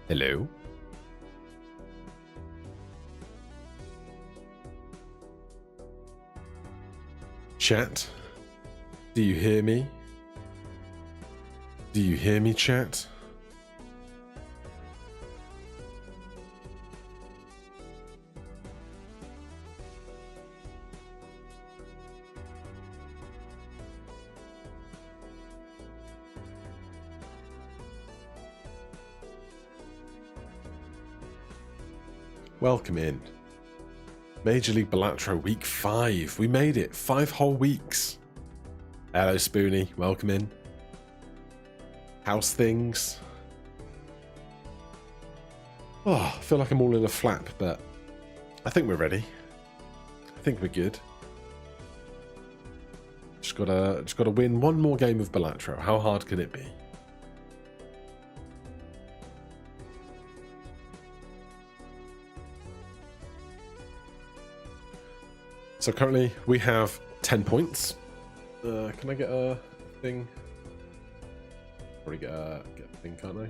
Hello. Chat, do you hear me? Do you hear me, chat? Welcome in. Major League Balatro week 5. We made it. 5 whole weeks. Hello, Spoonie. Welcome in. How's things? Oh, I feel like I'm all in a flap, but I think we're ready. I think we're good. Just gotta win one more game of Balatro. How hard can it be? So currently we have 10 points. Can I get a thing? Probably get a thing, can't I?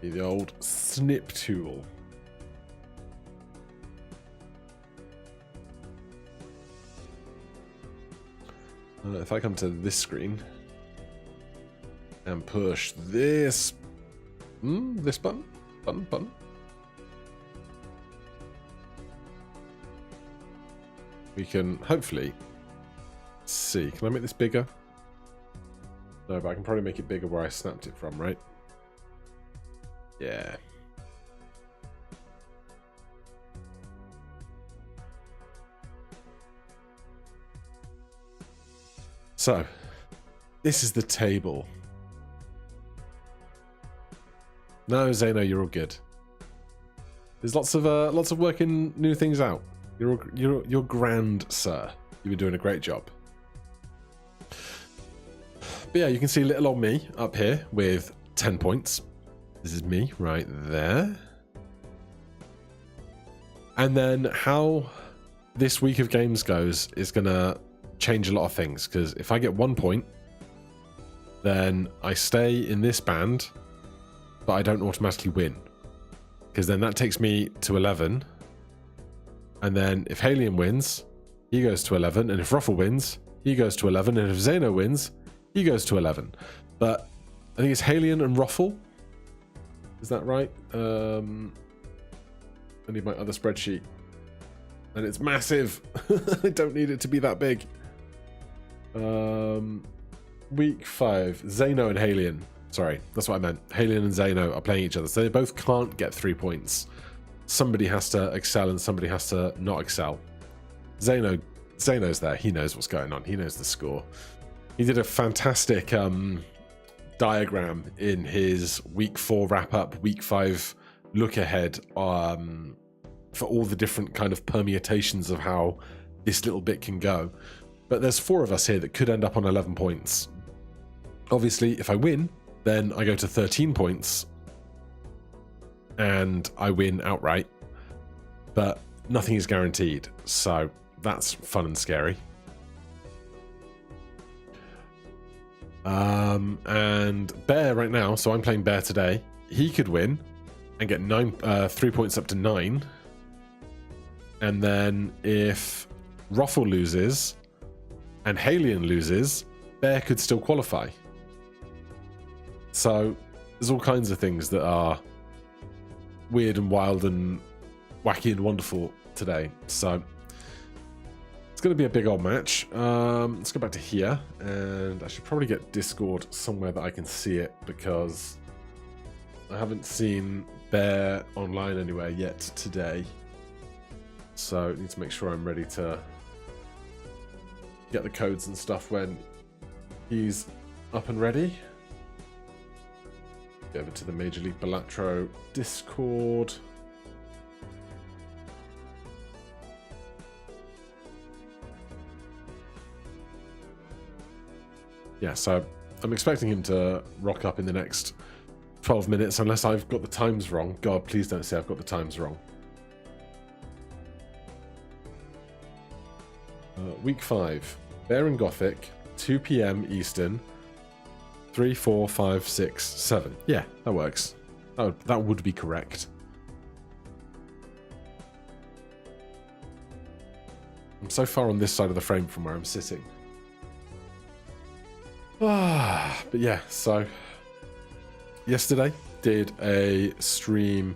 Be the old snip tool. If I come to this screen and push this, this button. We can hopefully see. Can I make this bigger? No, but I can probably make it bigger where I snapped it from, right? Yeah. So, this is the table. No, Zeno, you're all good. There's lots of working new things out. You're grand, sir. You've been doing a great job. But yeah, you can see little old me up here with 10 points. This is me right there. And then how this week of games goes is going to change a lot of things. Because if I get 1 point, then I stay in this band, but I don't automatically win. Because then that takes me to 11. And then if Halion wins, he goes to 11. And if Ruffle wins, he goes to 11. And if Zeno wins, he goes to 11. But I think it's Halion and Ruffle. Is that right? I need my other spreadsheet. And it's massive. I don't need it to be that big. Week 5. Zeno and Halion. Sorry, that's what I meant. Halion and Zeno are playing each other. So they both can't get 3 points. Somebody has to excel and somebody has to not excel. Zeno's there. He knows what's going on. He knows the score. He did a fantastic diagram in his week 4 wrap up, week 5 look ahead for all the different kind of permutations of how this little bit can go. But there's 4 of us here that could end up on 11 points. Obviously, if I win, then I go to 13 points. And I win outright, but nothing is guaranteed, so that's fun and scary. And Bear right now, so I'm playing Bear today, he could win and get 3 points up to 9. And then if Ruffle loses and Halion loses, Bear could still qualify. So there's all kinds of things that are weird and wild and wacky and wonderful today. So it's going to be a big old match. Let's go back to here, and I should probably get Discord somewhere that I can see it, because I haven't seen Bear online anywhere yet today. So I need to make sure I'm ready to get the codes and stuff when he's up and ready. Over to the Major League Balatro Discord. Yeah, so I'm expecting him to rock up in the next 12 minutes, unless I've got the times wrong. God, please don't say I've got the times wrong. Week 5. Bear and Gothic, 2 PM Eastern, 3, 4, 5, 6, 7. Yeah, that works. That would be correct. I'm so far on this side of the frame from where I'm sitting. But yeah, so yesterday did a stream.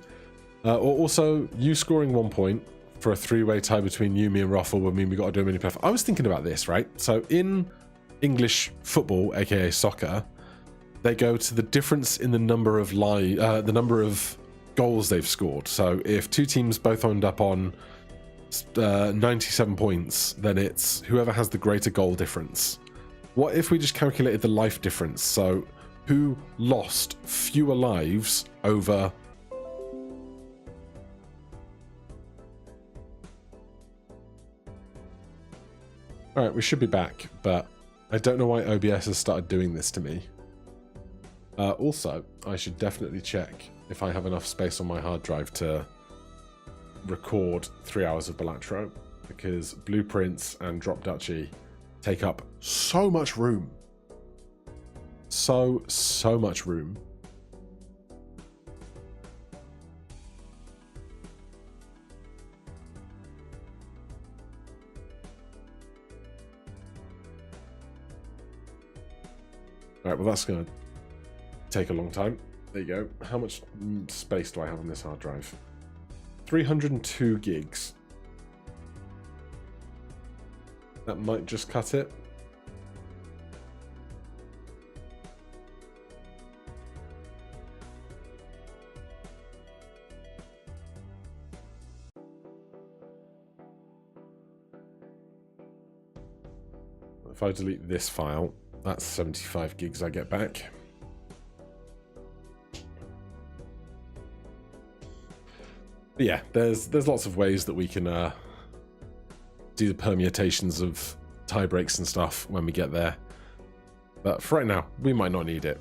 Also, you scoring 1 point for a 3-way tie between you, me, and Ruffle would mean we got to do a mini playoff. I was thinking about this, right? So in English football, aka soccer, they go to the difference in the number of goals they've scored. So if two teams both end up on 97 points, then it's whoever has the greater goal difference. What if we just calculated the life difference? So who lost fewer lives over... Alright, we should be back, but I don't know why OBS has started doing this to me. Also, I should definitely check if I have enough space on my hard drive to record 3 hours of Balatro, because blueprints and drop duchy take up so much room. So much room. Alright, well that's going to take a long time. There you go. How much space do I have on this hard drive? 302 gigs. That might just cut it. If I delete this file, that's 75 gigs I get back. But yeah, there's lots of ways that we can do the permutations of tie breaks and stuff when we get there. But for right now, we might not need it.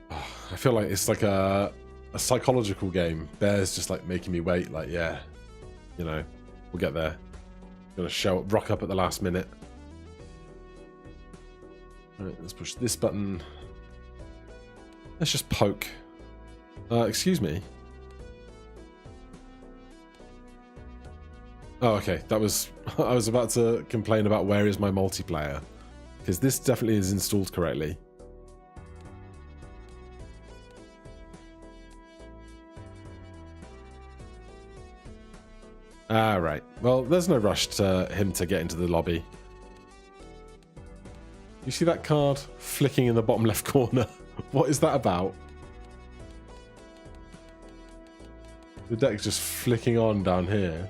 Oh, I feel like it's like a psychological game. Bear's just like making me wait, like, yeah, you know, we'll get there. Gonna rock up at the last minute. Alright, let's push this button. Let's just poke. Excuse me. Oh, okay. That was... I was about to complain about where is my multiplayer. Because this definitely is installed correctly. Ah, right. Well, there's no rush to him to get into the lobby. You see that card flicking in the bottom left corner? What is that about? The deck's just flicking on down here.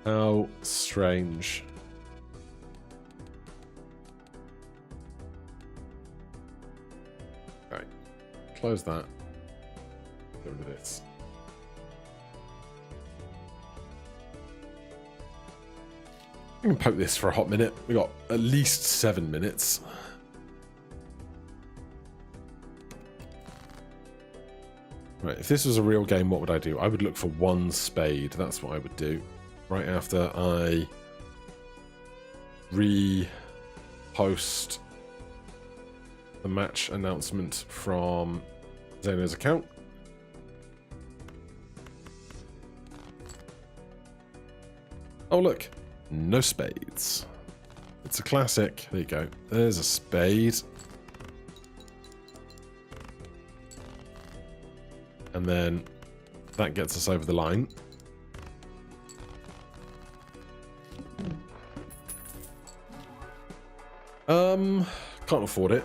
How strange. Right. Close that. Get rid of this. I can poke this for a hot minute. We got at least 7 minutes. Right, if this was a real game, what would I do? I would look for 1 spade. That's what I would do. Right after I repost the match announcement from Zeno's account. Oh, look. No spades. It's a classic. There you go. There's a spade. And then that gets us over the line. Can't afford it.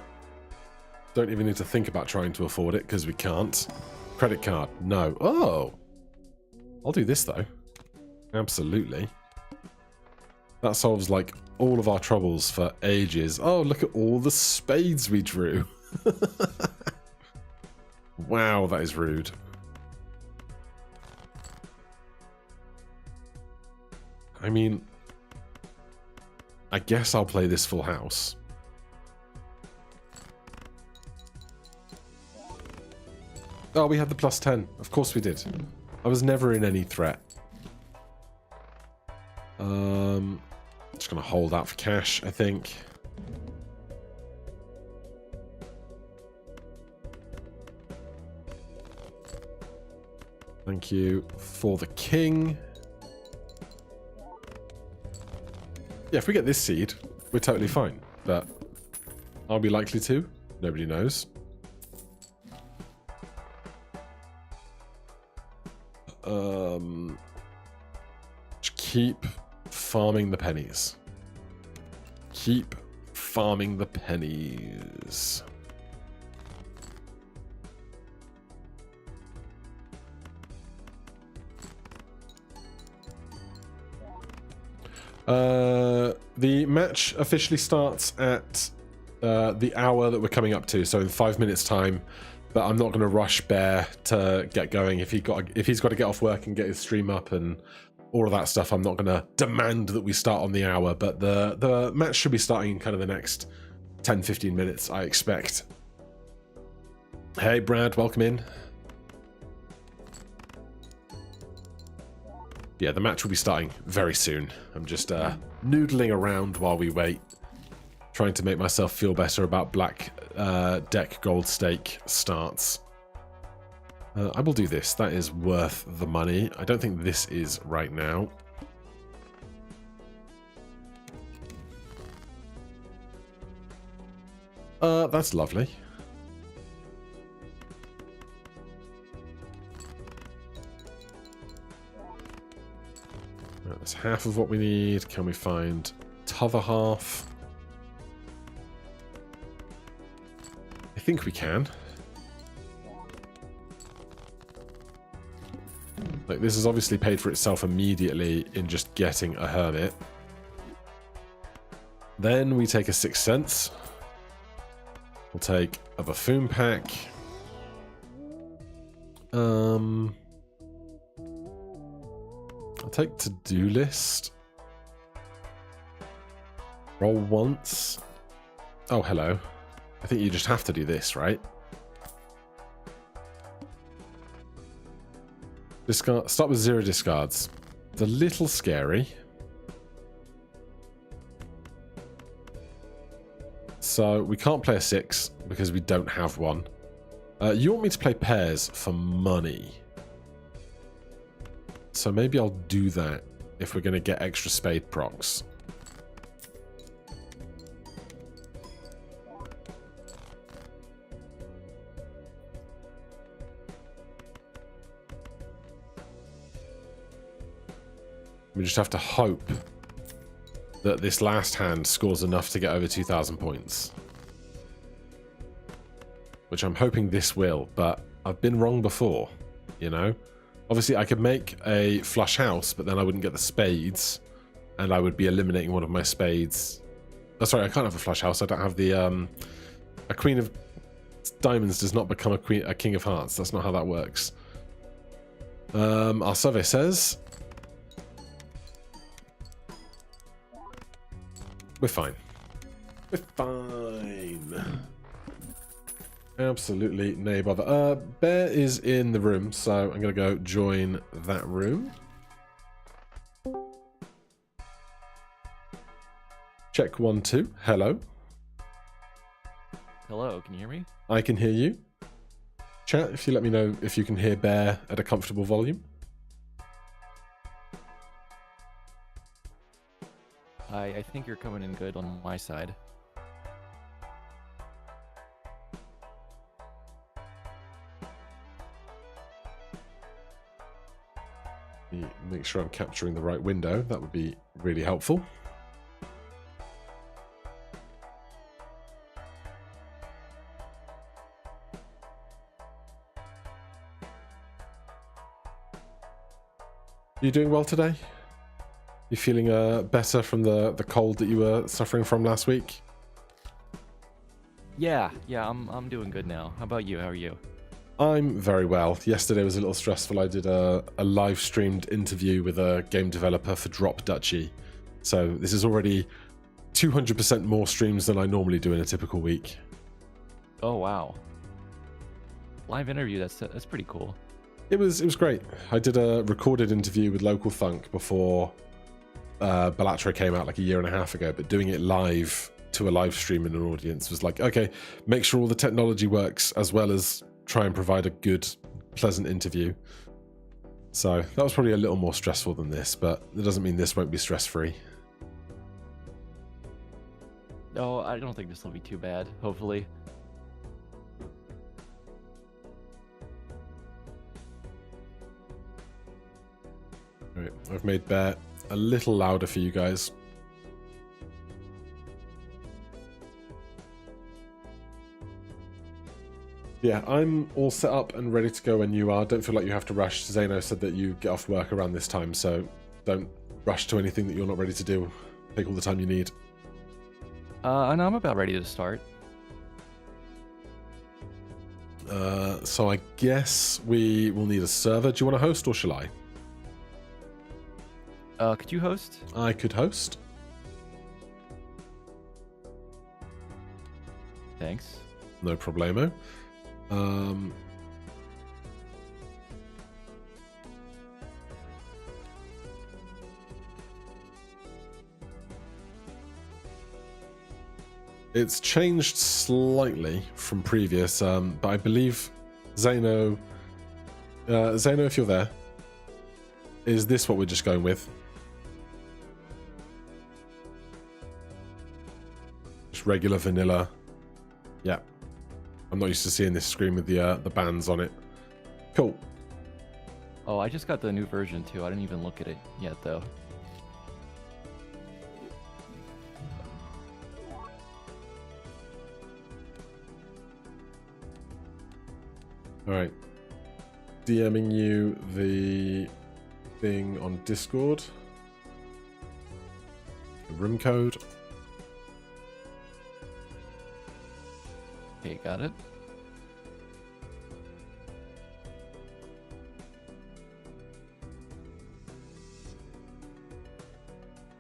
Don't even need to think about trying to afford it because we can't. Credit card. No. Oh. I'll do this though. Absolutely. That solves like all of our troubles for ages. Oh, look at all the spades we drew. Wow, that is rude. I mean, I guess I'll play this full house. Oh, we had the +10. Of course we did. I was never in any threat. Just gonna hold out for cash, I think. Thank you for the king. Yeah, if we get this seed, we're totally fine. But are we likely to? Nobody knows. Just keep farming the pennies. Keep farming the pennies. The match officially starts at the hour that we're coming up to, so in 5 minutes time. But I'm not going to rush Bear to get going. If he's got to get off work and get his stream up and all of that stuff, I'm not going to demand that we start on the hour. But the match should be starting in kind of the next 10-15 minutes, I expect. Hey, Brad, welcome in. Yeah, the match will be starting very soon. I'm just noodling around while we wait, trying to make myself feel better about black deck gold stake starts. I will do this. That is worth the money. I don't think this is right now. That's lovely. Right, that's half of what we need. Can we find t'other half? I think we can. Like, this has obviously paid for itself immediately in just getting a hermit. Then we take a 6th sense. We'll take a buffoon pack. I'll take to-do list. Roll once. Oh, hello. I think you just have to do this, right? Discard. Start with 0 discards. It's a little scary. So we can't play a 6 because we don't have one. You want me to play pairs for money. So maybe I'll do that if we're going to get extra spade procs. We just have to hope that this last hand scores enough to get over 2,000 points. Which I'm hoping this will, but I've been wrong before, you know? Obviously, I could make a flush house, but then I wouldn't get the spades, and I would be eliminating one of my spades. Oh, sorry, I can't have a flush house. I don't have the... a queen of diamonds does not become a king of hearts. That's not how that works. Our survey says... We're fine. We're fine. Absolutely no bother. Bear is in the room, so I'm going to go join that room. Check 1, 2. Hello. Hello, can you hear me? I can hear you. Chat, if you let me know if you can hear Bear at a comfortable volume. I think you're coming in good on my side. Make sure I'm capturing the right window. That would be really helpful. Are you doing well today? You feeling better from the cold that you were suffering from last week? Yeah, I'm doing good now. How about you? How are you? I'm very well. Yesterday was a little stressful. I did a live streamed interview with a game developer for Drop Duchy. So this is already 200% more streams than I normally do in a typical week. Oh wow. Live interview, that's pretty cool. It was great. I did a recorded interview with Local Funk before Balatro came out like a year and a half ago, but doing it live to a live stream in an audience was like, okay, make sure all the technology works as well as try and provide a good, pleasant interview. So that was probably a little more stressful than this, but it doesn't mean this won't be stress-free. No, I don't think this will be too bad, hopefully. All right, I've made Bear a little louder for you guys. Yeah, I'm all set up and ready to go when you are. Don't feel like you have to rush. Zeno said that you get off work around this time, so don't rush to anything that you're not ready to do. Take all the time you need. And I'm about ready to start. So I guess we will need a server. Do you want to host or shall I? Could you host? I could host. Thanks. No problemo. It's changed slightly from previous, but I believe Zeno, if you're there, is this what we're just going with? Just regular vanilla. Yeah. I'm not used to seeing this screen with the bands on it. Cool. Oh, I just got the new version too. I didn't even look at it yet though. All right. DMing you the thing on Discord. The room code. Okay, got it.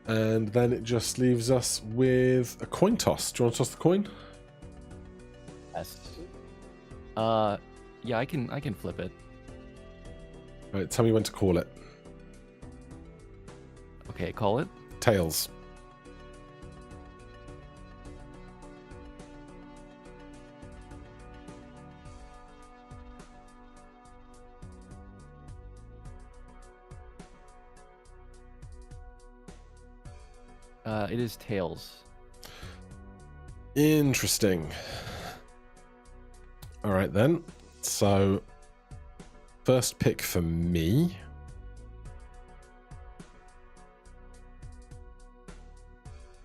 And then it just leaves us with a coin toss. Do you want to toss the coin? Yes. Yeah, I can flip it. All right, tell me when to call it. Okay, call it. Tails. It is tails. Interesting. All right then. So, first pick for me.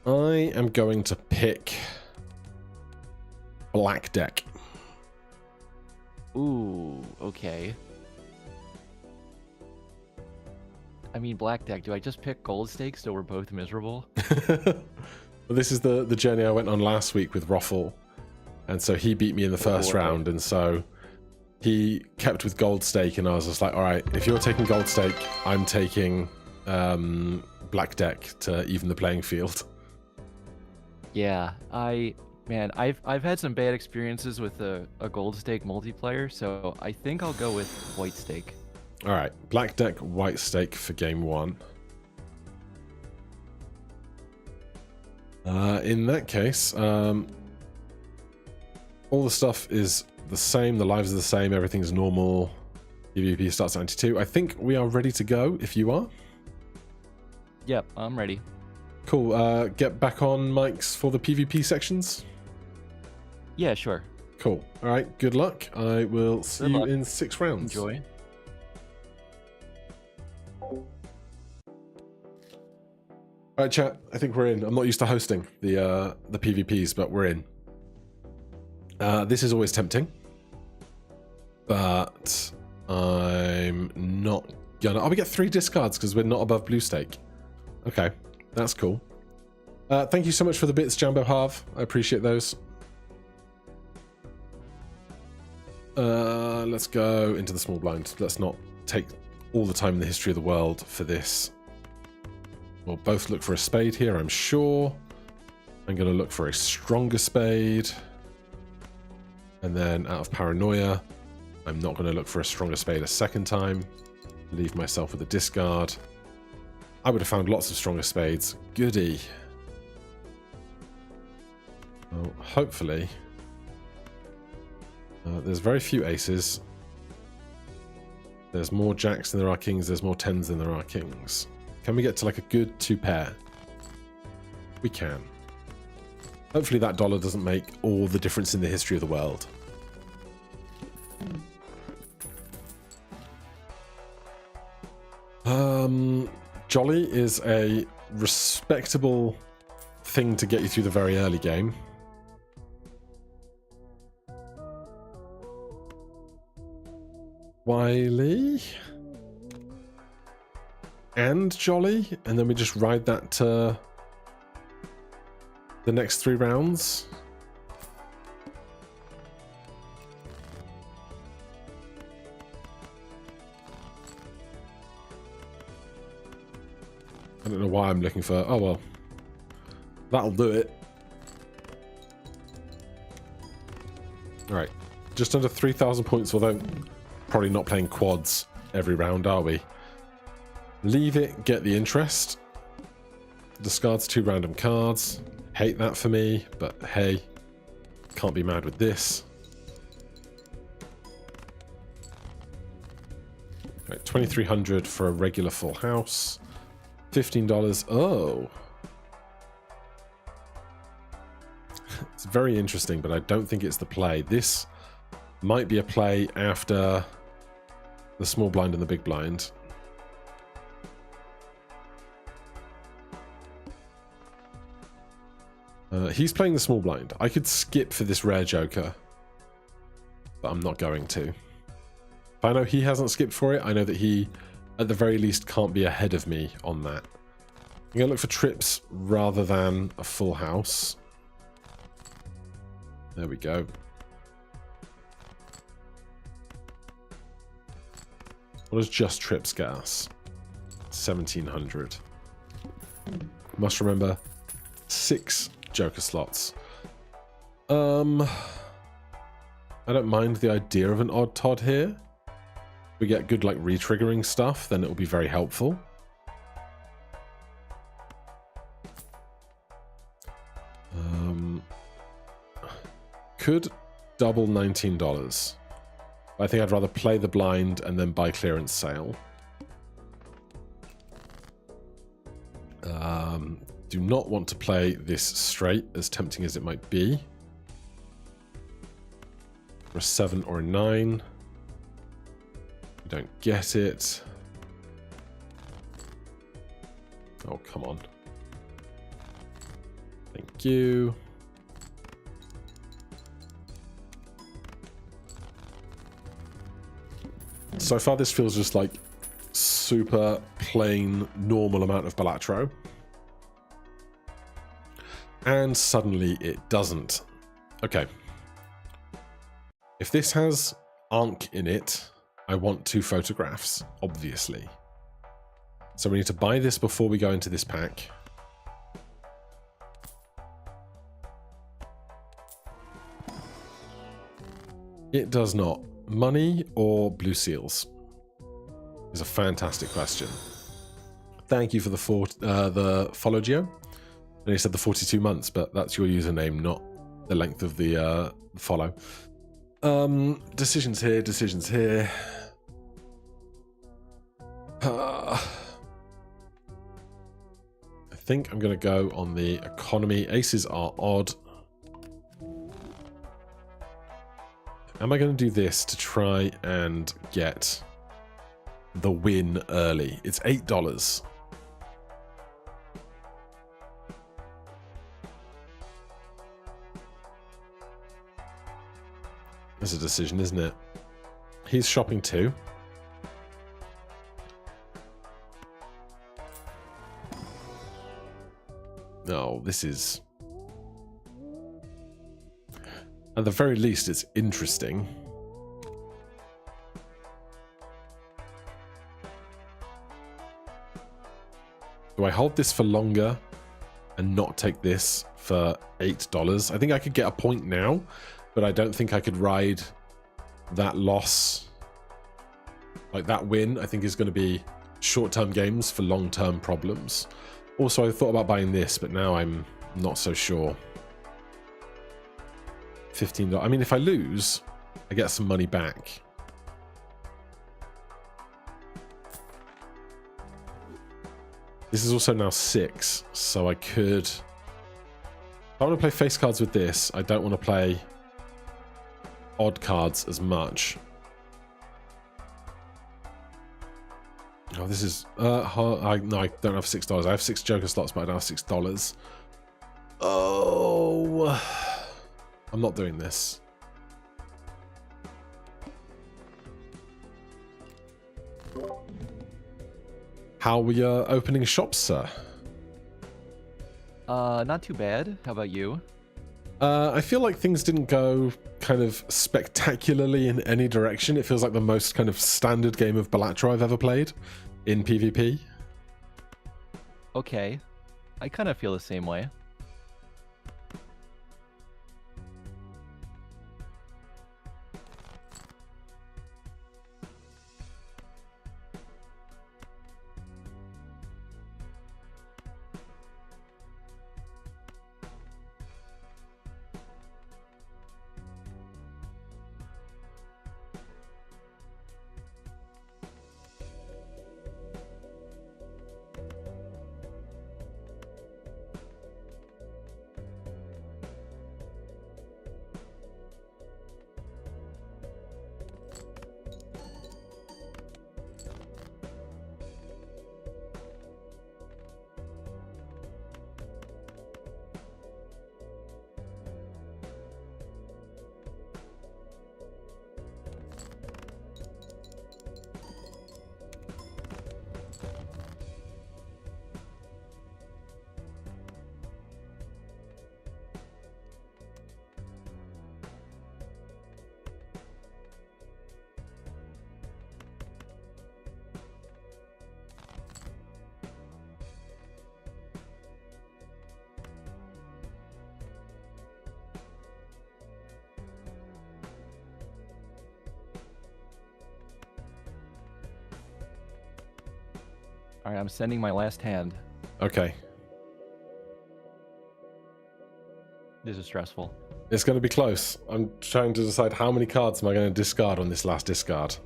I am going to pick Black Deck. Ooh, okay. I mean, Black Deck, do I just pick gold stakes so we're both miserable? Well, this is the journey I went on last week with Roffle. And so he beat me in the first round, and so he kept with gold stake, and I was just like, all right, if you're taking gold stake, I'm taking Black Deck to even the playing field. Yeah, I've had some bad experiences with a gold stake multiplayer, so I think I'll go with white stake. All right, Black Deck, white stake for game one. In that case, all the stuff is the same. The lives are the same. Everything's normal. PvP starts at 92. I think we are ready to go if you are. Yep, I'm ready. Cool. Get back on mics for the PvP sections. Yeah, sure. Cool. All right. Good luck. I will see you in 6 rounds. Enjoy. All right, chat. I think we're in. I'm not used to hosting the PvPs, but we're in. This is always tempting, but I'm not gonna. Oh, we get 3 discards because we're not above blue stake. Okay, that's cool. Thank you so much for the bits, Jambo Harv. I appreciate those. Let's go into the small blind. Let's not take all the time in the history of the world for this. We'll both look for a spade here, I'm sure. I'm going to look for a stronger spade. And then out of paranoia, I'm not going to look for a stronger spade a second time. Leave myself with a discard. I would have found lots of stronger spades. Goody. Well, hopefully. There's very few aces. There's more jacks than there are kings. There's more tens than there are kings. Can we get to like a good 2 pair? We can. Hopefully that dollar doesn't make all the difference in the history of the world. Jolly is a respectable thing to get you through the very early game. Wily and Jolly, and then we just ride that to the next 3 rounds. I don't know why I'm looking for... Oh, well. That'll do it. Alright. Just under 3,000 points, although probably not playing quads every round, are we? Leave it, get the interest. Discards 2 random cards. Hate that for me, but hey. Can't be mad with this. Right, 2,300 for a regular full house. $15. Oh. It's very interesting, but I don't think it's the play. This might be a play after the small blind and the big blind. He's playing the small blind. I could skip for this rare joker, but I'm not going to. If I know he hasn't skipped for it, I know that he, at the very least, can't be ahead of me on that. I'm going to look for trips rather than a full house. There we go. What does just trips get us? 1,700. Must remember 6 joker slots. I don't mind the idea of an odd Todd here. If we get good like re-triggering stuff, then it will be very helpful. Could double $19. I think I'd rather play the blind and then buy clearance sale. Do not want to play this straight, as tempting as it might be. For a 7 or a 9. We don't get it. Oh, come on. Thank you. So far, this feels just like super plain, normal amount of Balatro. And suddenly it doesn't. Okay. If this has Ankh in it, I want 2 photographs, obviously. So we need to buy this before we go into this pack. It does not. Money or blue seals? Is a fantastic question. Thank you for the follow, Gio. And he said the 42 months, but that's your username, not the length of the follow. Decisions here, decisions here. I think I'm going to go on the economy. Aces are odd. Am I going to do this to try and get the win early? It's $8. That's a decision, isn't it? He's shopping too. No, this is... At the very least, it's interesting. Do I hold this for longer and not take this for $8? I think I could get a point now, but I don't think I could ride that loss, like that win, I think is going to be short-term games for long-term problems. Also, I thought about buying this, but now I'm not so sure. $15. I mean, if I lose, I get some money back. This is also now 6, so I could... I want to play face cards with this. I don't want to play odd cards as much. Oh, this is... no, I don't have $6. I have 6 Joker slots, but I don't have $6. Oh... I'm not doing this. How are we opening shops, sir? Not too bad. How about you? I feel like things didn't go kind of spectacularly in any direction. It feels like the most kind of standard game of Balatro I've ever played in PvP. Okay. I kind of feel the same way. All right, I'm sending my last hand. Okay. This is stressful. It's going to be close. I'm trying to decide how many cards am I going to discard on this last discard.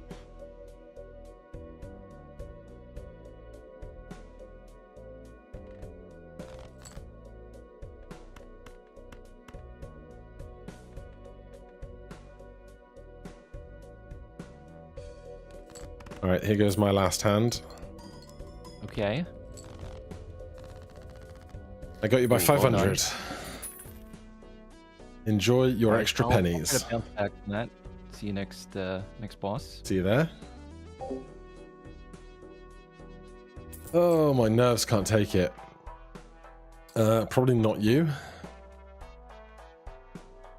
All right, here goes my last hand. Okay. I got you by Ooh, 500. well done. Enjoy your Alright, extra I'll pennies. get a bounce back from that. See you next boss. See you there. Oh, my nerves can't take it. Probably not you.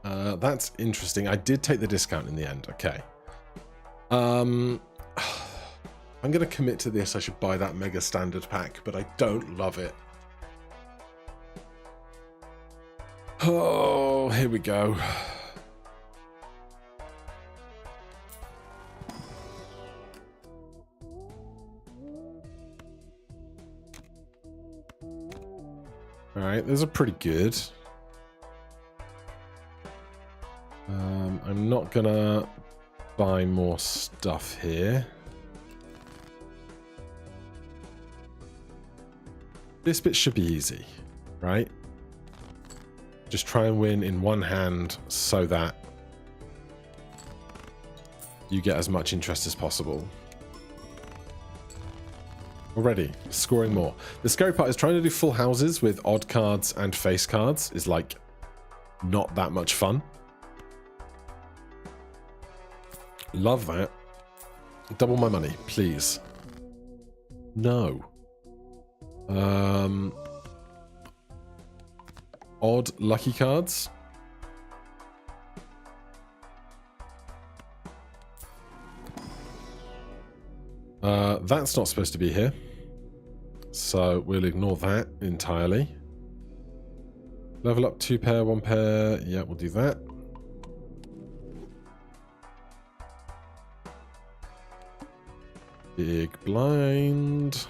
That's interesting. I did take the discount in the end. Okay. I'm going to commit to this. I should buy that mega standard pack, but I don't love it. Oh, here we go. All right, those are pretty good. I'm not gonna buy more stuff here. This bit should be easy, right? Just try and win in one hand so that you get as much interest as possible. Already, scoring more. The scary part is trying to do full houses with odd cards and face cards is like not that much fun. Love that. Double my money, please. No. Odd lucky cards. That's not supposed to be here. So we'll ignore that entirely. Level up 2 pair, 1 pair. Yeah, we'll do that. Big blind.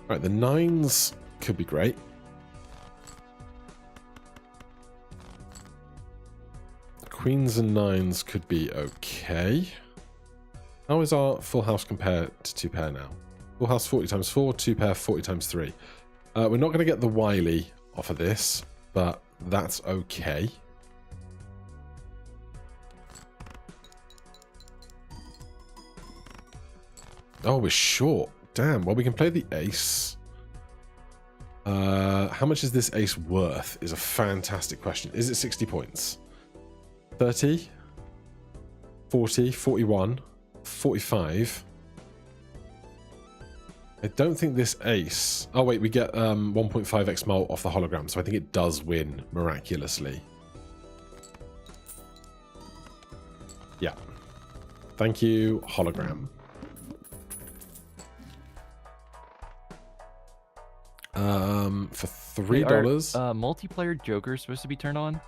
Right, the 9s could be great. Queens and 9s could be okay. How is our full house compared to 2 pair now? Full house 40 times 4, 2 pair 40 times 3. We're not going to get the Wily off of this, but that's okay. Oh, we're short. Damn. Well, we can play the ace. How much is this ace worth is a fantastic question. Is it 60 points? 30? 40? 41? 45? I don't think this ace... Oh, wait, we get 1.5x mult off the hologram, so I think it does win miraculously. Yeah. Thank you, hologram. For $3. Wait, are, multiplayer Joker supposed to be turned on?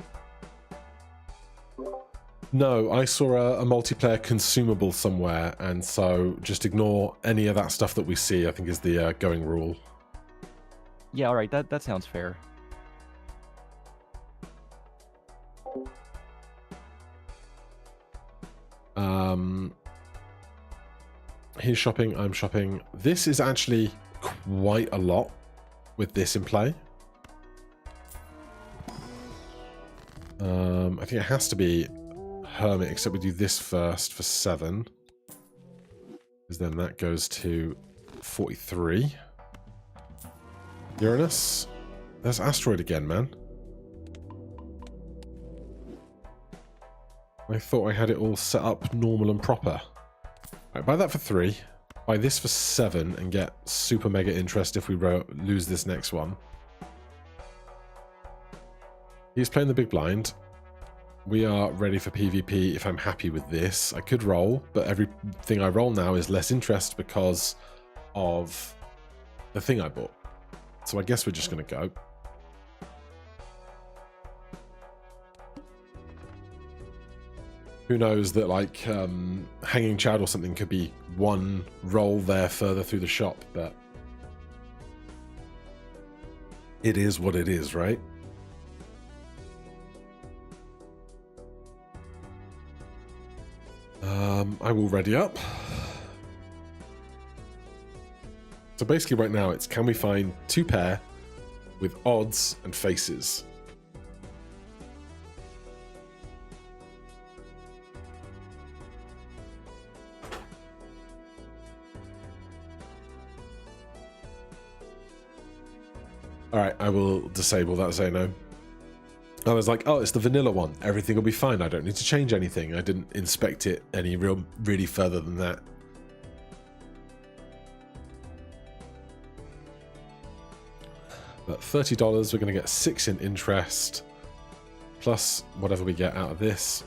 No, I saw a multiplayer consumable somewhere, and so just ignore any of that stuff that we see, I think is the going rule. Yeah, alright, that sounds fair. He's shopping, I'm shopping. This is actually quite a lot with this in play. I think it has to be Hermit, except we do this first for 7. Because then that goes to 43. Uranus. There's Asteroid again, man. I thought I had it all set up normal and proper. Right, buy that for 3. Buy this for 7 and get super mega interest if we lose this next one. He's playing the big blind. We are ready for PvP if I'm happy with this. I could roll, but everything I roll now is less interest because of the thing I bought. So I guess we're just going to go. Who knows that, like, Hanging Chad or something could be one roll there further through the shop, but it is what it is, right? I will ready up. So basically right now it's, can we find 2 pair with odds and faces? Alright, I will disable that Zeno. I was like, oh, it's the vanilla one. Everything will be fine. I don't need to change anything. I didn't inspect it any really further than that. But $30, we're going to get 6 in interest, plus whatever we get out of this.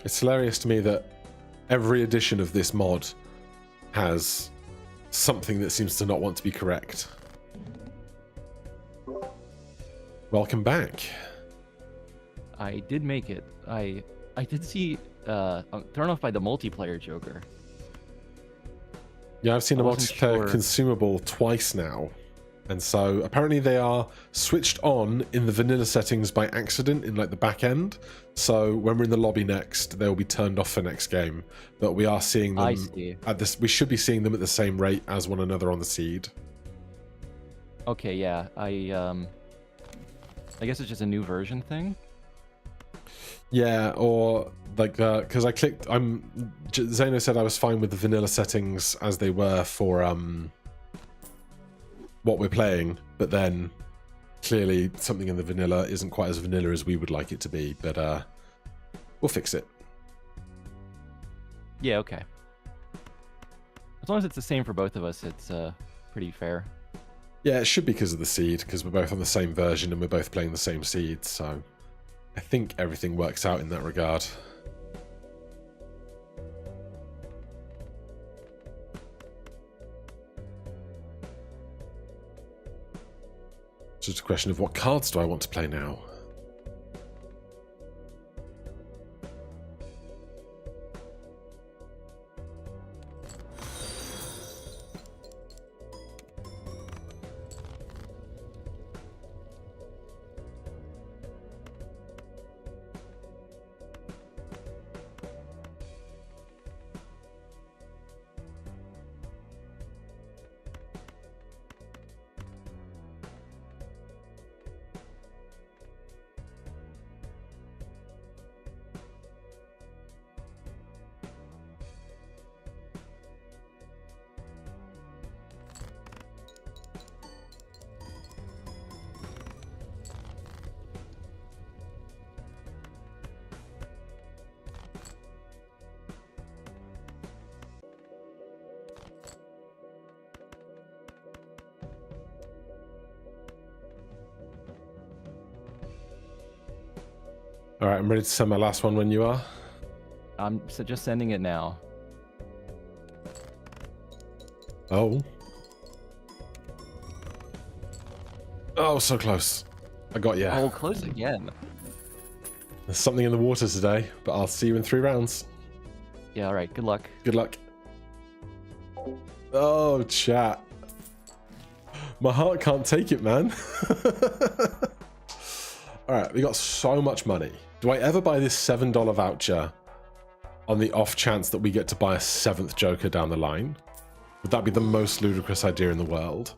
It's hilarious to me that every edition of this mod has something that seems to not want to be correct. Welcome back. I did make it. I did see I'm thrown off by the multiplayer Joker. Yeah, I've seen a multiplayer sure. consumable twice now. And so apparently they are switched on in the vanilla settings by accident in like the back end. So when we're in the lobby next, they'll be turned off for next game. But we are seeing them at this. We should be seeing them at the same rate as one another on the seed. Okay, yeah. I guess it's just a new version thing. Yeah, or like because I clicked. Zeno said I was fine with the vanilla settings as they were for what we're playing, but then clearly something in the vanilla isn't quite as vanilla as we would like it to be, but we'll fix it. Yeah, okay. As long as it's the same for both of us, it's pretty fair. Yeah, it should be because of the seed, because we're both on the same version and we're both playing the same seed, so I think everything works out in that regard. It's just a question of what cards do I want to play now? All right, I'm ready to send my last one when you are. I'm just sending it now. Oh. Oh, so close. I got you. Oh, close again. There's something in the water today, but I'll see you in 3 rounds. Yeah, all right. Good luck. Good luck. Oh, chat. My heart can't take it, man. All right, we got so much money. Do I ever buy this $7 voucher on the off chance that we get to buy a 7th Joker down the line? Would that be the most ludicrous idea in the world?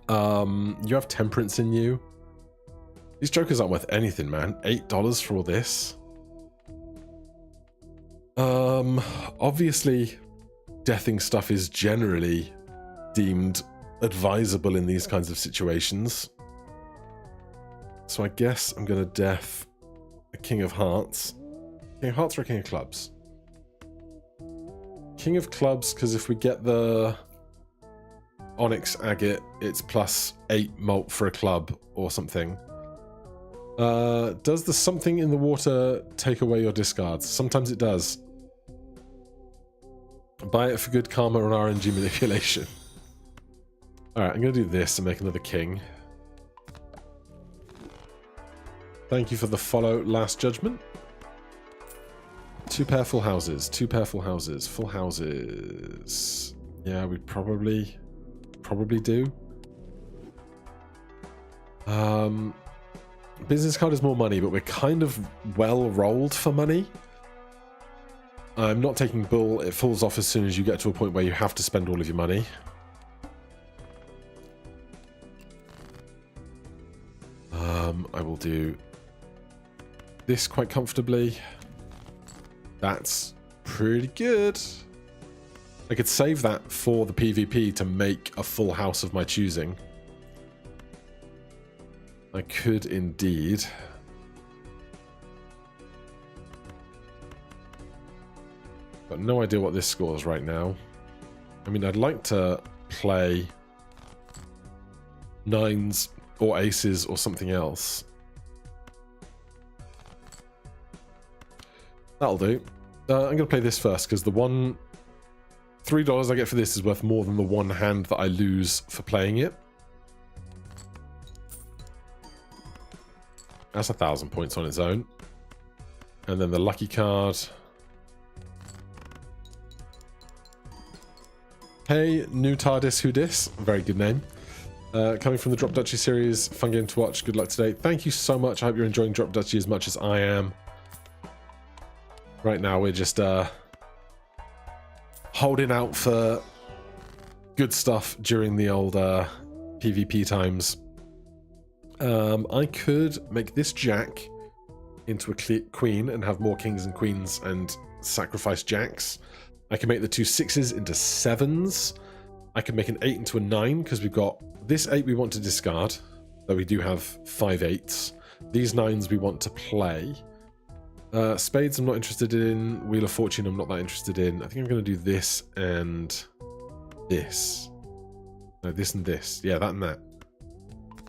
You have temperance in you. These Jokers aren't worth anything, man. $8 for all this. Obviously, deathing stuff is generally deemed advisable in these kinds of situations. So I guess I'm going to death a King of Hearts. King of Hearts or a King of Clubs? King of Clubs, because if we get the Onyx Agate, it's +8 malt for a club or something. Does the something in the water take away your discards? Sometimes it does. Buy it for good karma and RNG manipulation. Alright, I'm going to do this and make another king. Thank you for the follow, Last Judgment. 2 pair full houses. 2 pair full houses. Full houses. Yeah, we probably do. Business card is more money, but we're kind of well rolled for money. I'm not taking bull. It falls off as soon as you get to a point where you have to spend all of your money. I will do this quite comfortably. That's pretty good. I could save that for the PvP to make a full house of my choosing. I could indeed. Got no idea what this scores right now. I mean, I'd like to play 9s or aces or something else. That'll do. I'm going to play this first because the $3 I get for this is worth more than the 1 hand that I lose for playing it. That's 1,000 points on its own. And then the lucky card. Hey, new TARDIS who dis? Very good name. Coming from the Drop Duchy series, fun game to watch. Good luck today. Thank you so much. I hope you're enjoying Drop Duchy as much as I am. Right now, we're just holding out for good stuff during the old PvP times. I could make this jack into a queen and have more kings and queens and sacrifice jacks. I can make the 2 6s into 7s. I can make an 8 into a 9 because we've got this 8 we want to discard, though we do have 5 8s. These 9s we want to play. Spades I'm not interested in. Wheel of Fortune I'm not that interested in. I think I'm going to do this and this. No, this and this. Yeah, that and that.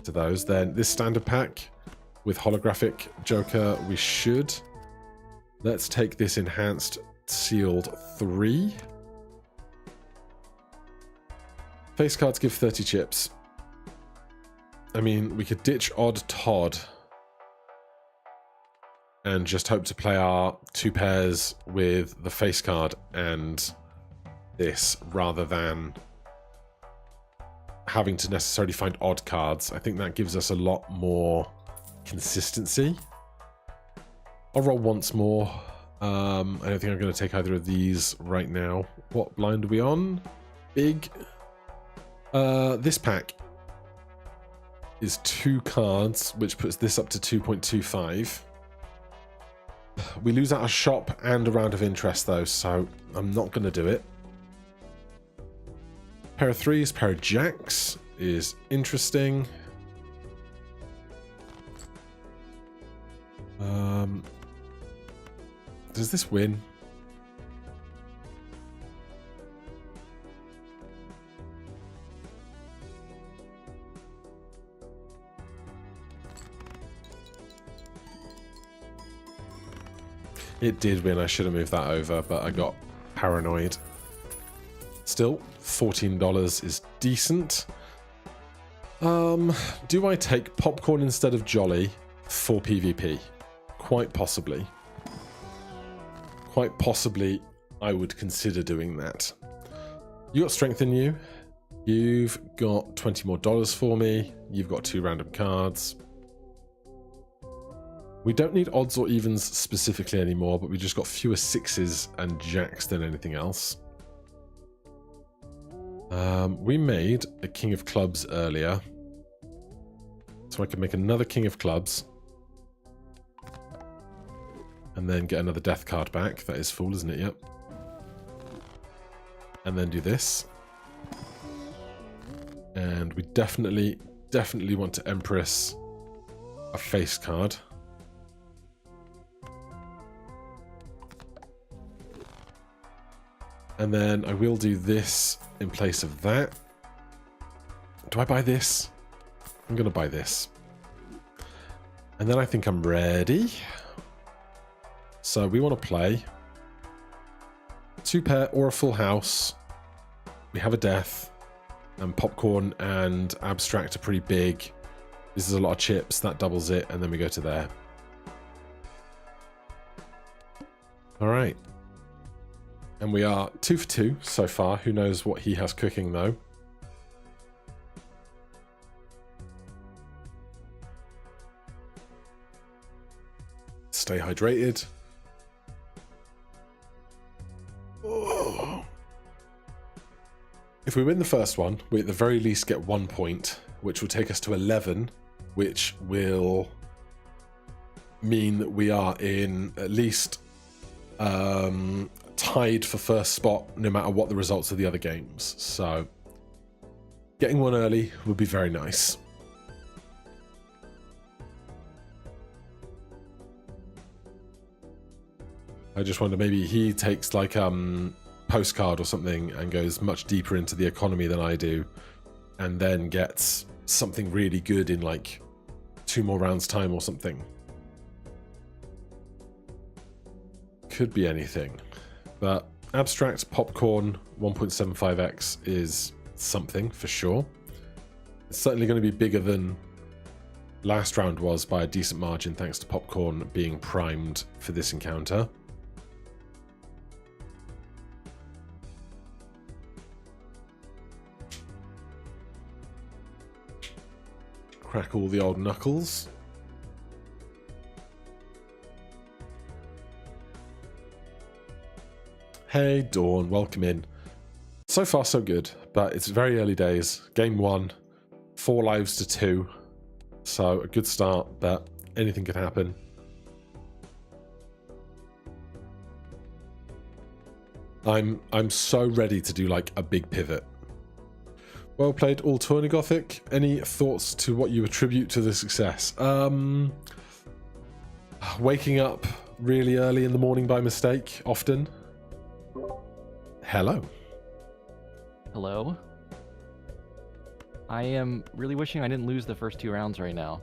To those. Then this standard pack with holographic Joker we should. Let's take this enhanced sealed 3. Face cards give 30 chips. I mean, we could ditch Odd Todd and just hope to play our 2 pairs with the face card and this rather than having to necessarily find odd cards. I think that gives us a lot more consistency. I'll roll once more. I don't think I'm going to take either of these right now. What blind are we on? Big. This pack is 2 cards, which puts this up to 2.25. We lose out a shop and a round of interest, though, so I'm not going to do it. Pair of 3s, pair of jacks is interesting. Does this win? It did win. I should have moved that over, but I got paranoid. Still, $14 is decent. Do I take popcorn instead of Jolly for PvP? Quite possibly. Quite possibly, I would consider doing that. You got strength in you. You've got $20 more for me. You've got 2 random cards. We don't need odds or evens specifically anymore, but we just got fewer 6s and jacks than anything else. We made a King of Clubs earlier. So I can make another King of Clubs. And then get another Death card back. That is full, isn't it? Yep. And then do this. And we definitely want to Empress a face card. And then I will do this in place of that. Do I buy this? I'm going to buy this. And then I think I'm ready. So we want to play 2 pair or a full house. We have a death. And popcorn and abstract are pretty big. This is a lot of chips. That doubles it. And then we go to there. All right. And we are 2 for 2 so far. Who knows what he has cooking, though. Stay hydrated. Oh. If we win the first one, we at the very least get 1 point, which will take us to 11, which will mean that we are in at least tied for first spot no matter what the results of the other games. So getting one early would be very nice. I just wonder, maybe he takes like postcard or something and goes much deeper into the economy than I do, and then gets something really good in like 2 more rounds time or something. Could be anything. But abstract popcorn 1.75x is something for sure. It's certainly going to be bigger than last round was by a decent margin, thanks to popcorn being primed for this encounter. Crack all the old knuckles. Hey, Dawn, welcome in. So far, so good, but it's very early days. Game 1, 4 lives to 2. So a good start, but anything could happen. I'm so ready to do like a big pivot. Well played, all tourney Gothic. Any thoughts to what you attribute to the success? Waking up really early in the morning by mistake, often. Hello. Hello? I am really wishing I didn't lose the first 2 rounds right now.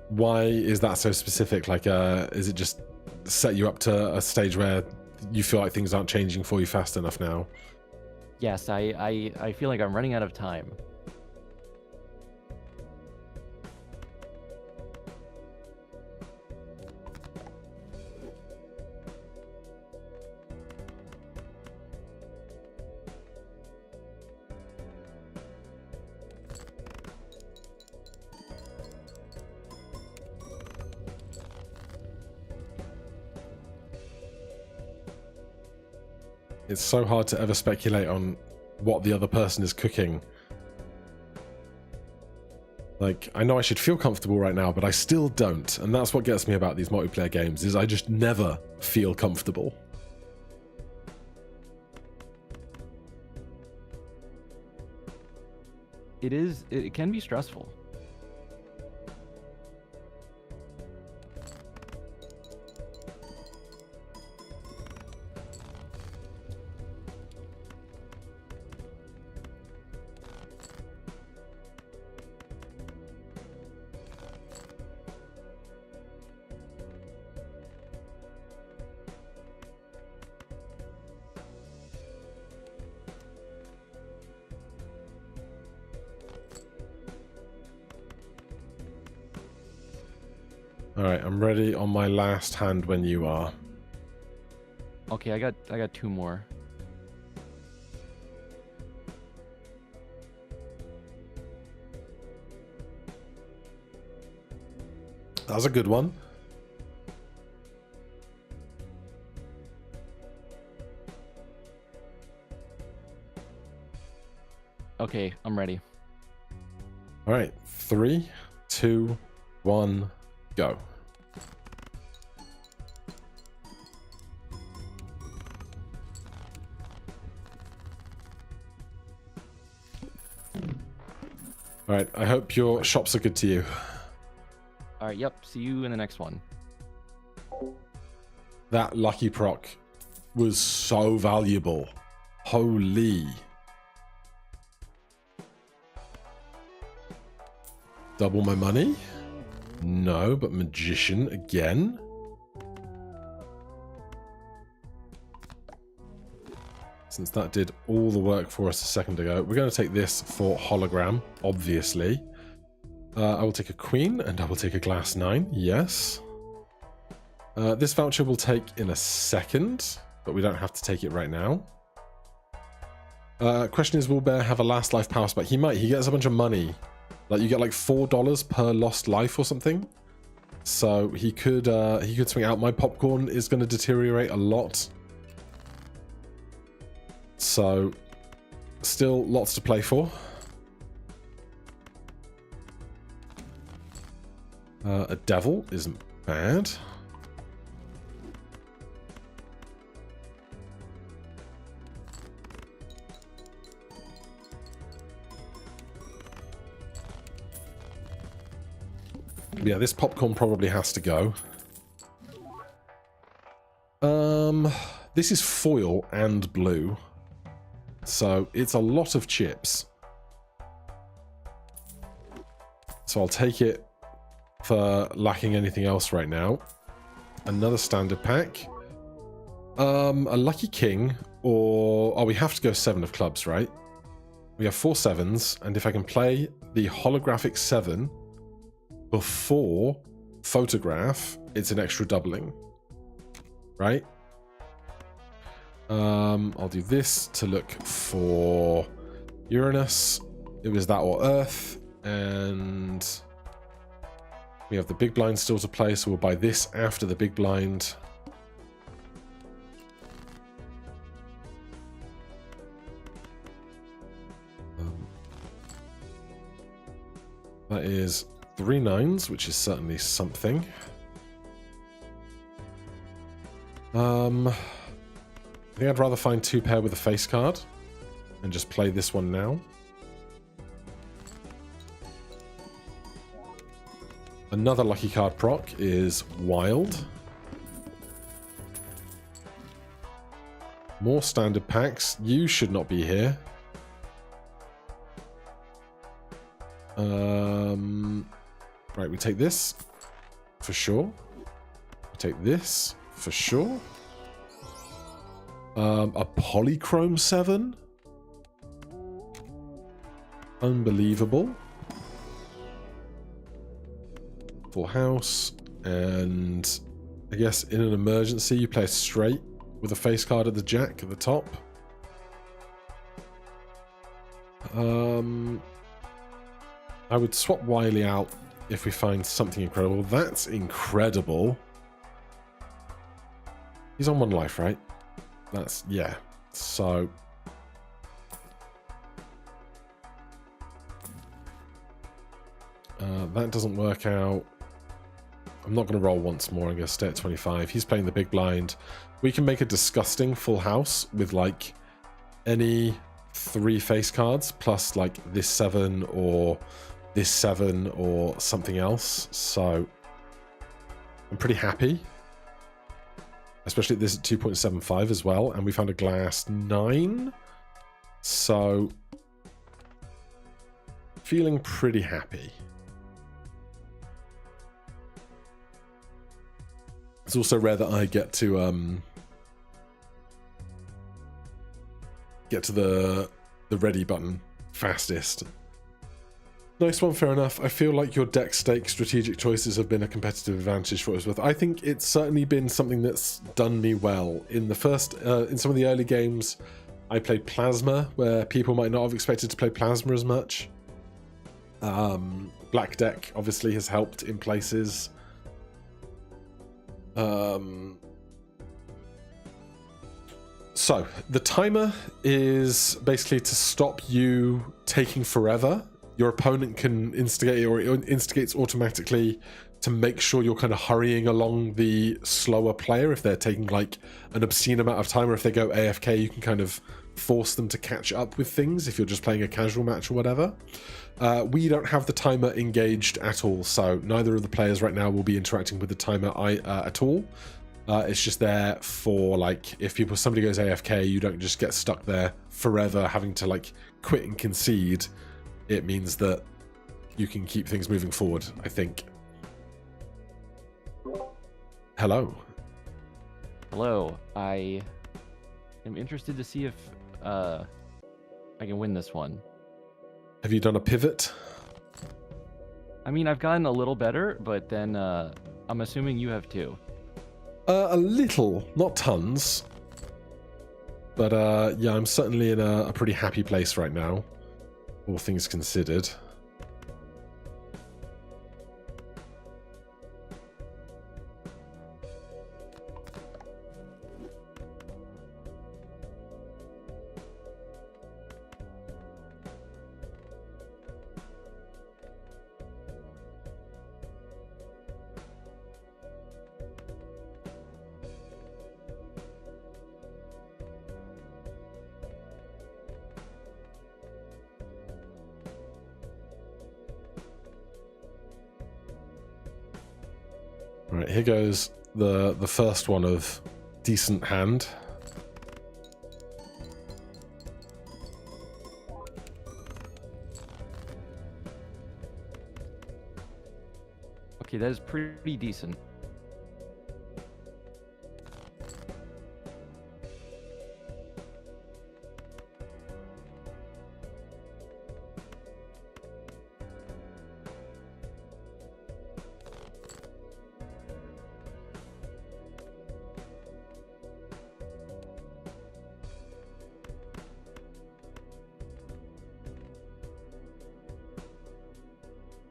Why is that so specific? Like, is it just set you up to a stage where you feel like things aren't changing for you fast enough now? Yes, I feel like I'm running out of time. It's so hard to ever speculate on what the other person is cooking. Like, I know I should feel comfortable right now, but I still don't. And that's what gets me about these multiplayer games, is I just never feel comfortable. It can be stressful. All right, I'm ready on my last hand when you are. Okay, I got 2 more. That was a good one. Okay, I'm ready. All right, 3, 2, 1, go. All right, I hope your shops are good to you. All right, yep. See you in the next one. That lucky proc was so valuable. Holy. Double my money? No, but magician again? Since that did all the work for us a second ago, we're going to take this for hologram, obviously. I will take a queen, and I will take a glass 9, yes. This voucher we'll take in a second, but we don't have to take it right now. Question is, will Bear have a last life power spike? He might. He gets a bunch of money. Like, you get like $4 per lost life or something. So he could swing out. My popcorn is going to deteriorate a lot. So, still lots to play for. A devil isn't bad. Yeah, this popcorn probably has to go. This is foil and blue. So it's a lot of chips. So I'll take it for lacking anything else right now. Another standard pack. A lucky king, or... Oh, we have to go 7 of clubs, right? We have 4 7s, and if I can play the holographic 7 before photograph, it's an extra doubling. Right? I'll do this to look for Uranus. It was that or Earth, and we have the big blind still to play, so we'll buy this after the big blind. That is 3 9s, which is certainly something. I think I'd rather find 2 pair with a face card and just play this one now. Another lucky card proc is Wild. More standard packs. You should not be here. Right, we take this for sure. We take this for sure. A polychrome 7. Unbelievable. Full house, and I guess in an emergency you play a straight with a face card at the jack at the top. I would swap Wiley out if we find something incredible. That's incredible. He's on 1 life, right? That's, yeah. So that doesn't work out. I'm not going to roll once more. I'm going to stay at 25. He's playing the big blind. We can make a disgusting full house with like any 3 face cards plus like this 7 or this 7 or something else. So I'm pretty happy. Especially this at 2.75 as well. And we found a glass 9. So feeling pretty happy. It's also rare that I get to the ready button fastest. Nice one, fair enough. I feel like your deck stake strategic choices have been a competitive advantage for us. I think it's certainly been something that's done me well. In the first, in some of the early games, I played Plasma, where people might not have expected to play Plasma as much. Black deck obviously has helped in places. So the timer is basically to stop you taking forever. Your opponent can instigate, or it instigates automatically to make sure you're kind of hurrying along the slower player if they're taking like an obscene amount of time, or if they go AFK, you can kind of force them to catch up with things if you're just playing a casual match or whatever. We don't have the timer engaged at all, so neither of the players right now will be interacting with the timer at all. It's just there for, like, if somebody goes AFK, you don't just get stuck there forever having to like quit and concede. It means that you can keep things moving forward, I think. Hello. Hello. I am interested to see if I can win this one. Have you done a pivot? I mean, I've gotten a little better, but then I'm assuming you have too. A little, not tons. But yeah, I'm certainly in a pretty happy place right now, all things considered. Right, here goes the first one of decent hand. Okay, that is pretty decent.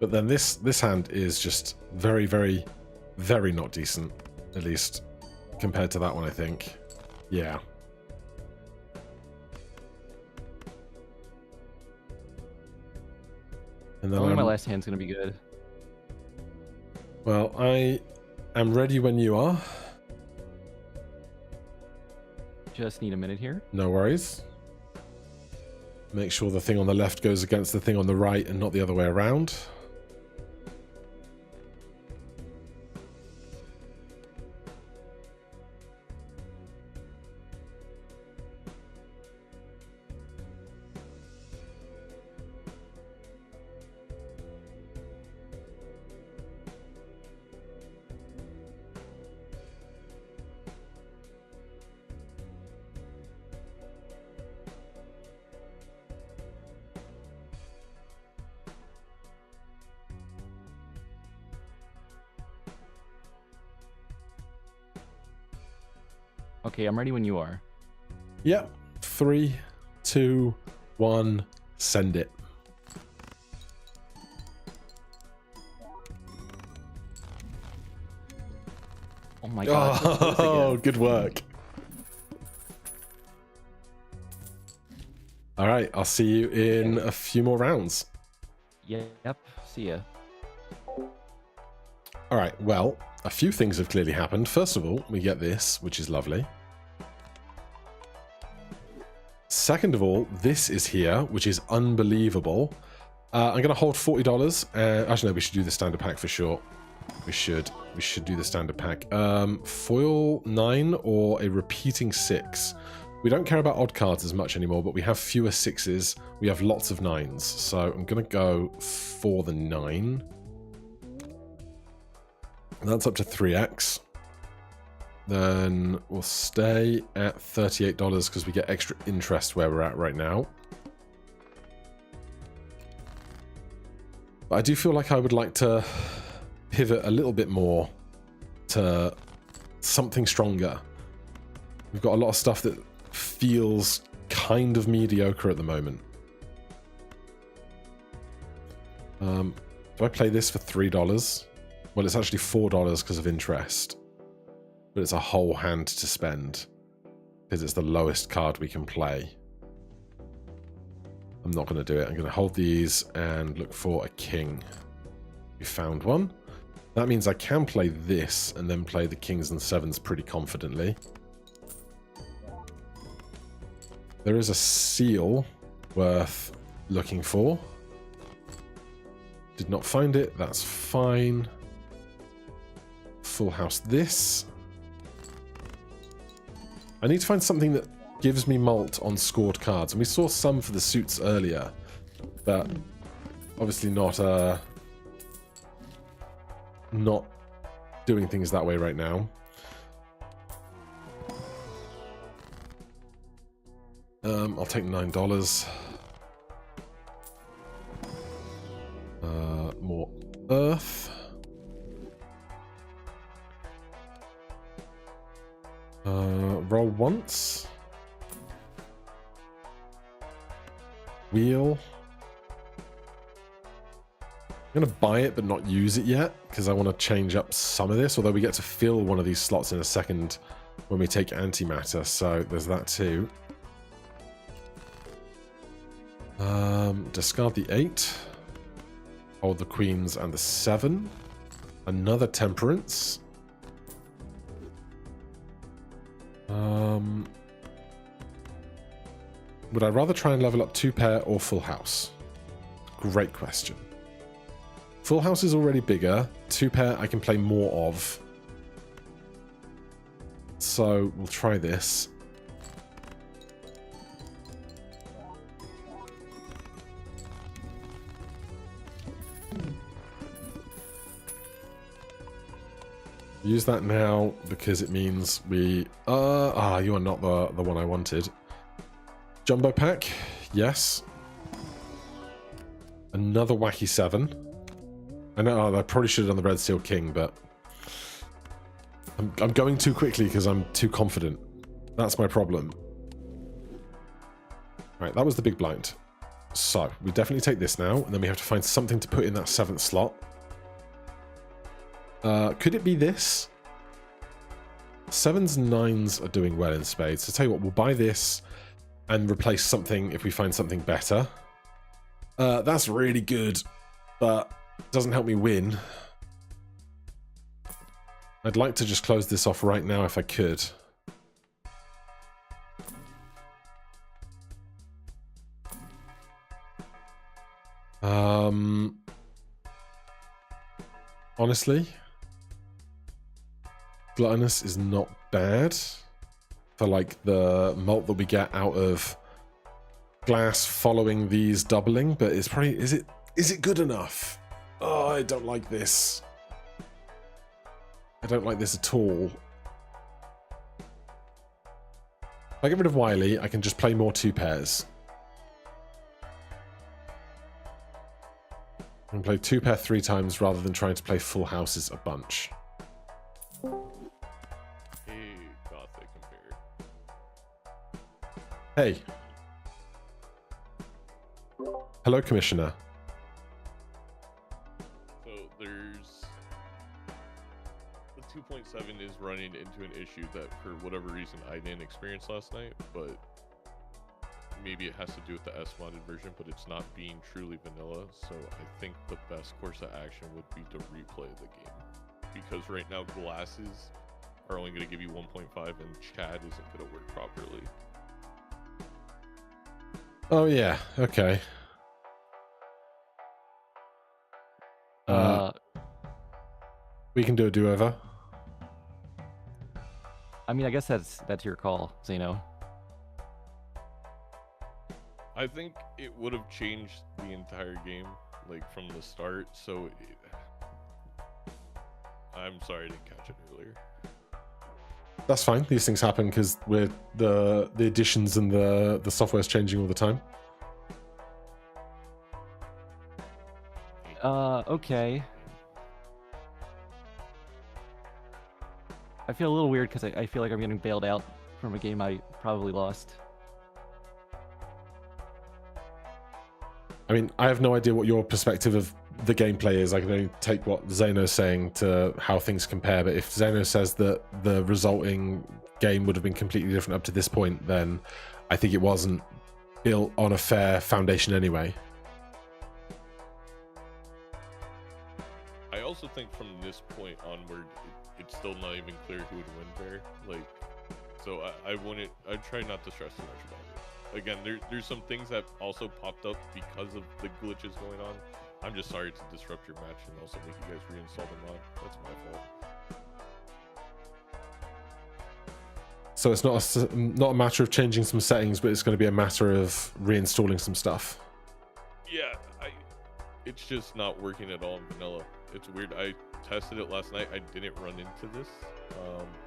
But then this hand is just very, very, very not decent, at least compared to that one, I think. Yeah. And then my last hand's gonna be good. Well, I am ready when you are. Just need a minute here. No worries. Make sure the thing on the left goes against the thing on the right and not the other way around. Okay, I'm ready when you are. Yep. 3, 2, 1, send it. Oh my god. so close again. Oh, good work. All right, I'll see you in a few more rounds. Yep, see ya. All right, well, a few things have clearly happened. First of all, we get this, which is lovely. Second of all, this is here, which is unbelievable. I'm going to hold $40. Actually, no, we should do the standard pack for sure. We should do the standard pack. Foil 9 or a repeating 6. We don't care about odd cards as much anymore, but we have fewer 6s. We have lots of 9s. So I'm going to go for the 9. That's up to 3x. Then we'll stay at $38 because we get extra interest where we're at right now. But I do feel like I would like to pivot a little bit more to something stronger. We've got a lot of stuff that feels kind of mediocre at the moment. Do I play this for $3? Well, it's actually $4 because of interest. But it's a whole hand to spend because it's the lowest card we can play. I'm not going to do it. I'm going to hold these and look for a king. We found one. That means I can play this and then play the kings and sevens pretty confidently. There is a seal worth looking for. Did not find it. That's fine. Full house this. I need to find something that gives me malt on scored cards. And we saw some for the suits earlier. But obviously not doing things that way right now. I'll take $9. More earth. Roll once. Wheel. I'm going to buy it but not use it yet because I want to change up some of this, although we get to fill one of these slots in a second when we take antimatter, so there's that too. Discard the 8. Hold the queens and the 7. Another temperance. Would I rather try and level up 2 pair or full house? Great question. Full house is already bigger. 2 pair I can play more of. So we'll try this. Use that now because it means we... you are not the one I wanted. Jumbo pack, yes. Another wacky 7. I know I probably should have done the Red Steel King, but I'm going too quickly because I'm too confident. That's my problem. Right, that was the big blind. So we definitely take this now, and then we have to find something to put in that 7th slot. Could it be this? 7s and 9s are doing well in spades. So tell you what, we'll buy this and replace something if we find something better. That's really good, but it doesn't help me win. I'd like to just close this off right now if I could. Honestly, Gluttonous is not bad for like the malt that we get out of glass following these doubling, but it's probably is it good enough? Oh, I don't like this. I don't like this at all. If I get rid of Wily, I can just play more 2 pairs. I can play 2 pair 3 times rather than trying to play full houses a bunch. Hey, Gothic Compare. Hey. Hello, Commissioner. So there's... The 2.7 is running into an issue that for whatever reason I didn't experience last night, but maybe it has to do with the S-modded version, but it's not being truly vanilla, so I think the best course of action would be to replay the game. Because right now glasses are only going to give you 1.5 and Chad isn't going to work properly. Oh yeah, okay. We can do a do-over. I mean, I guess that's your call, Zeno. I think it would have changed the entire game, like from the start, so I'm sorry I didn't catch it earlier. That's fine. These things happen because we're the additions and the software's changing all the time. Hey, Okay. I feel a little weird because I feel like I'm getting bailed out from a game I probably lost. I mean, I have no idea what your perspective of the gameplay is. I can only take what Zeno's saying to how things compare. But if Zeno says that the resulting game would have been completely different up to this point, then I think it wasn't built on a fair foundation anyway. I also think from this point onward, it's still not even clear who would win there. Like, so I'd try not to stress too much about it. Again, there's some things that also popped up because of the glitches going on. I'm just sorry to disrupt your match and also make you guys reinstall the mod. That's my fault. So it's not a matter of changing some settings, but it's going to be a matter of reinstalling some stuff. Yeah, it's just not working at all in vanilla. It's weird. I tested it last night. I didn't run into this,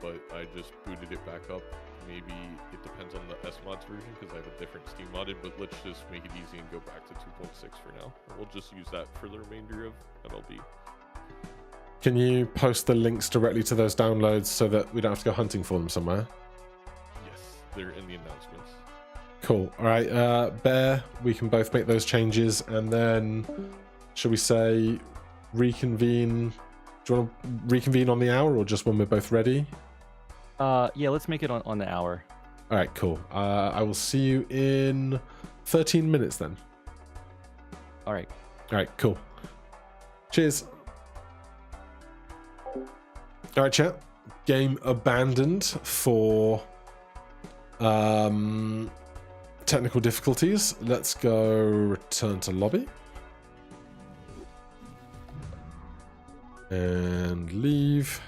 but I just booted it back up. Maybe it depends on the SMods version because I have a different Steam modded, but let's just make it easy and go back to 2.6 for now. We'll just use that for the remainder of MLB. Can you post the links directly to those downloads so that we don't have to go hunting for them somewhere? Yes, they're in the announcements. Cool. All right, Bear, we can both make those changes, and then shall we say reconvene? Do you want to reconvene on the hour or just when we're both ready? Yeah, let's make it on the hour. All right, cool. I will see you in 13 minutes then. All right. All right, cool. Cheers. All right, chat. Game abandoned for technical difficulties. Let's go return to lobby. And leave.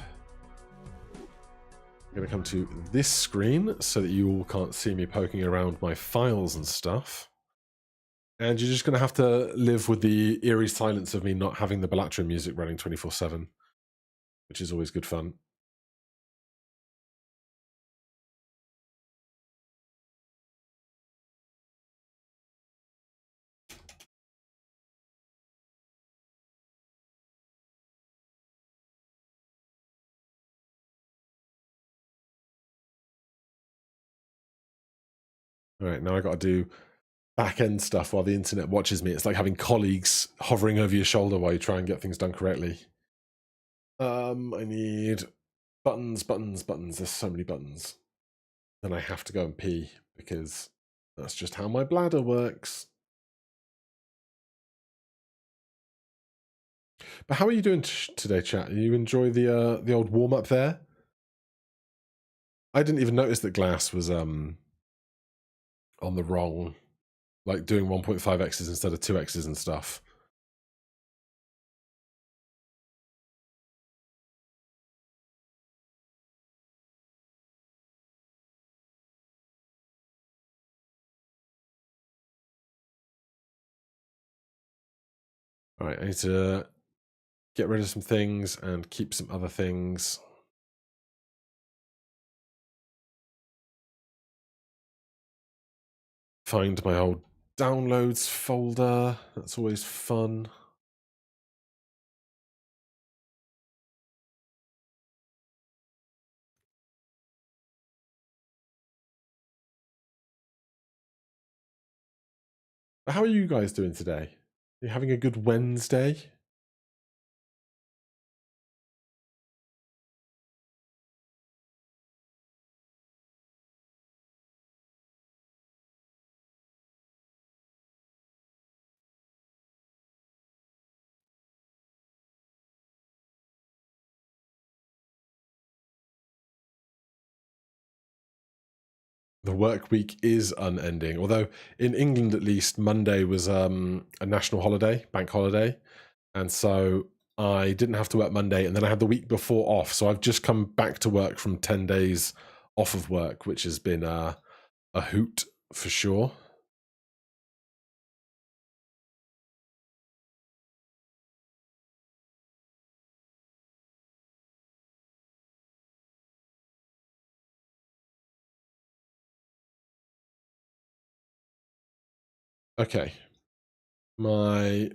I'm going to come to this screen so that you all can't see me poking around my files and stuff. And you're just going to have to live with the eerie silence of me not having the Balatro music running 24/7, which is always good fun. All right, now I got to do back-end stuff while the internet watches me. It's like having colleagues hovering over your shoulder while you try and get things done correctly. I need buttons. There's so many buttons. Then I have to go and pee because that's just how my bladder works. But how are you doing today, chat? You enjoy the old warm-up there? I didn't even notice that Glass was on the wrong, like doing 1.5x's instead of 2x's and stuff. All right, I need to get rid of some things and keep some other things. Find my old downloads folder. That's always fun. But how are you guys doing today? Are you having a good Wednesday? The work week is unending. Although in England, at least, Monday was a national holiday, bank holiday. And so I didn't have to work Monday. And then I had the week before off. So I've just come back to work from 10 days off of work, which has been a hoot for sure. Okay. My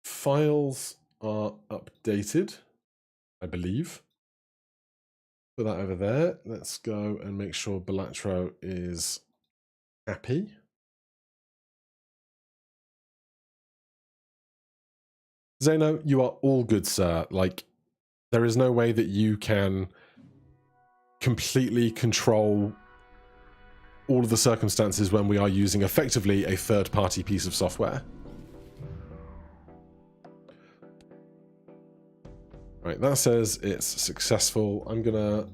files are updated, I believe. Put that over there. Let's go and make sure Balatro is happy. Zeno, you are all good, sir. Like, there is no way that you can completely control all of the circumstances when we are using effectively a third-party piece of software. Right, that says it's successful. I'm gonna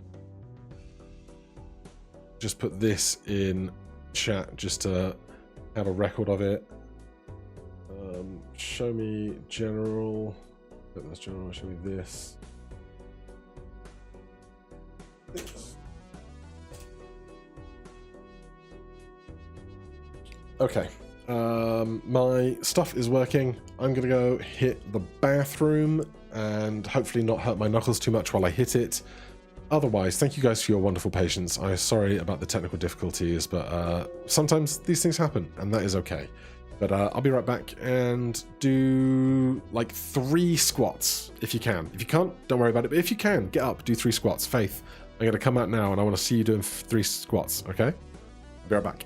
just put this in chat just to have a record of it. Show me general. That's general. Show me this. Okay. My stuff is working. I'm gonna go hit the bathroom and hopefully not hurt my knuckles too much while I hit it. Otherwise, thank you guys for your wonderful patience. I'm sorry about the technical difficulties, but sometimes these things happen, and that is okay. But I'll be right back and do like 3 squats if you can. If you can't, don't worry about it. But if you can, get up, do 3 squats. Faith, I'm going to come out now and I want to see you doing 3 squats, okay? I'll be right back.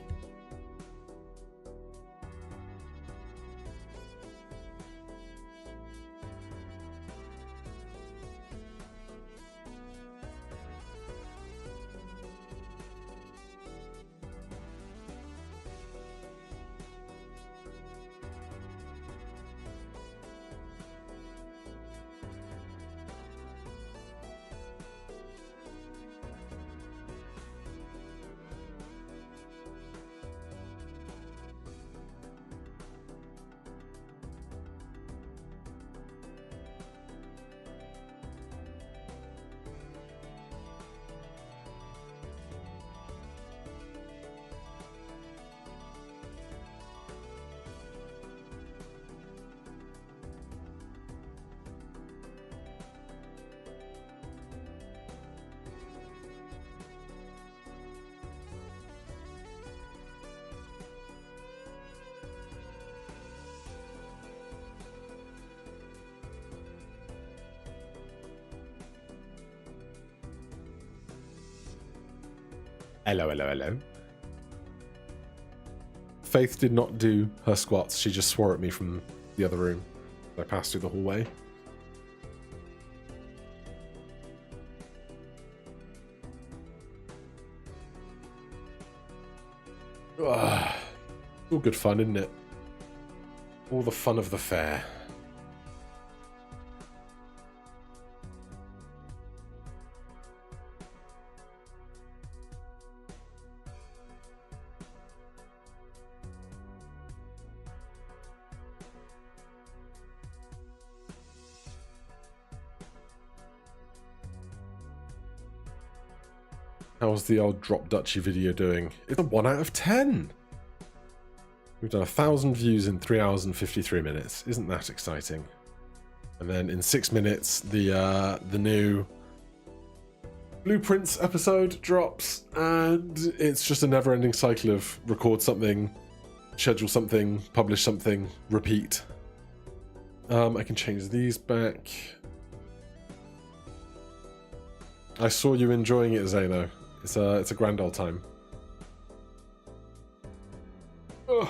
Hello, hello, hello. Faith did not do her squats. She just swore at me from the other room. I passed through the hallway. Ugh. All good fun, isn't it? All the fun of the fair. How's the old Drop Dutchy video doing? It's a 1 out of 10! We've done 1,000 views in 3 hours and 53 minutes. Isn't that exciting? And then in 6 minutes, the new Blueprints episode drops, and it's just a never-ending cycle of record something, schedule something, publish something, repeat. I can change these back. I saw you enjoying it, Zeno. It's a grand old time. Oh,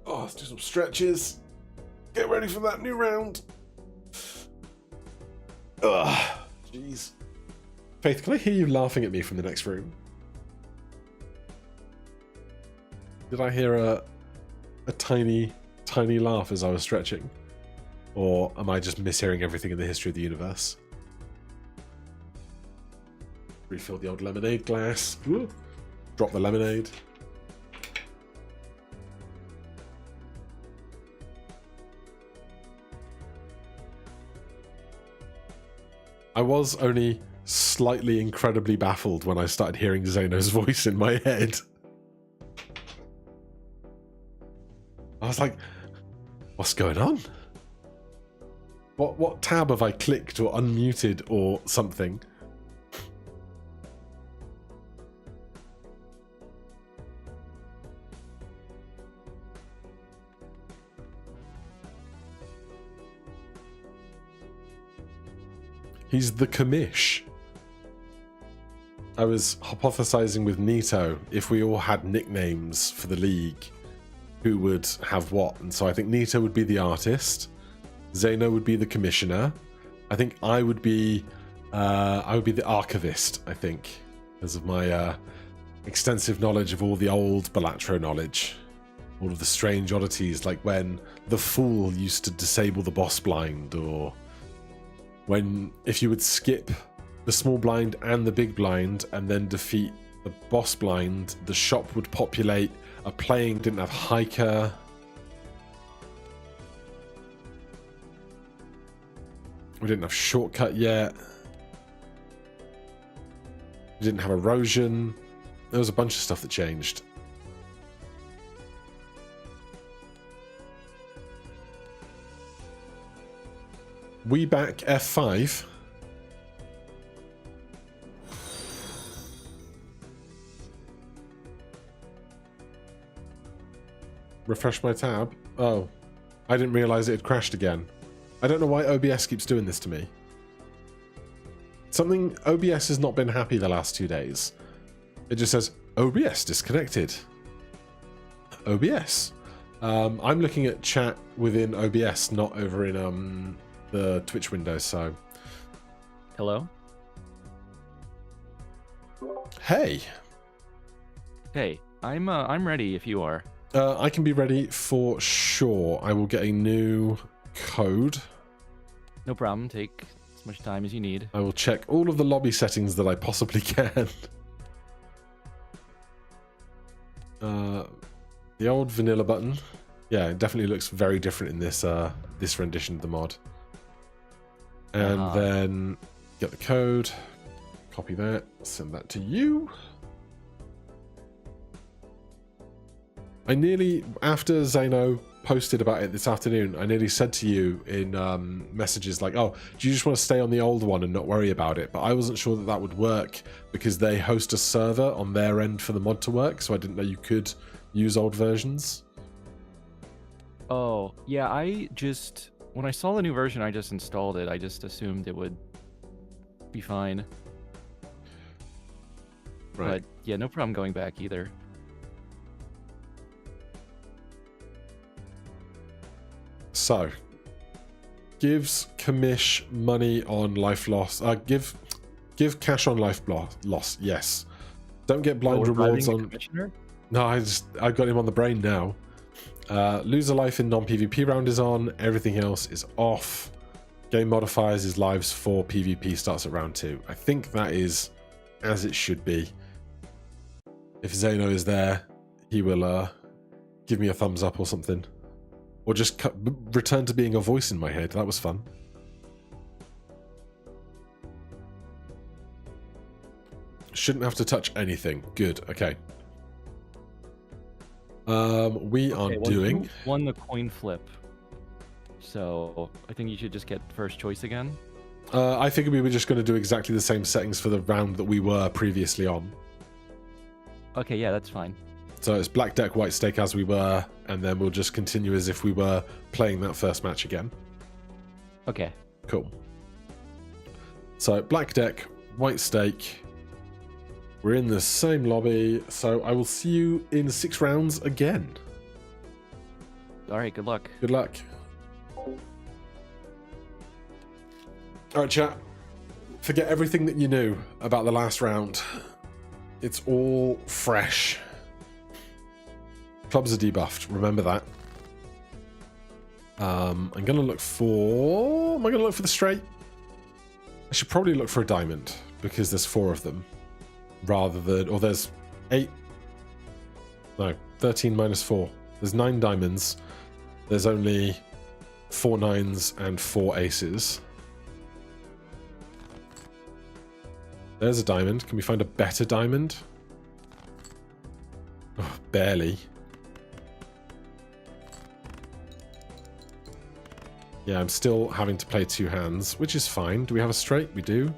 let's do some stretches. Get ready for that new round. Ugh, jeez. Faith, can I hear you laughing at me from the next room? Did I hear a tiny, tiny laugh as I was stretching? Or am I just mishearing everything in the history of the universe? Refill the old lemonade glass. Ooh. Drop the lemonade. I was only slightly incredibly baffled when I started hearing Zeno's voice in my head. I was like, what's going on? What tab have I clicked or unmuted or something? He's the commish. I was hypothesizing with Nito if we all had nicknames for the league, who would have what. And so I think Nito would be the artist. Zeno would be the commissioner. I think I would be the archivist, I think, because of my extensive knowledge of all the old Balatro knowledge. All of the strange oddities, like when the Fool used to disable the boss blind, or when if you would skip the small blind and the big blind and then defeat the boss blind, the shop would populate. A playing didn't have hiker. We didn't have shortcut yet. We didn't have erosion. There was a bunch of stuff that changed. We back F5. Refresh my tab. Oh, I didn't realize it had crashed again. I don't know why OBS keeps doing this to me. OBS has not been happy the last 2 days. It just says, OBS disconnected. OBS. I'm looking at chat within OBS, not over in the Twitch window, so. Hello? Hey. Hey, I'm ready if you are. I can be ready for sure. I will get a new code. No problem. Take as much time as you need. I will check all of the lobby settings that I possibly can. The old vanilla button. Yeah, it definitely looks very different in this this rendition of the mod. And then get the code, copy that, send that to you. I nearly, after Zeno posted about it this afternoon, I nearly said to you in messages like, oh, do you just want to stay on the old one and not worry about it? But I wasn't sure that that would work because they host a server on their end for the mod to work, so I didn't know you could use old versions. Oh, yeah, when I saw the new version, I just installed it. I just assumed it would be fine. Right. But yeah, no problem going back either. So, gives commish money on life loss. Give cash on life loss. Yes. Don't get blind rewards on. No, I got him on the brain now. Lose a life in non-PvP round is on. Everything else is off. Game modifiers is lives for PvP starts at round 2. I think that is as it should be. If Zeno is there, he will give me a thumbs up or something. Or just return to being a voice in my head. That was fun. Shouldn't have to touch anything. Good. Okay. We are doing... You won the coin flip. So I think you should just get first choice again. I figured we were just going to do exactly the same settings for the round that we were previously on. Okay, yeah, that's fine. So it's black deck, white stake as we were, and then we'll just continue as if we were playing that first match again. Okay. Cool. So black deck, white stake. We're in the same lobby, so I will see you in 6 rounds again. All right, good luck. Good luck. All right, chat. Forget everything that you knew about the last round. It's all fresh. Clubs are debuffed. Remember that. I'm going to look for... Am I going to look for the straight? I should probably look for a diamond because there's 4 of them. Rather than... Or there's 8... No, 13 minus 4. There's 9 diamonds. There's only 4 9s and 4 aces. There's a diamond. Can we find a better diamond? Oh, barely. Yeah, I'm still having to play 2 hands, which is fine. Do we have a straight? We do.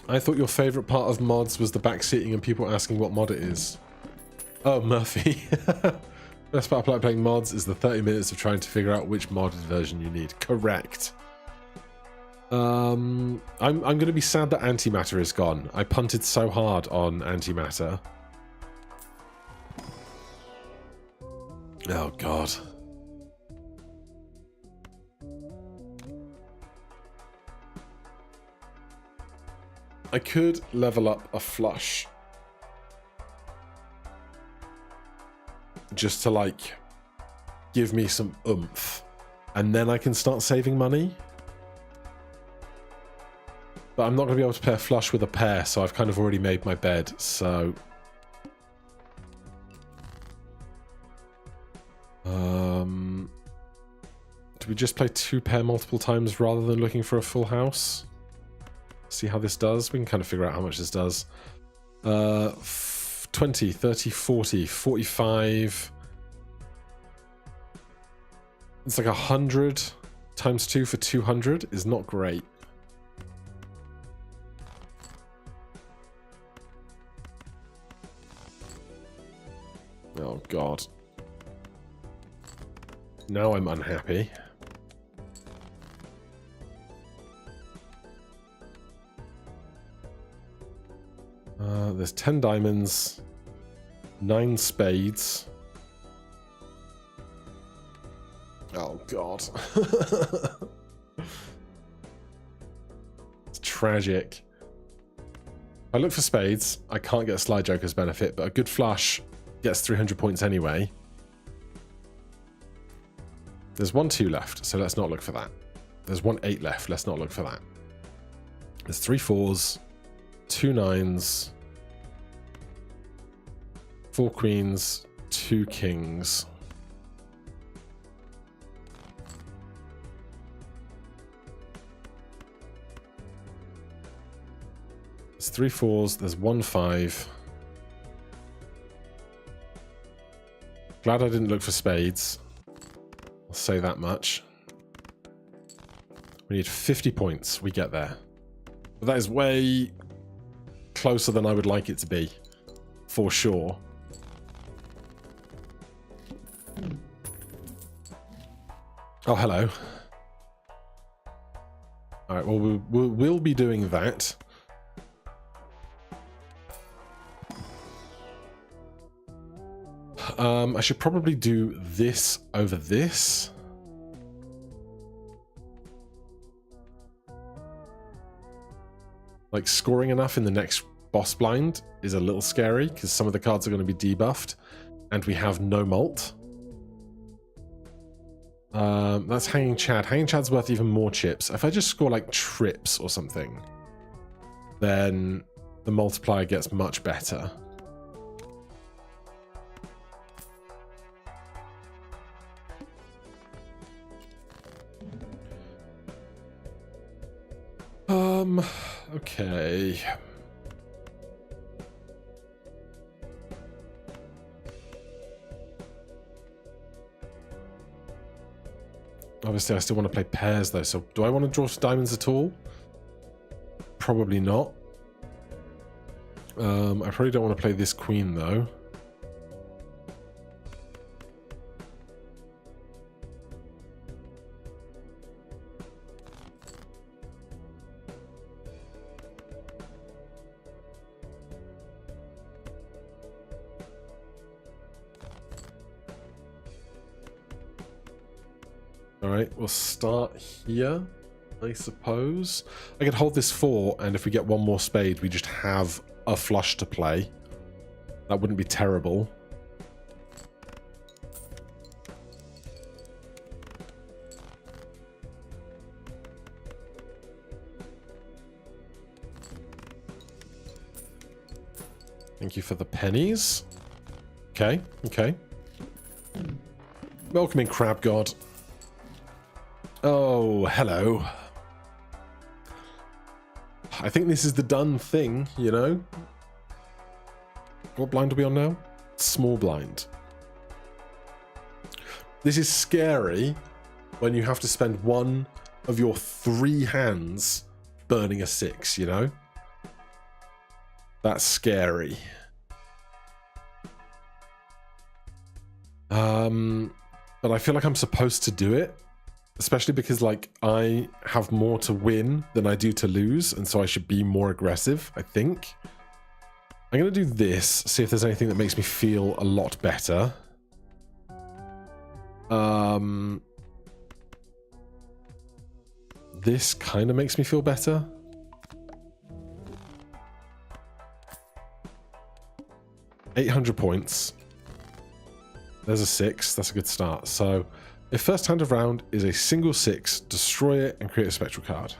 I thought your favourite part of mods was the backseating and people asking what mod it is. Oh, Murphy. Best part of playing mods is the 30 minutes of trying to figure out which modded version you need. Correct. I'm going to be sad that antimatter is gone. I punted so hard on antimatter. Oh god. I could level up a flush. Just to, like, give me some oomph. And then I can start saving money. But I'm not going to be able to pair flush with a pair, so I've kind of already made my bed, so... Do we just play 2-pair multiple times rather than looking for a full house? See how this does? We can kind of figure out how much this does. 20, 30, 40, 45... It's like 100 times 2 for 200 is not great. Oh god. Now I'm unhappy. There's 10 diamonds, 9 spades. Oh god. It's tragic. If I look for spades, I can't get a Sly Joker's benefit, but a good flush gets 300 points anyway. There's 1 2 left, so let's not look for that. There's 1 8 left, let's not look for that. There's 3 4s, 2 9s, 4 queens, 2 kings. There's 3 4s, there's 1 5. Glad I didn't look for spades. I'll say that much. We need 50 points. We get there. But that is way closer than I would like it to be. For sure. Oh, hello. Alright, well, we'll be doing that. I should probably do this over this. Like, scoring enough in the next boss blind is a little scary, because some of the cards are going to be debuffed, and we have no mult. That's Hanging Chad. Hanging Chad's worth even more chips. If I just score, like, trips or something, then the multiplier gets much better. Okay. Obviously, I still want to play pairs, though, so do I want to draw diamonds at all? Probably not. I probably don't want to play this queen, though. Alright, we'll start here, I suppose. I could hold this 4, and if we get 1 more spade, we just have a flush to play. That wouldn't be terrible. Thank you for the pennies. Okay, okay. Welcoming Crab God. Oh, hello. I think this is the done thing, you know? What blind are we on now? Small blind. This is scary when you have to spend 1 of your 3 hands burning a 6, you know? That's scary. But I feel like I'm supposed to do it, especially because like I have more to win than I do to lose, and so I should be more aggressive, I think. I'm going to do this, see if there's anything that makes me feel a lot better. This kind of makes me feel better. $800 points. There's a 6. That's a good start. So, if first hand of round is a single 6, destroy it and create a spectral card.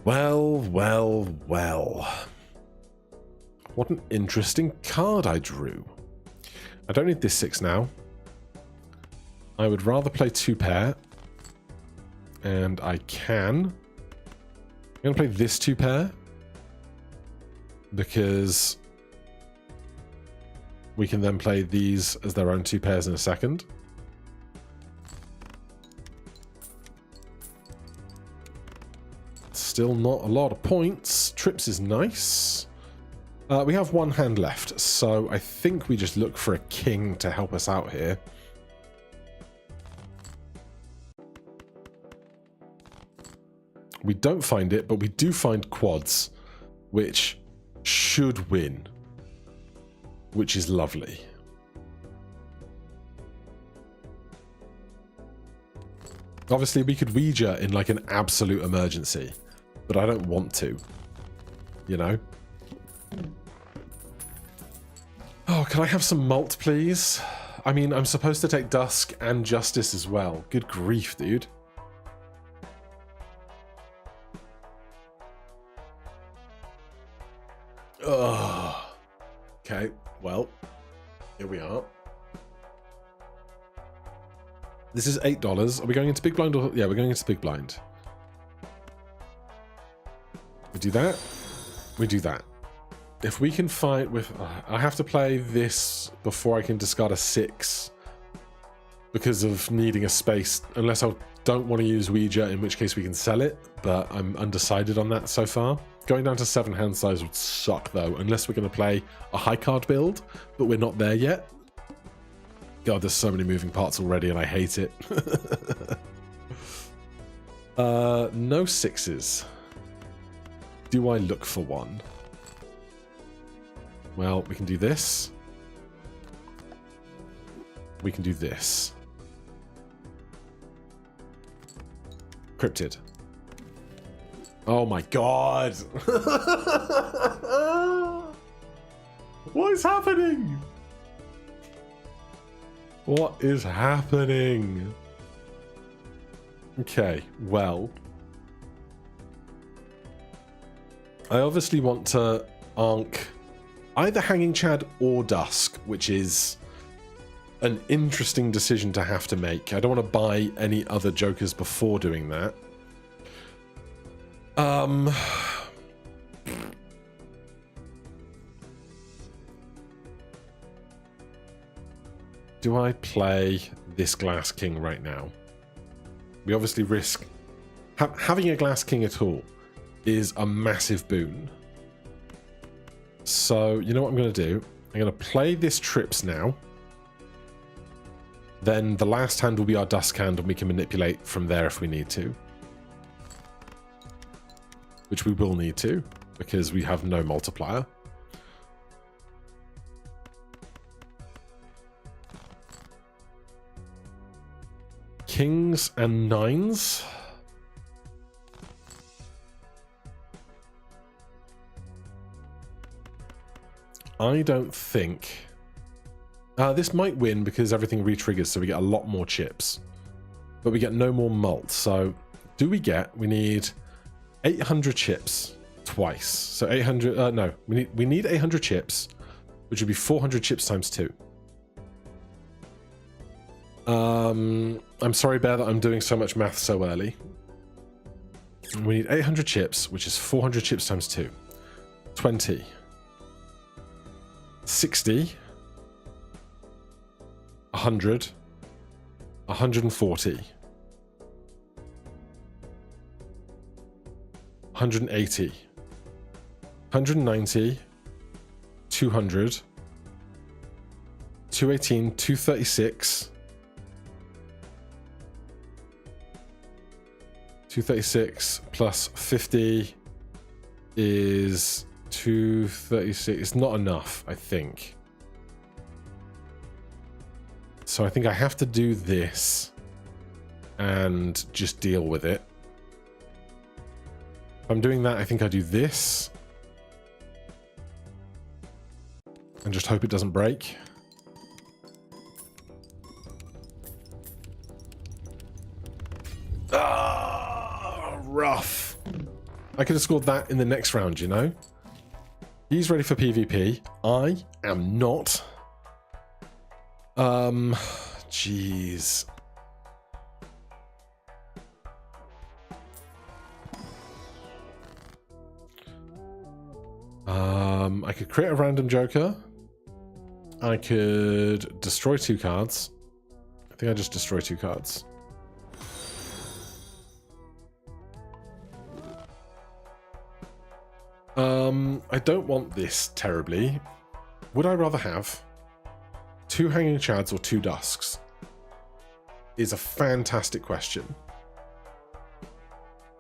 Well, well, well. What an interesting card I drew. I don't need this 6 now. I would rather play 2 pair. And I can. I'm going to play this 2 pair. Because we can then play these as their own 2 pairs in a second. Still not a lot of points. Trips is nice. We have 1 hand left, so I think we just look for a king to help us out here. We don't find it, but we do find quads, which should win, which is lovely. Obviously, we could Ouija in like an absolute emergency, but I don't want to, you know? Oh, can I have some malt, please? I mean, I'm supposed to take Dusk and Justice as well. Good grief, dude. Ugh. Okay, well, here we are. This is $8. Are we going into big blind? Or yeah, we're going into big blind. We do that. We do that. If we can fight with... I have to play this before I can discard a 6 because of needing a space, unless I don't want to use Ouija, in which case we can sell it, but I'm undecided on that so far. Going down to 7 hand size would suck though, unless we're going to play a high card build, but we're not there yet. God, there's so many moving parts already and I hate it. No 6s. Do I look for one? Well, we can do this. We can do this. Cryptid. Oh my god! What is happening? What is happening? Okay, well. I obviously want to Ankh either Hanging Chad or Dusk, which is an interesting decision to have to make. I don't want to buy any other jokers before doing that. Do I play this Glass King right now? We obviously risk... having a Glass King at all is a massive boon. So, you know what I'm going to do? I'm going to play this Trips now. Then the last hand will be our Dusk hand, and we can manipulate from there if we need to. Which we will need to, because we have no multiplier. Kings and 9s. I don't think... this might win because everything re-triggers, so we get a lot more chips. But we get no more malt, so... Do we get... We need 800 chips twice. So 800... no, we need 800 chips, which would be 400 chips times 2. I'm sorry, Bear, that I'm doing so much math so early. We need 800 chips, which is 400 chips times 2. 20. 60. 100. 140. 180. 190, 200, 218, 236, 236 plus 50 is 236. It's not enough, I think. So I think I have to do this and just deal with it. If I'm doing that, I think I do this and just hope it doesn't break. Ah, rough. I could have scored that in the next round, you know? He's ready for PvP. I am not. Jeez. I could create a random joker. I could destroy 2 cards. I think I just destroy 2 cards. I don't want this terribly. Would I rather have 2 Hanging Chads or 2 Dusks? Is a fantastic question.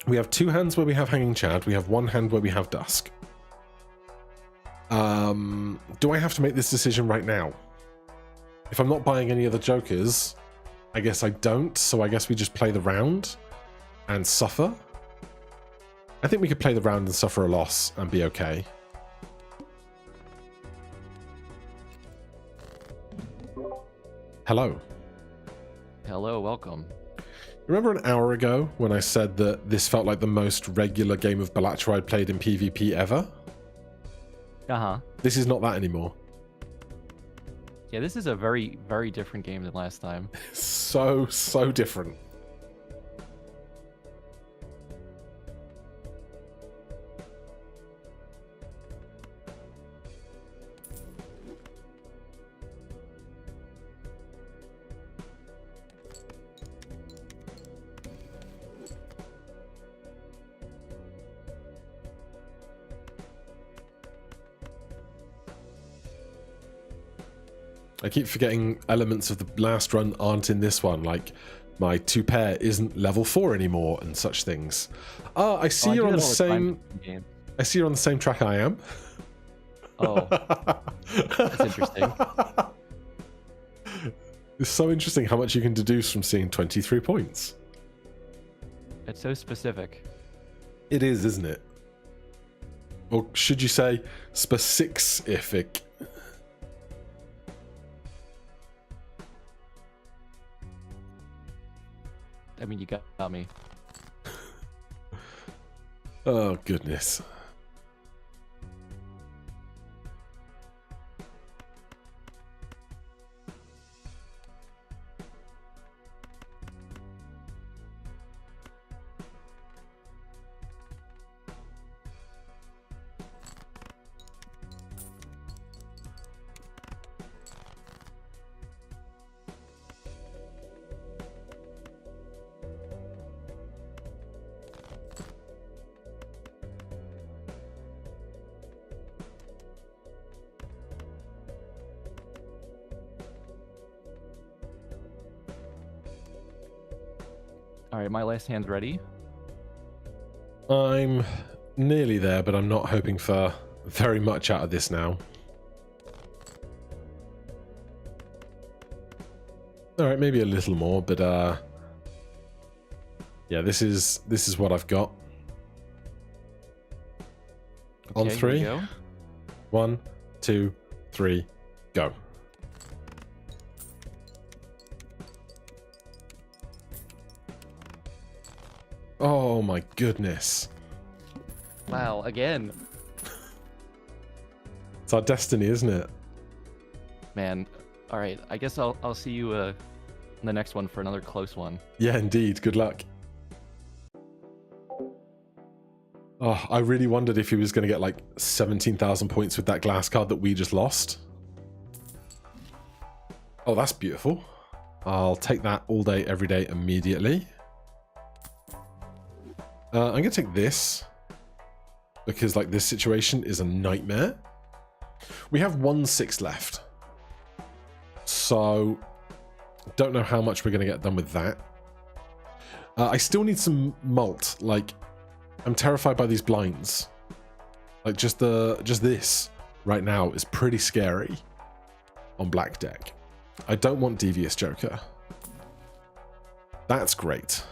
We have 2 hands where we have Hanging Chad. We have 1 hand where we have Dusk. Do I have to make this decision right now? If I'm not buying any other jokers, I guess I don't. So I guess we just play the round and suffer. I think we could play the round and suffer a loss and be okay. Hello. Hello, welcome. Remember an hour ago when I said that this felt like the most regular game of Balatro I'd played in PvP ever? Uh-huh. This is not that anymore. Yeah, this is a very, very different game than last time. So different. I keep forgetting elements of the last run aren't in this one, like my 2 pair isn't level 4 anymore and such things. Ah, I see you're on the same. I see you're on the same track I am. Oh, that's interesting. It's so interesting how much you can deduce from seeing 23 points. It's so specific. It is, isn't it? Or should you say specific? I mean, you got me. Oh, goodness. All right, my last hand's ready. I'm nearly there, but I'm not hoping for very much out of this now. All right, maybe a little more, but yeah, this is what I've got. On Okay, 3. here we go. 1, 2, 3, go. Oh my goodness. Wow, again. It's our destiny, isn't it? Man, all right. I guess I'll see you in the next one for another close one. Yeah, indeed. Good luck. Oh, I really wondered if he was going to get like 17,000 points with that glass card that we just lost. Oh, that's beautiful. I'll take that all day, every day, immediately. I'm going to take this. because like this situation is a nightmare. We have 1/6 left. So don't know how much we're going to get done with that. I still need some malt. Like, I'm terrified by these blinds. Like, just this right now is pretty scary on black deck. I don't want Devious Joker. That's great.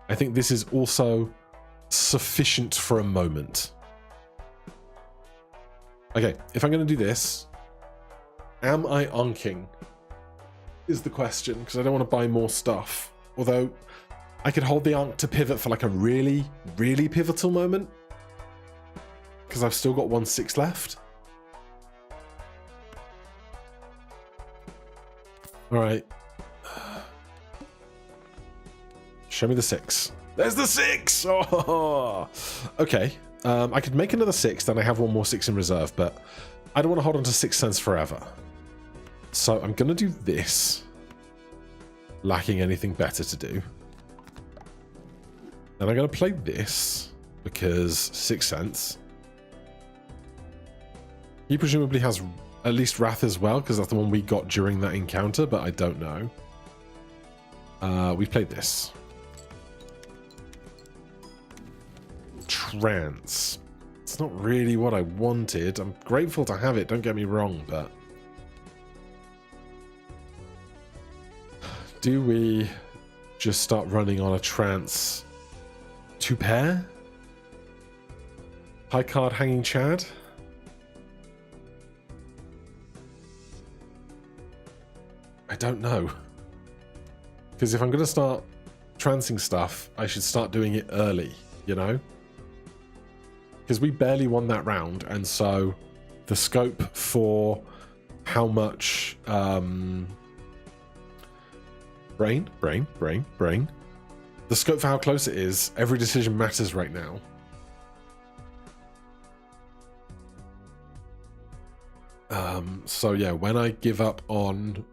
I think this is also sufficient for a moment. Okay, if I'm going to do this, am I onking? Is the question, because I don't want to buy more stuff. Although, I could hold the Ankh to pivot for like a really, really pivotal moment. Because I've still got 1/6 left. Alright. Show me the 6. There's the 6! Oh! Okay. I could make another 6, then I have one more 6 in reserve, but I don't want to hold on to 6 cents forever. So I'm going to do this. Lacking anything better to do. And I'm going to play this, because 6 cents. He presumably has at least Wrath as well, because that's the one we got during that encounter, but I don't know. We played this. Trance. It's not really what I wanted. I'm grateful to have it, don't get me wrong, but... do we just start running on a trance 2-pair? High card Hanging Chad? I don't know. Because if I'm going to start trancing stuff, I should start doing it early, you know? Because we barely won that round, and so the scope for how much... Brain. The scope for how close it is, every decision matters right now. So yeah, when I give up on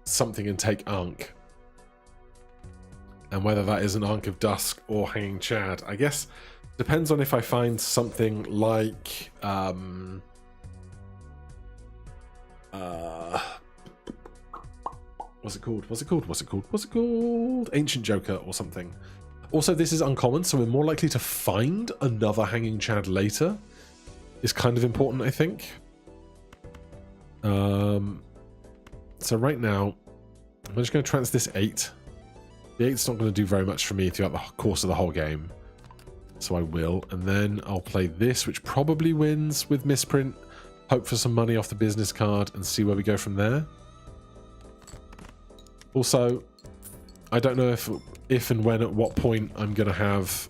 something and take Ankh, and whether that is an Ankh of Dusk or Hanging Chad, I guess depends on if I find something like what's it called? Ancient Joker or something. Also, this is uncommon, so we're more likely to find another Hanging Chad later. Is kind of important, I think. So right now, I'm just going to trance this 8. The 8's not going to do very much for me throughout the course of the whole game. So I will. And then I'll play this, which probably wins with misprint. Hope for some money off the business card and see where we go from there. Also, I don't know if and when at what point I'm going to have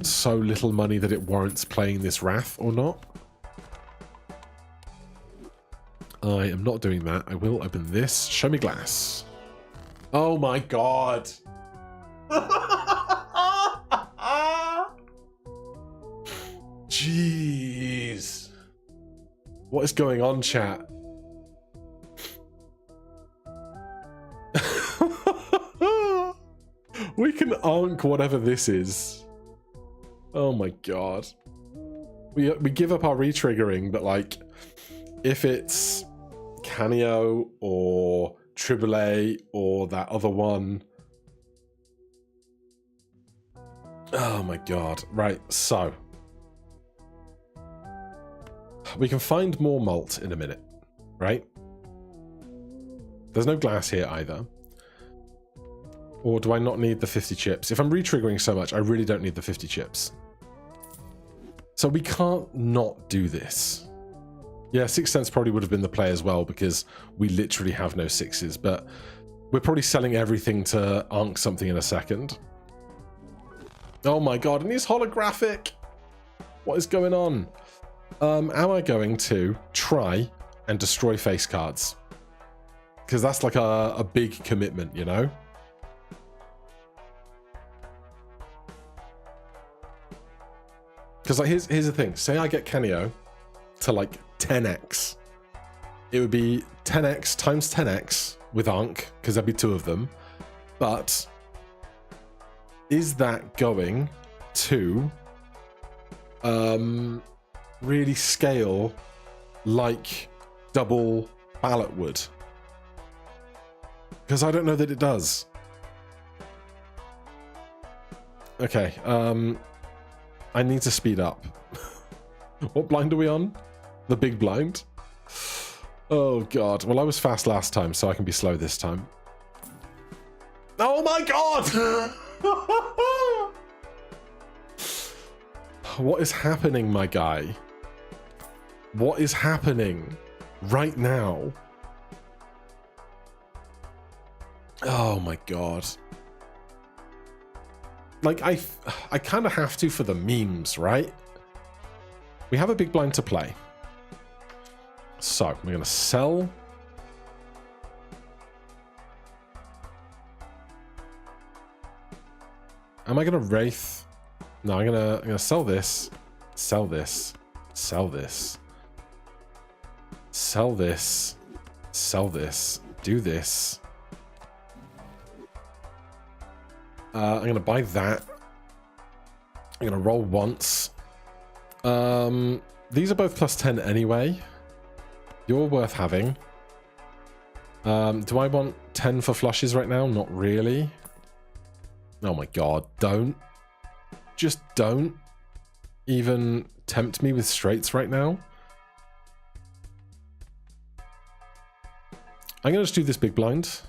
so little money that it warrants playing this Wrath or not. I am not doing that. I will open this. Show me glass. Oh my god. Jeez. What is going on, chat? We can Ankh whatever this is. Oh my god. We give up our re-triggering, but like, if it's Canio or Triboulet or that other one. Oh my god. Right, so. We can find more malt in a minute, right? There's no glass here either. Or do I not need the 50 chips? If I'm re-triggering so much, I really don't need the 50 chips. So we can't not do this. Yeah, 6 cents probably would have been the play as well, because we literally have no 6s, but we're probably selling everything to Ankh something in a second. Oh my god, and he's holographic! What is going on? Am I going to try and destroy face cards? Because that's like a big commitment, you know? Because like, here's the thing. Say I get Canio to like 10x. It would be 10x times 10x with Ankh, because there'd be 2 of them. But is that going to really scale like double ballot would. Because I don't know that it does. Okay, I need to speed up. What blind are we on? The big blind? Oh god. Well, I was fast last time, so I can be slow this time. Oh my god! What is happening, my guy? What is happening right now? Oh my god. Like, I kind of have to for the memes, right? We have a big blind to play. So, we're going to sell. Am I going to Wraith? No, I'm gonna sell this. Sell this. Sell this. Sell this. Sell this. Do this. I'm gonna buy that. I'm gonna roll once. These are both plus 10 anyway. You're worth having. Do I want 10 for flushes right now? Not really. Oh my god, don't. Just don't even tempt me with straights right now. I'm gonna just do this big blind.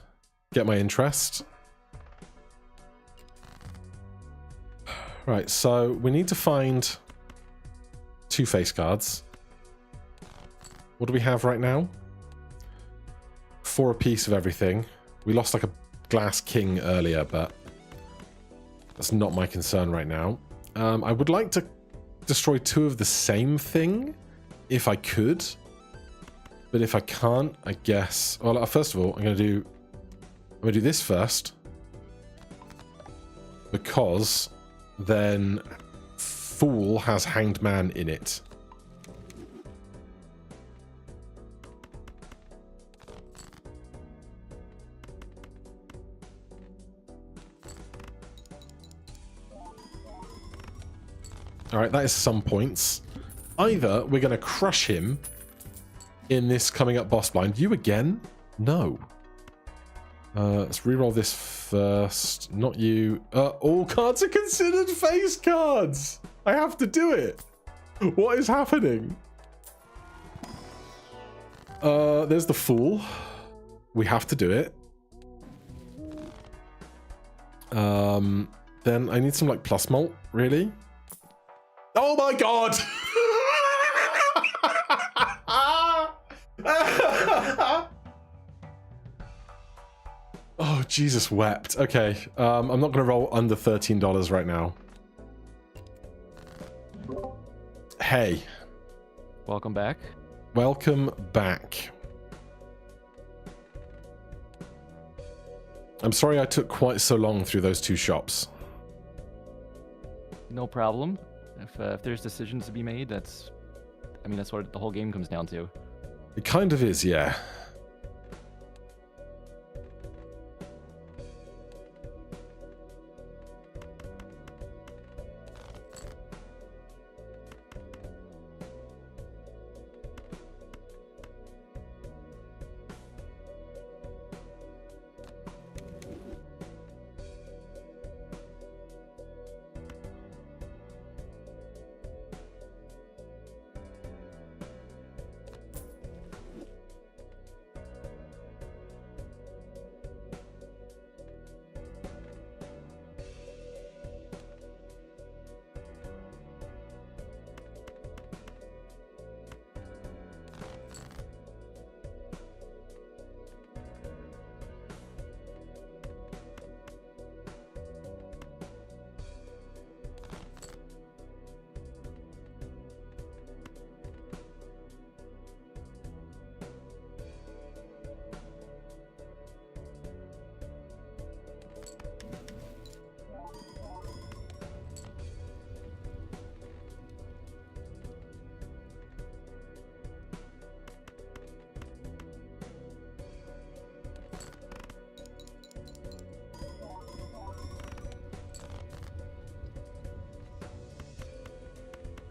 Get my interest. Right, so we need to find 2 face cards. What do we have right now? 4 apiece of everything. We lost like a glass king earlier, but that's not my concern right now. I would like to destroy 2 of the same thing, if I could. But if I can't, I guess... Well, first of all, I'm gonna do this first. Because then Fool has Hanged Man in it. Alright, that is some points. Either we're going to crush him in this coming up boss blind. You again? No. Let's reroll this first. Not you. All cards are considered face cards. I have to do it. What is happening? There's the Fool. We have to do it. Then I need some like plus mult, really. Oh my god! Oh, Jesus wept. Okay, I'm not going to roll under $13 right now. Hey. Welcome back. Welcome back. I'm sorry I took quite so long through those 2 shops. No problem. If there's decisions to be made, that's what the whole game comes down to. It kind of is, yeah.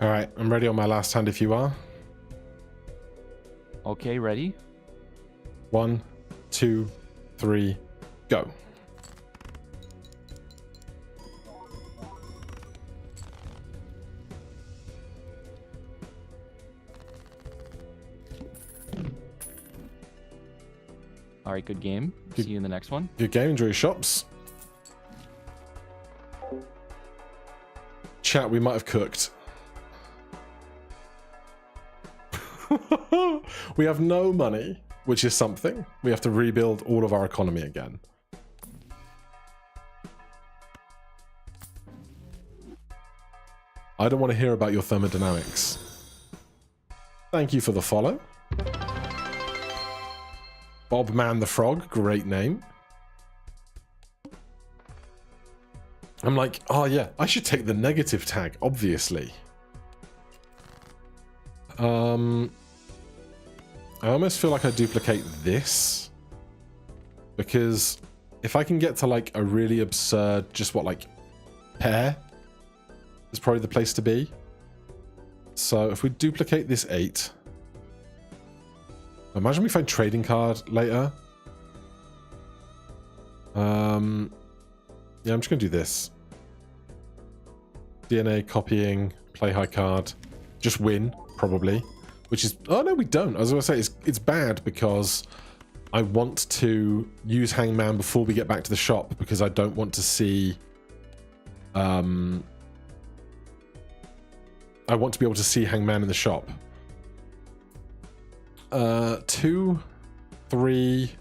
All right, I'm ready on my last hand if you are. Okay, ready? 1, 2, 3, go. All right, good game. Good- See you in the next one. Good game. Enjoy your shops. Chat, we might have cooked. We have no money, which is something. We have to rebuild all of our economy again. I don't want to hear about your thermodynamics. Thank you for the follow. Bob Man the Frog, great name. I'm like, oh yeah, I should take the negative tag, obviously. I almost feel like I duplicate this. Because if I can get to like a really absurd, just what, like, pair is probably the place to be. So if we duplicate this 8. Imagine we find trading card later. Yeah, I'm just gonna do this. DNA copying, play high card, just win probably. Which is, oh no, we don't. I was gonna say it's bad because I want to use Hangman before we get back to the shop because I don't want to see. I want to be able to see Hangman in the shop. 2, 3,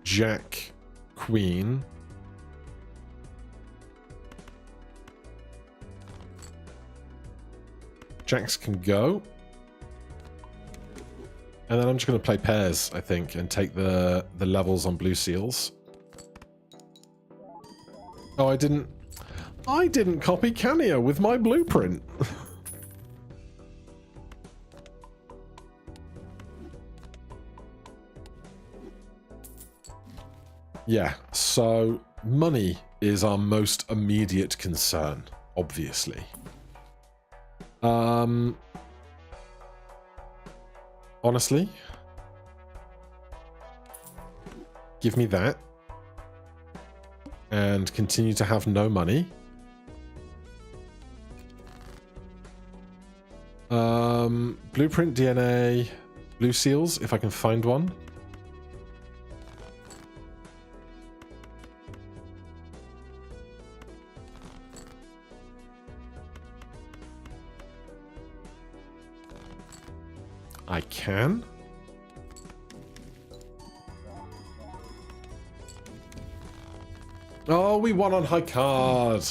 Jack, Queen. Jacks can go. And then I'm just going to play pairs, I think, and take the levels on blue seals. Oh, I didn't copy Cania with my blueprint. Yeah, so money is our most immediate concern, obviously. Honestly, give me that and continue to have no money. Blueprint, DNA, blue seals, if I can find one. I can. Oh, we won on high card.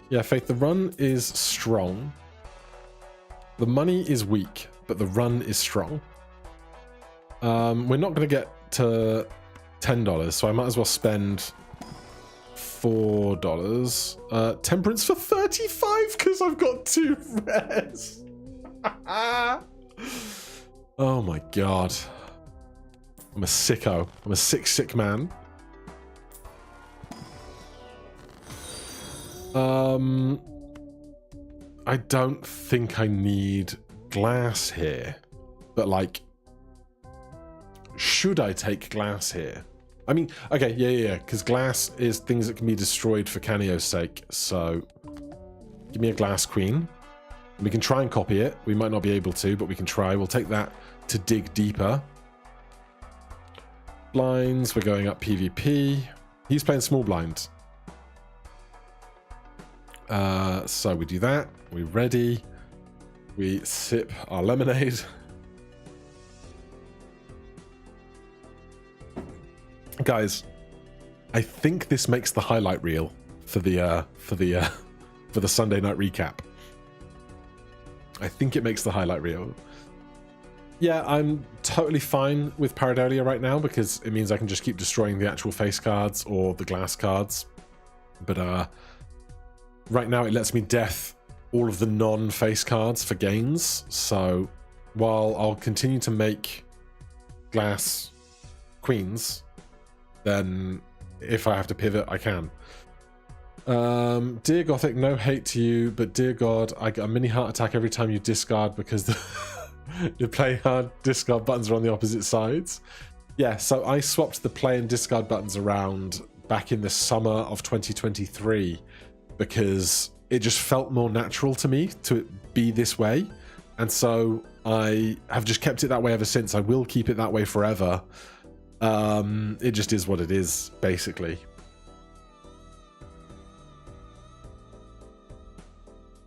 Yeah, Faith, the run is strong. The money is weak, but the run is strong. We're not going to get to $10, so I might as well spend $4. Temperance for 35 because I've got 2 rares. Oh my god. I'm a sicko. I'm a sick man. I don't think I need glass here. But like, should I take glass here? I mean, okay, yeah, because glass is things that can be destroyed for Canio's sake, so give me a glass queen. We can try and copy it. We might not be able to, but we can try. We'll take that to dig deeper. Blinds, we're going up PvP. He's playing small blind. So we do that. We're ready. We sip our lemonade. Guys, I think this makes the highlight reel for the Sunday night recap. I think it makes the highlight reel. Yeah, I'm totally fine with Pareidolia right now because it means I can just keep destroying the actual face cards or the glass cards. But right now it lets me death all of the non-face cards for gains. So while I'll continue to make glass queens, then if I have to pivot, I can. Dear Gothic, no hate to you, but dear God, I get a mini heart attack every time you discard because the play hard discard buttons are on the opposite sides. Yeah, so I swapped the play and discard buttons around back in the summer of 2023 because it just felt more natural to me to be this way. And so I have just kept it that way ever since. I will keep it that way forever. It just is what it is, basically.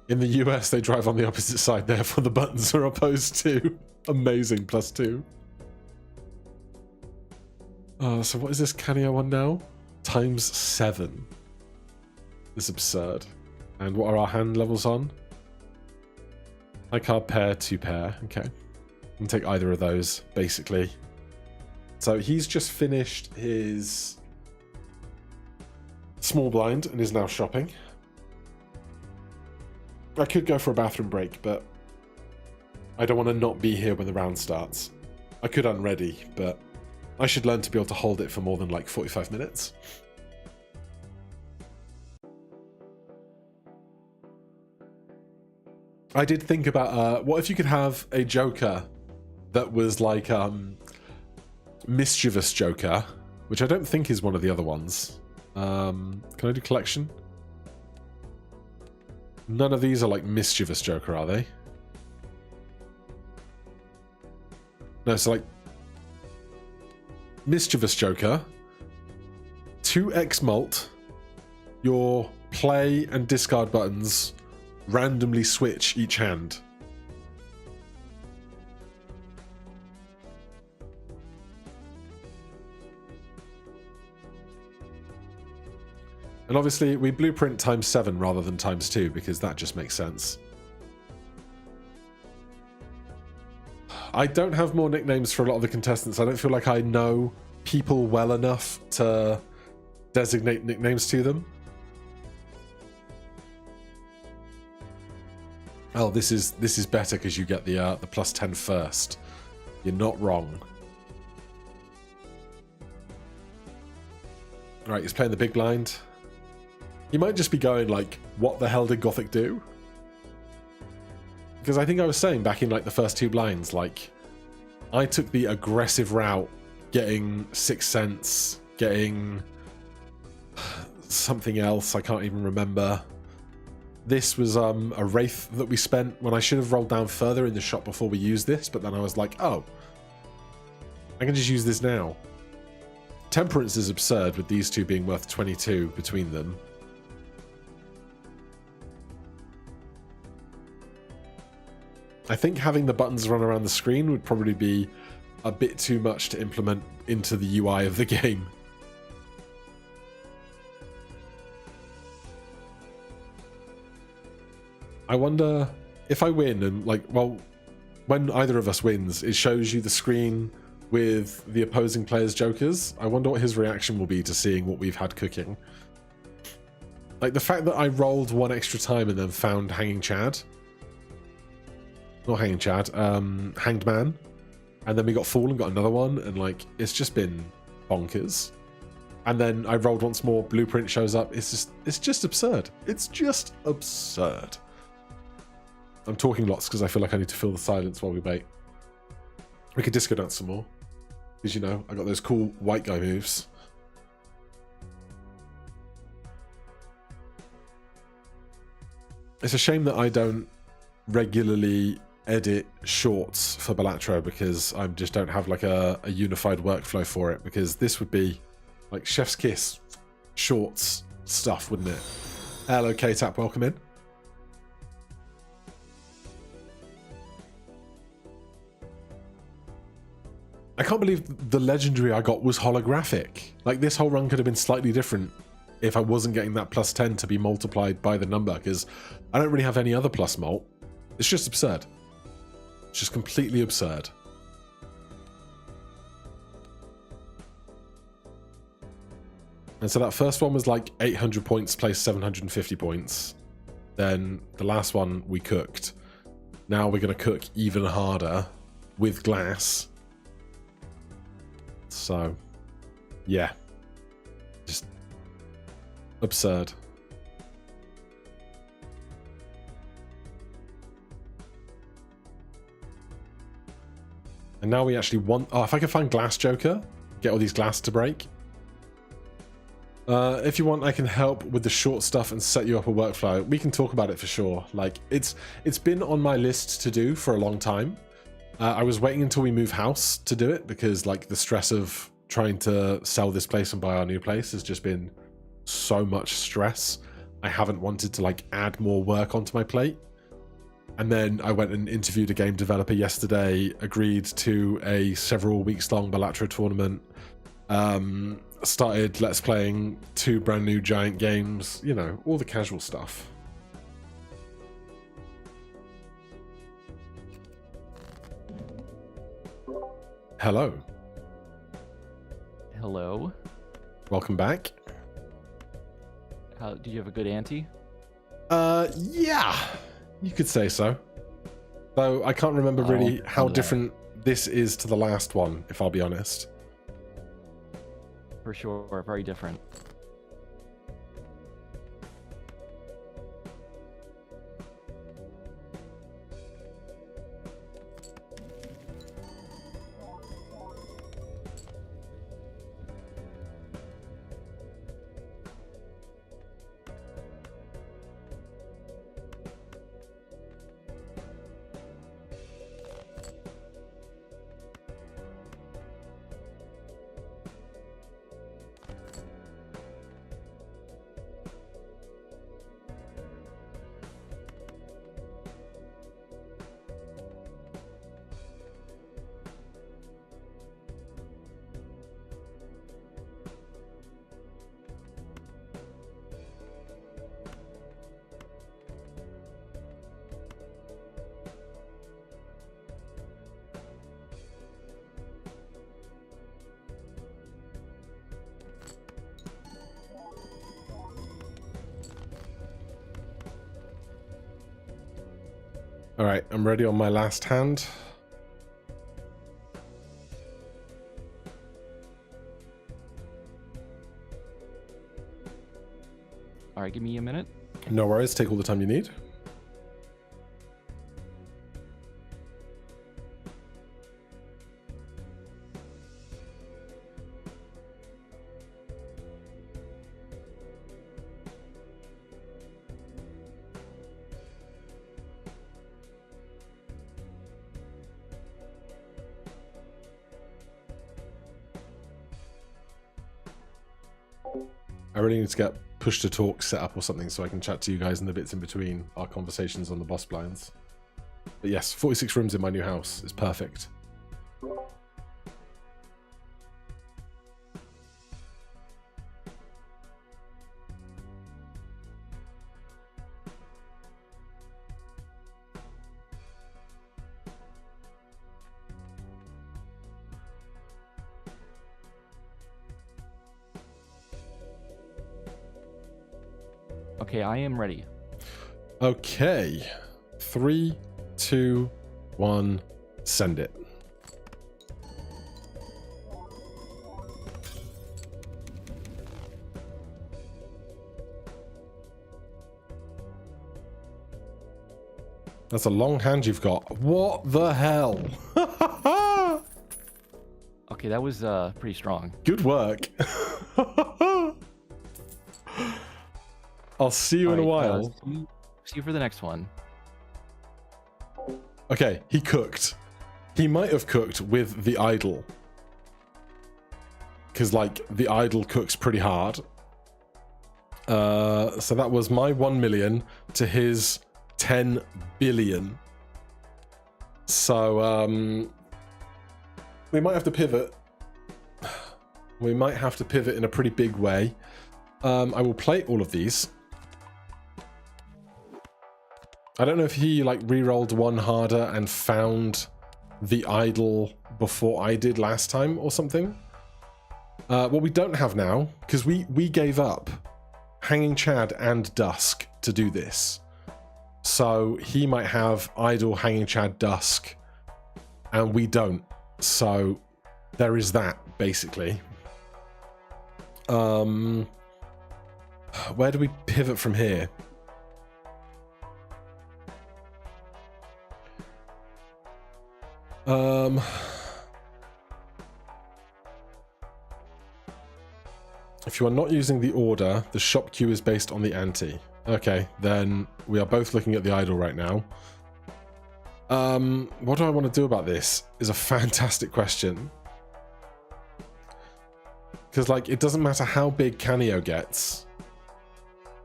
In the US, they drive on the opposite side, therefore the buttons are opposed to. Amazing, +2. So what is this Canio one now? ×7. This is absurd. And what are our hand levels on? High card pair, 2 pair. Okay. I can take either of those, basically. So he's just finished his small blind and is now shopping. I could go for a bathroom break, but I don't want to not be here when the round starts. I could unready, but I should learn to be able to hold it for more than like 45 minutes. I did think about, what if you could have a Joker that was like Mischievous Joker, which I don't think is one of the other ones. Can I do collection? None of these are like Mischievous Joker, are they? No, so like Mischievous Joker, 2x mult, your play and discard buttons randomly switch each hand. And obviously we blueprint ×7 rather than ×2 because that just makes sense. I don't have more nicknames for a lot of the contestants. I don't feel like I know people well enough to designate nicknames to them. Oh, this is better because you get the +10 first. You're not wrong. All right, he's playing the big blind. He might just be going like, what the hell did Gothic do? Because I think I was saying back in like the first 2 blinds, like I took the aggressive route, getting 6 cents, getting something else, I can't even remember. This was a Wraith that we spent when I should have rolled down further in the shop before we used this, but then I was like, oh, I can just use this now. Temperance is absurd with these two being worth 22 between them. I think having the buttons run around the screen would probably be a bit too much to implement into the UI of the game. I wonder if I win and like, well, when either of us wins, it shows you the screen with the opposing player's jokers. I wonder what his reaction will be to seeing what we've had cooking. Like the fact that I rolled 1 extra time and then found Hanging Chad. Not Hanging Chad, Hanged Man. And then we got Fool and got another one, and like, it's just been bonkers. And then I rolled once more, Blueprint shows up. It's just absurd. It's just absurd. I'm talking lots because I feel like I need to fill the silence while we bait. We could disco dance some more. Because, you know, I got those cool white guy moves. It's a shame that I don't regularly edit shorts for Balatro because I just don't have like a unified workflow for it, because this would be like Chef's Kiss shorts stuff, wouldn't it? Hello, K-Tap, welcome in. I can't believe the legendary I got was holographic. Like, this whole run could have been slightly different if I wasn't getting that +10 to be multiplied by the number, because I don't really have any other plus mult. It's just absurd. It's just completely absurd. And so that first one was like 800 points placed 750 points. Then the last one we cooked. Now we're going to cook even harder with glass. So, yeah. Just absurd. And now we actually want... Oh, if I can find Glass Joker, get all these glass to break. If you want, I can help with the short stuff and set you up a workflow. We can talk about it for sure. Like, it's been on my list to do for a long time. I was waiting until we move house to do it because, like, the stress of trying to sell this place and buy our new place has just been so much stress. I haven't wanted to, like, add more work onto my plate. And then I went and interviewed a game developer yesterday, agreed to a several weeks long Balatro tournament, started Let's Playing 2 brand new giant games, you know, all the casual stuff. Hello. Hello. Welcome back. Do you have a good ante? Yeah, you could say so. Though I can't remember really how different this is to the last one, if I'll be honest. For sure, very different. All right, I'm ready on my last hand. All right, give me a minute. No worries, take all the time you need. I really need to get push to talk set up or something so I can chat to you guys in the bits in between our conversations on the boss blinds. But yes, 46 rooms in my new house is perfect. Okay, I am ready. Okay. 3, 2, 1, send it. That's a long hand you've got. What the hell? Okay, that was pretty strong. Good work. I'll see you in a while. See you for the next one. Okay, he cooked. He might have cooked with the idol. Because, like, the idol cooks pretty hard. So that was my 1 million to his 10 billion. So, we might have to pivot. We might have to pivot in a pretty big way. I will play all of these. I don't know if he, like, re-rolled one harder and found the idol before I did last time or something. What we don't have now, because we gave up Hanging Chad and Dusk to do this. So he might have idol, Hanging Chad, Dusk, and we don't. So there is that, basically. Where do we pivot from here? If you are not using the order, the shop queue is based on the ante. Okay, then we are both looking at the idol right now. What do I want to do about this is a fantastic question. Because, like, it doesn't matter how big Canio gets.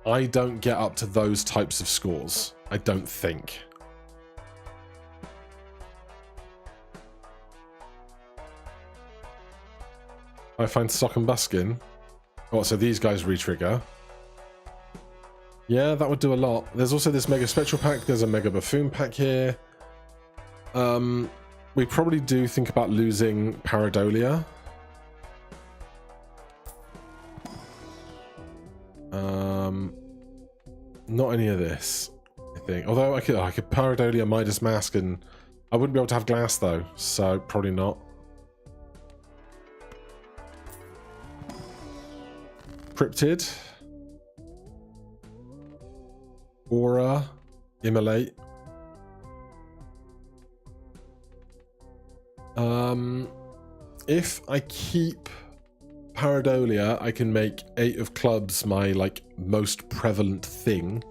I don't get up to those types of scores. I don't think. I find Sock and Buskin. Oh, so these guys re-trigger. Yeah, that would do a lot. There's also this Mega Spectral pack. There's a Mega Buffoon pack here. We probably do think about losing Pareidolia. Not any of this, I think. Although I could Pareidolia, Midas Mask, and I wouldn't be able to have glass though, so probably not. Cryptid. Aura. Immolate. If I keep Pareidolia, I can make 8 of clubs my, like, most prevalent thing.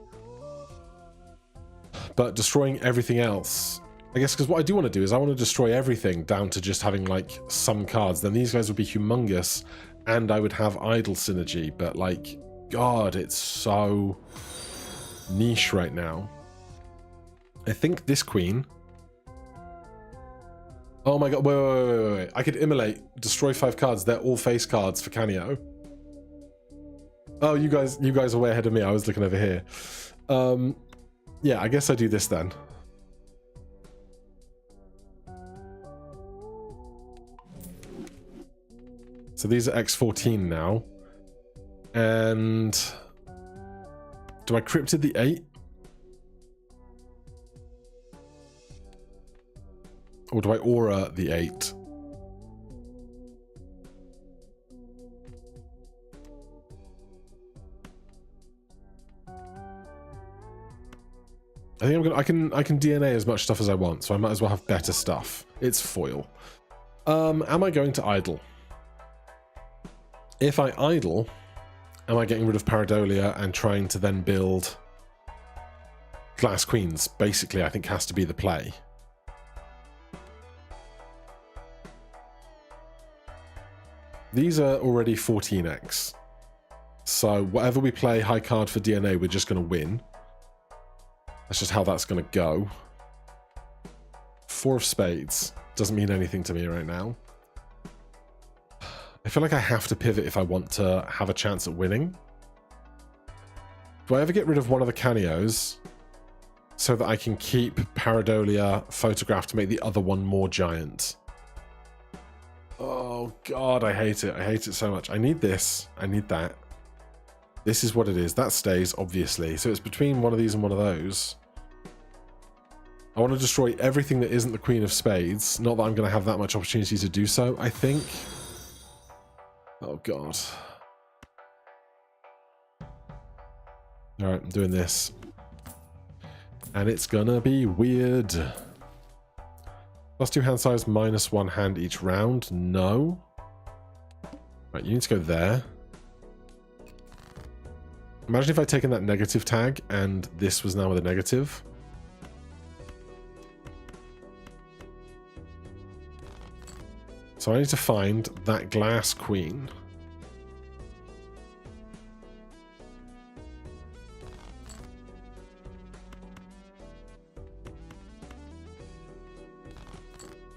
But destroying everything else... I guess because what I do want to do is I want to destroy everything down to just having, like, some cards. Then these guys would be humongous, and I would have idle synergy. But, like, God, it's so niche right now. I think this queen... Oh my god, wait. I could immolate, destroy 5 cards. They're all face cards for Canio. Oh, you guys are way ahead of me. I was looking over here. Yeah, I guess I do this then. So these are X14 now. And do I cryptid the 8? Or do I aura the 8? I think I'm gonna. I can DNA as much stuff as I want, so I might as well have better stuff. It's foil. Am I going to idle? If I idle, am I getting rid of Pareidolia and trying to then build Glass Queens? Basically, I think has to be the play. These are already 14x. So whatever we play high card for DNA, we're just going to win. That's just how that's going to go. 4 of spades. Doesn't mean anything to me right now. I feel like I have to pivot if I want to have a chance at winning. Do I ever get rid of one of the Canios so that I can keep Pareidolia photographed to make the other one more giant? Oh god, I hate it. I hate it so much. I need this. I need that. This is what it is. That stays, obviously. So it's between one of these and one of those. I want to destroy everything that isn't the Queen of Spades. Not that I'm going to have that much opportunity to do so, I think. Oh god. Alright, I'm doing this. And it's gonna be weird. +2 hand size, -1 hand each round. No. Right, you need to go there. Imagine if I'd taken that negative tag and this was now with a negative. So I need to find that glass queen.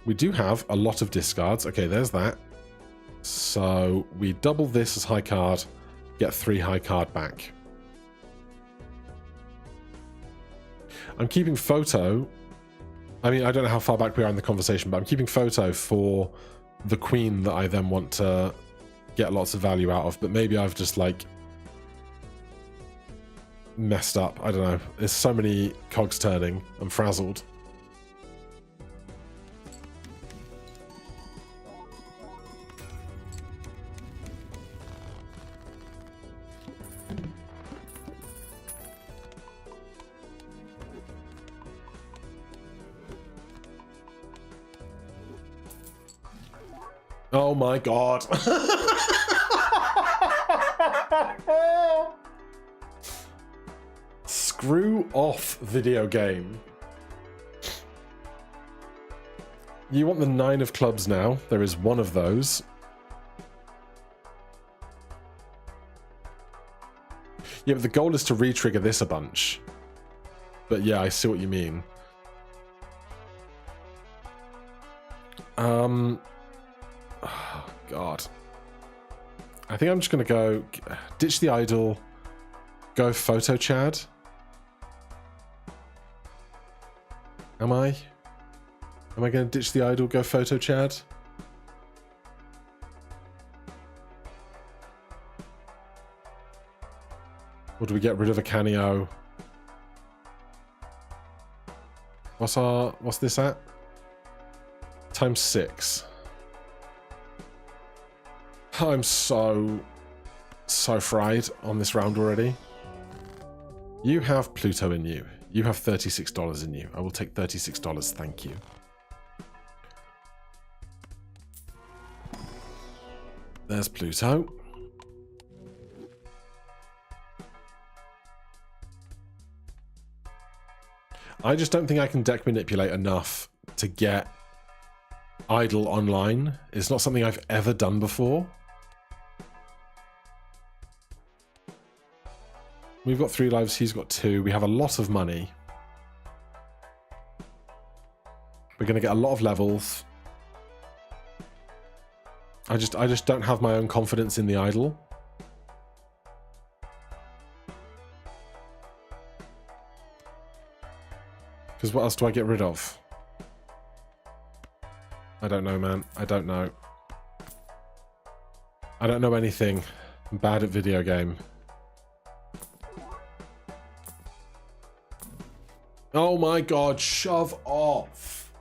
We do have a lot of discards. Okay, there's that. So we double this as high card, get 3 high card back. I'm keeping photo. I mean, I don't know how far back we are in the conversation, but I'm keeping photo for the queen that I then want to get lots of value out of. But maybe I've just, like, messed up. I don't know. There's so many cogs turning. I'm frazzled. Oh my god. Screw off, video game. You want the 9 of clubs now. There is one of those. Yeah, but the goal is to re-trigger this a bunch. But yeah, I see what you mean. Oh, God. I think I'm just going to go ditch the idol, go photo Chad. Am I? Am I going to ditch the idol, go photo Chad? Or do we get rid of a Canio? What's this at? Times 6. I'm so fried on this round already. You have Pluto in you. You have $36 in you. I will take $36, thank you. There's Pluto. I just don't think I can deck manipulate enough to get idle online. It's not something I've ever done before. We've got 3 lives, he's got 2. We have a lot of money. We're going to get a lot of levels. I just don't have my own confidence in the idol. Because what else do I get rid of? I don't know, man. I don't know. I don't know anything. I'm bad at video game. Oh my god, shove off.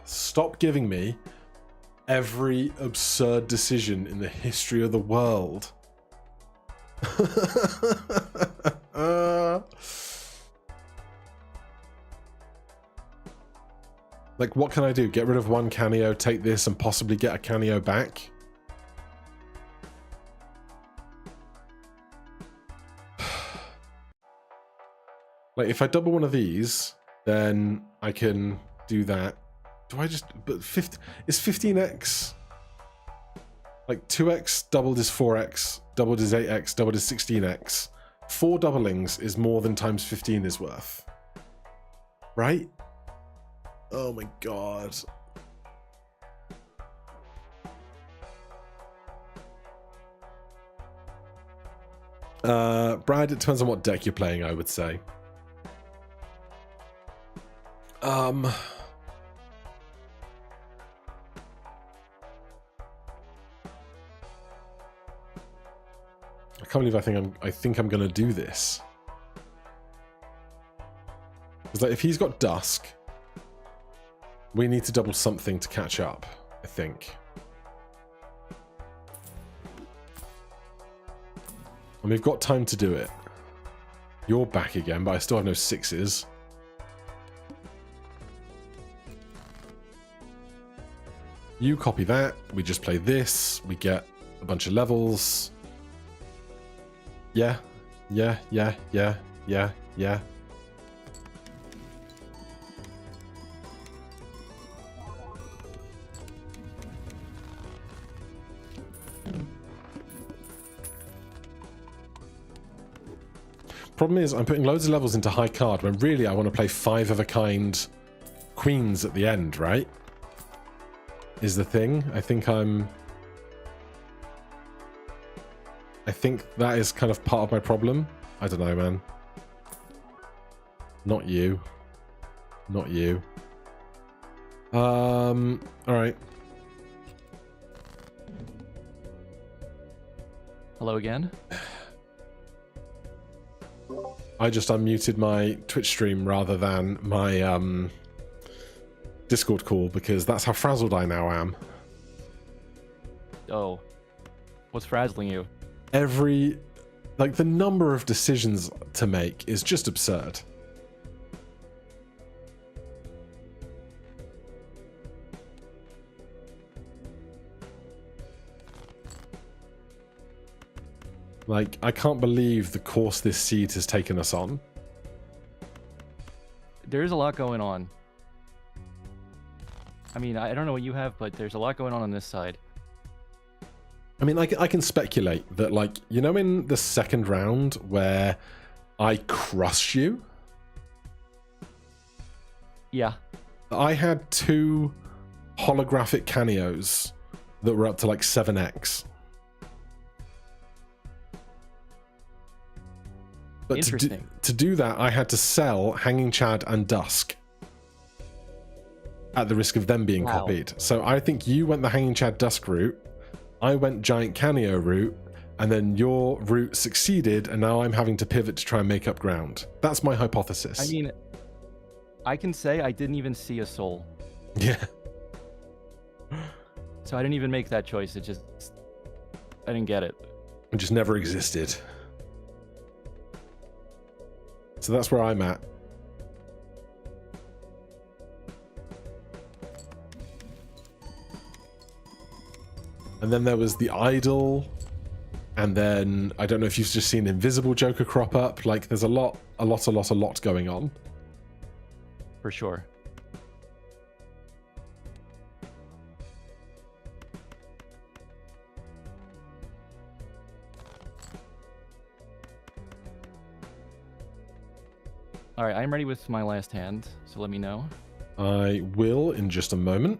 Stop giving me every absurd decision in the history of the world. Like, what can I do? Get rid of one Canio, take this, and possibly get a Canio back? Like, if I double one of these, then I can do that. Do I just... But is 15x... Like, 2x doubled is 4x, doubled is 8x, doubled is 16x. 4 doublings is more than times 15 is worth. Right? Oh my god. Brad, it depends on what deck you're playing, I would say. I can't believe I think I'm gonna do this. It's like, if he's got Dusk, we need to double something to catch up, I think. And we've got time to do it. You're back again, but I still have no 6s. You copy that, we just play this, we get a bunch of levels. Yeah. Problem is, I'm putting loads of levels into high card when really I want to play 5 of a kind queens at the end, right? Is the thing. I think that is kind of part of my problem. I don't know, man. Not you. Not you. Alright. Hello again? I just unmuted my Twitch stream rather than my Discord call because that's how frazzled I now am. Oh. What's frazzling you? The number of decisions to make is just absurd. Like, I can't believe the course this seed has taken us on. There's a lot going on. I mean, I don't know what you have, but there's a lot going on this side. I mean, I can speculate that, like, you know, in the second round where I crushed you? Yeah. I had 2 holographic cameos that were up to like 7x. But Interesting. To do that, I had to sell Hanging Chad and Dusk at the risk of them being copied. So I think you went the Hanging Chad Dusk route, I went Giant Cameo route, and then your route succeeded, and now I'm having to pivot to try and make up ground. That's my hypothesis. I mean, I can say I didn't even see a soul. Yeah. So I didn't even make that choice. It just... I didn't get it. It just never existed. So that's where I'm at. And then there was the Idol. And then, I don't know if you've just seen Invisible Joker crop up. Like, there's a lot going on. For sure. All right, I'm ready with my last hand, so let me know. I will in just a moment.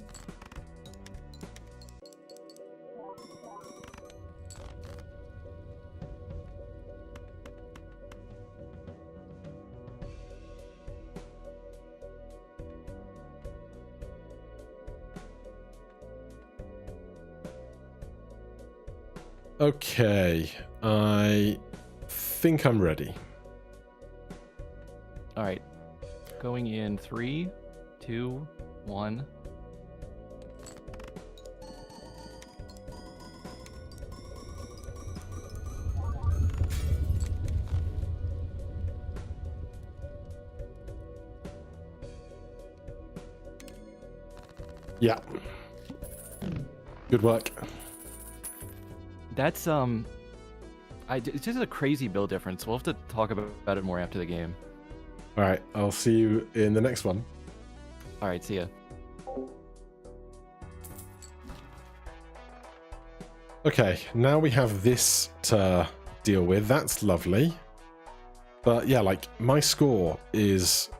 Okay, I think I'm ready. All right, going in 3, 2, 1. Yeah. Good work. That's it's just a crazy build difference. We'll have to talk about it more after the game. All right, I'll see you in the next one. All right, see ya. Okay, now we have this to deal with. That's lovely. But yeah, like, my score is...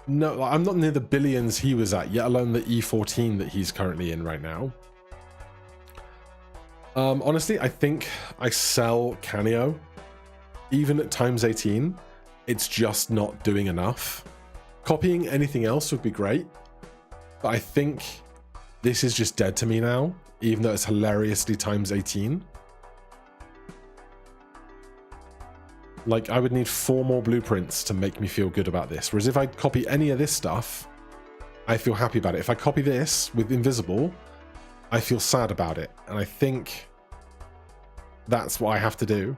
No, I'm not near the billions he was at, yet alone the E14 that he's currently in right now. Honestly, I think I sell Canio. Even at times 18, it's just not doing enough. Copying anything else would be great, but I think this is just dead to me now, even though it's hilariously times 18. Like, I would need 4 more blueprints to make me feel good about this. Whereas if I copy any of this stuff, I feel happy about it. If I copy this with Invisible, I feel sad about it. And I think that's what I have to do.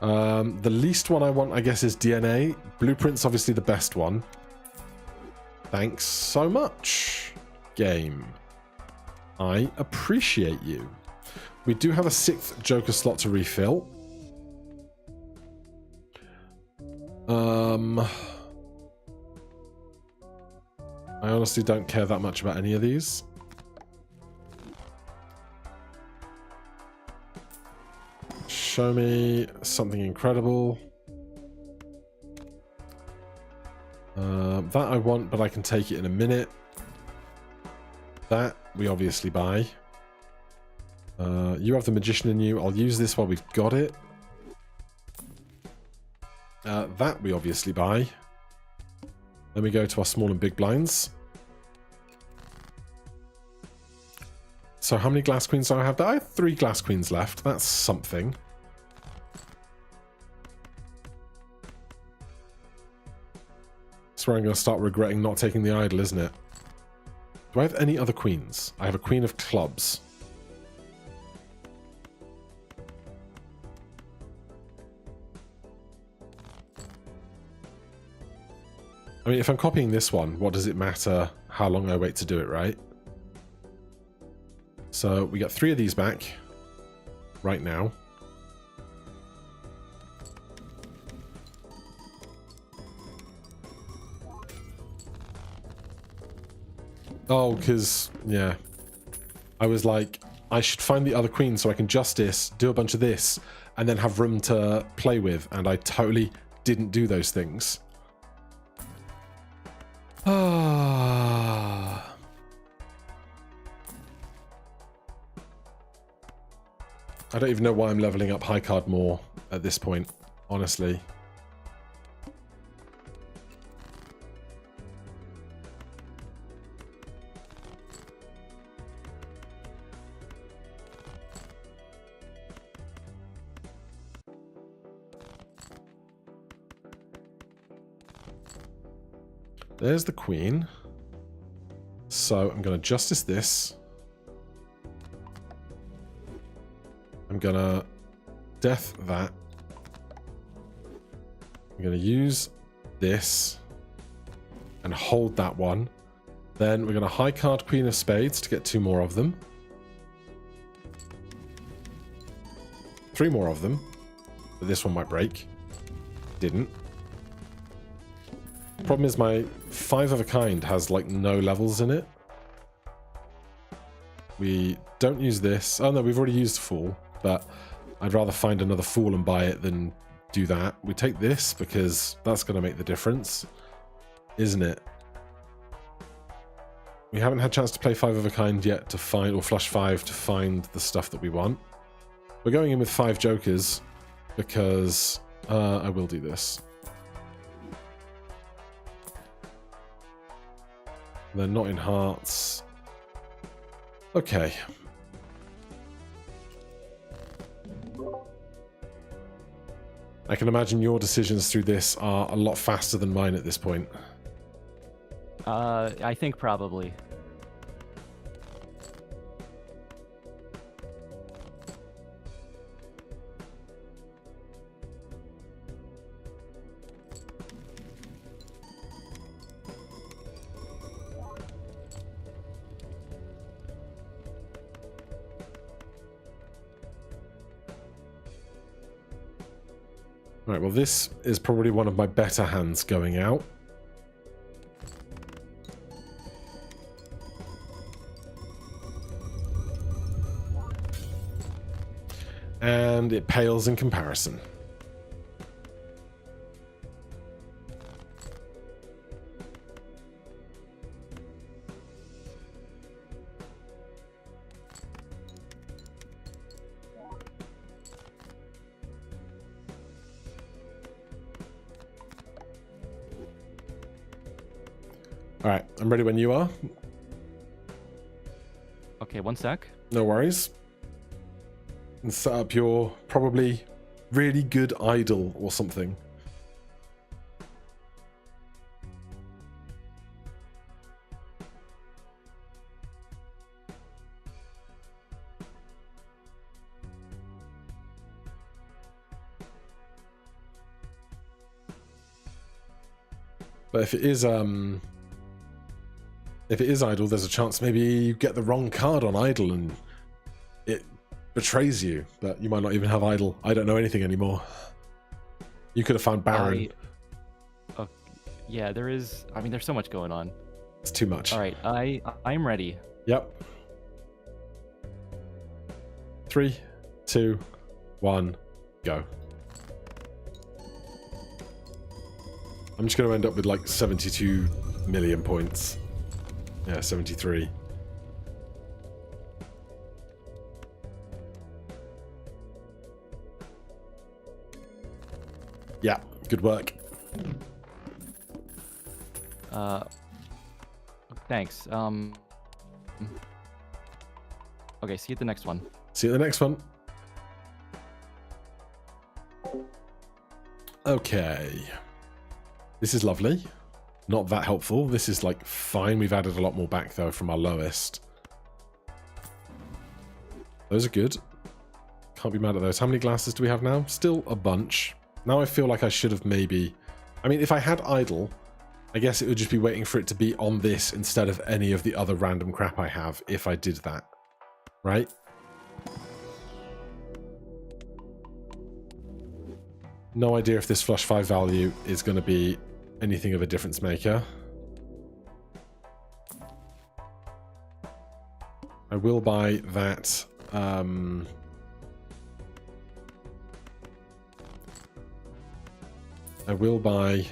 The least one I want, I guess, is DNA. Blueprint's obviously the best one. Thanks so much, game. I appreciate you. We do have a 6th Joker slot to refill. I honestly don't care that much about any of these. Show me something incredible. That I want, but I can take it in a minute. That we obviously buy. You have the Magician in you. I'll use this while we've got it. That we obviously buy. Then we go to our small and big blinds. So how many glass queens do I have? I have 3 glass queens left. That's something. That's where I'm going to start regretting not taking the idol, isn't it? Do I have any other queens? I have a queen of clubs. I mean, if I'm copying this one, what does it matter how long I wait to do it, right? So we got 3 of these back right now. Oh, because, yeah. I was like, I should find the other queen so I can justice, do a bunch of this, and then have room to play with, and I totally didn't do those things. Ah. I don't even know why I'm leveling up high card more at this point, honestly. There's the queen. So I'm going to justice this. I'm going to death that. I'm going to use this and hold that one. Then we're going to high card Queen of Spades to get 2 more of them. 3 more of them. But this one might break. Didn't. Problem is my 5 of a kind has like no levels in it. We don't use this. Oh no, we've already used Fool, but I'd rather find another Fool and buy it than do that. We take this because that's going to make the difference, isn't it? We haven't had a chance to play 5 of a kind yet to find, or flush 5 to find the stuff that we want. We're going in with 5 jokers because I will do this. They're not in hearts. Okay. I can imagine your decisions through this are a lot faster than mine at this point. I think probably. Right, well this is probably one of my better hands going out. And it pales in comparison. All right, I'm ready when you are. Okay, one sec. No worries. And set up your probably really good idol or something. But if it is idle, there's a chance maybe you get the wrong card on idle and it betrays you, but you might not even have idle. I don't know anything anymore. You could have found Baron. Yeah, there is. I mean, there's so much going on. It's too much. All right, I'm ready. Yep. 3, 2, 1, go. I'm just going to end up with like 72 million points. Yeah, 73. Yeah, good work. Thanks. Okay, see you at the next one. See you at the next one. Okay. This is lovely. Not that helpful. This is like fine. We've added a lot more back though from our lowest. Those are good. Can't be mad at those. How many glasses do we have now? Still a bunch. Now I feel like I should have maybe... I mean, if I had idle, I guess it would just be waiting for it to be on this instead of any of the other random crap I have if I did that. right? No idea if this flush 5 value is going to be anything of a difference maker. I will buy that. I will buy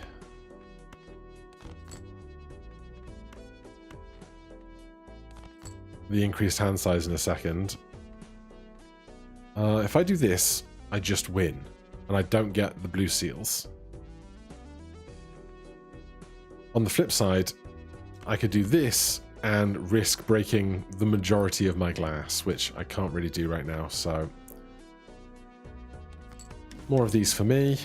the increased hand size in a second. If I do this, I just win, and I don't get the blue seals. On the flip side, I could do this and risk breaking the majority of my glass, which I can't really do right now, so more of these for me.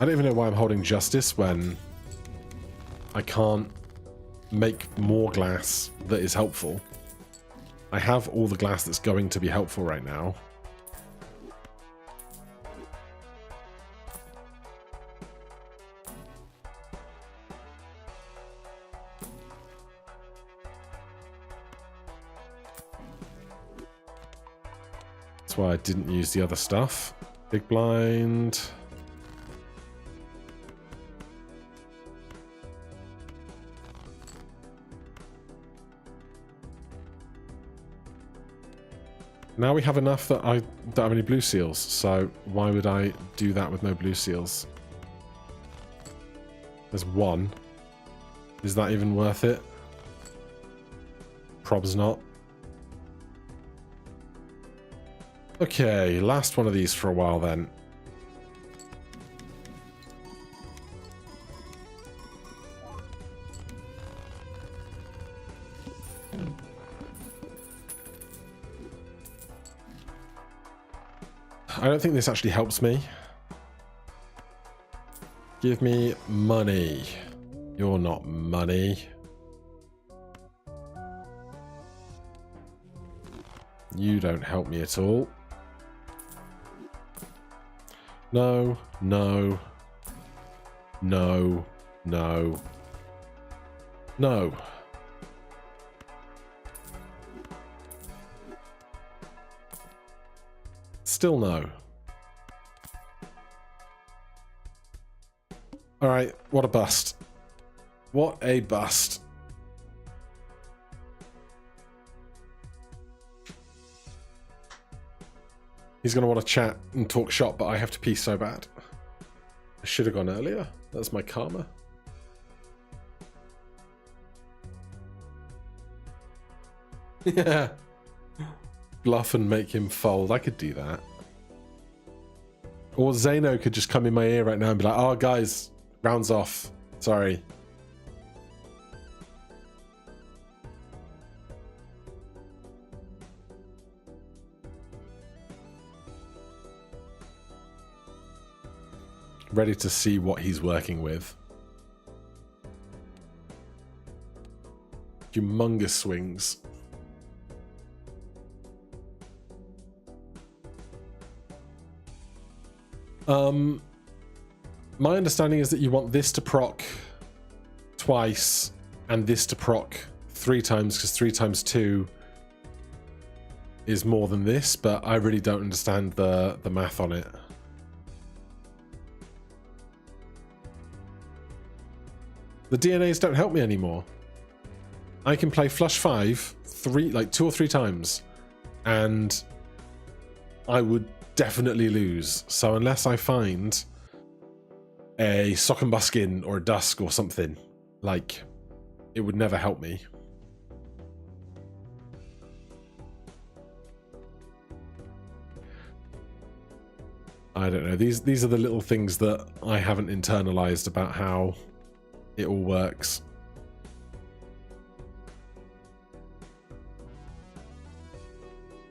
I don't even know why I'm holding justice when I can't make more glass that is helpful. I have all the glass that's going to be helpful right now. That's why I didn't use the other stuff. Big blind. Now we have enough that I don't have any blue seals, so why would I do that with no blue seals? There's one. Is that even worth it? Probs not. Okay, last one of these for a while then. I don't think this actually helps me. Give me money. You're not money. You don't help me at all. No, no, no, no, no. Still no. Alright, what a bust. What a bust. He's going to want to chat and talk shop, but I have to pee so bad. I should have gone earlier. That's my karma. Yeah. Bluff and make him fold. I could do that. Or Zeno could just come in my ear right now and be like, oh, guys, round's off. Sorry. Ready to see what he's working with. Humongous swings. My understanding is that you want this to proc twice and this to proc 3 times, because 3 times 2 is more than this, but I really don't understand the math on it. The DNAs don't help me anymore. I can play flush 5 2 or 3 times and I would definitely lose. So unless I find a sock and buskin or a dusk or something, like, it would never help me. I don't know. These are the little things that I haven't internalized about how it all works.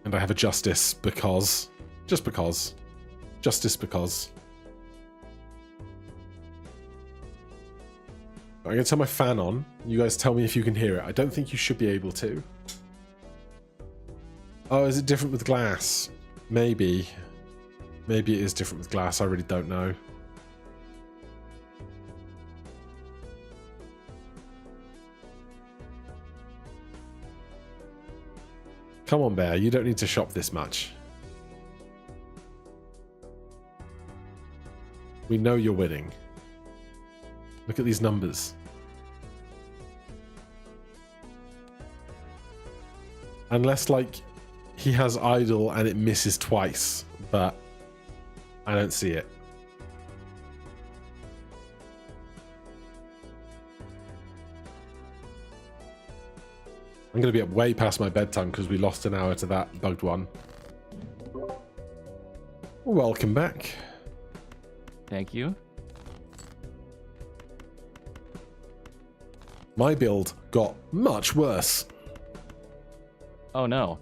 And I have a justice because. Just because. Justice because. I'm going to turn my fan on. You guys tell me if you can hear it. I don't think you should be able to. Oh, is it different with glass? Maybe. Maybe it is different with glass. I really don't know. Come on, Bear. You don't need to shop this much. We know you're winning. Look at these numbers. Unless, like, he has idle and it misses twice, but I don't see it. I'm going to be up way past my bedtime because we lost an hour to that bugged one. Welcome back. Thank you. My build got much worse. Oh no.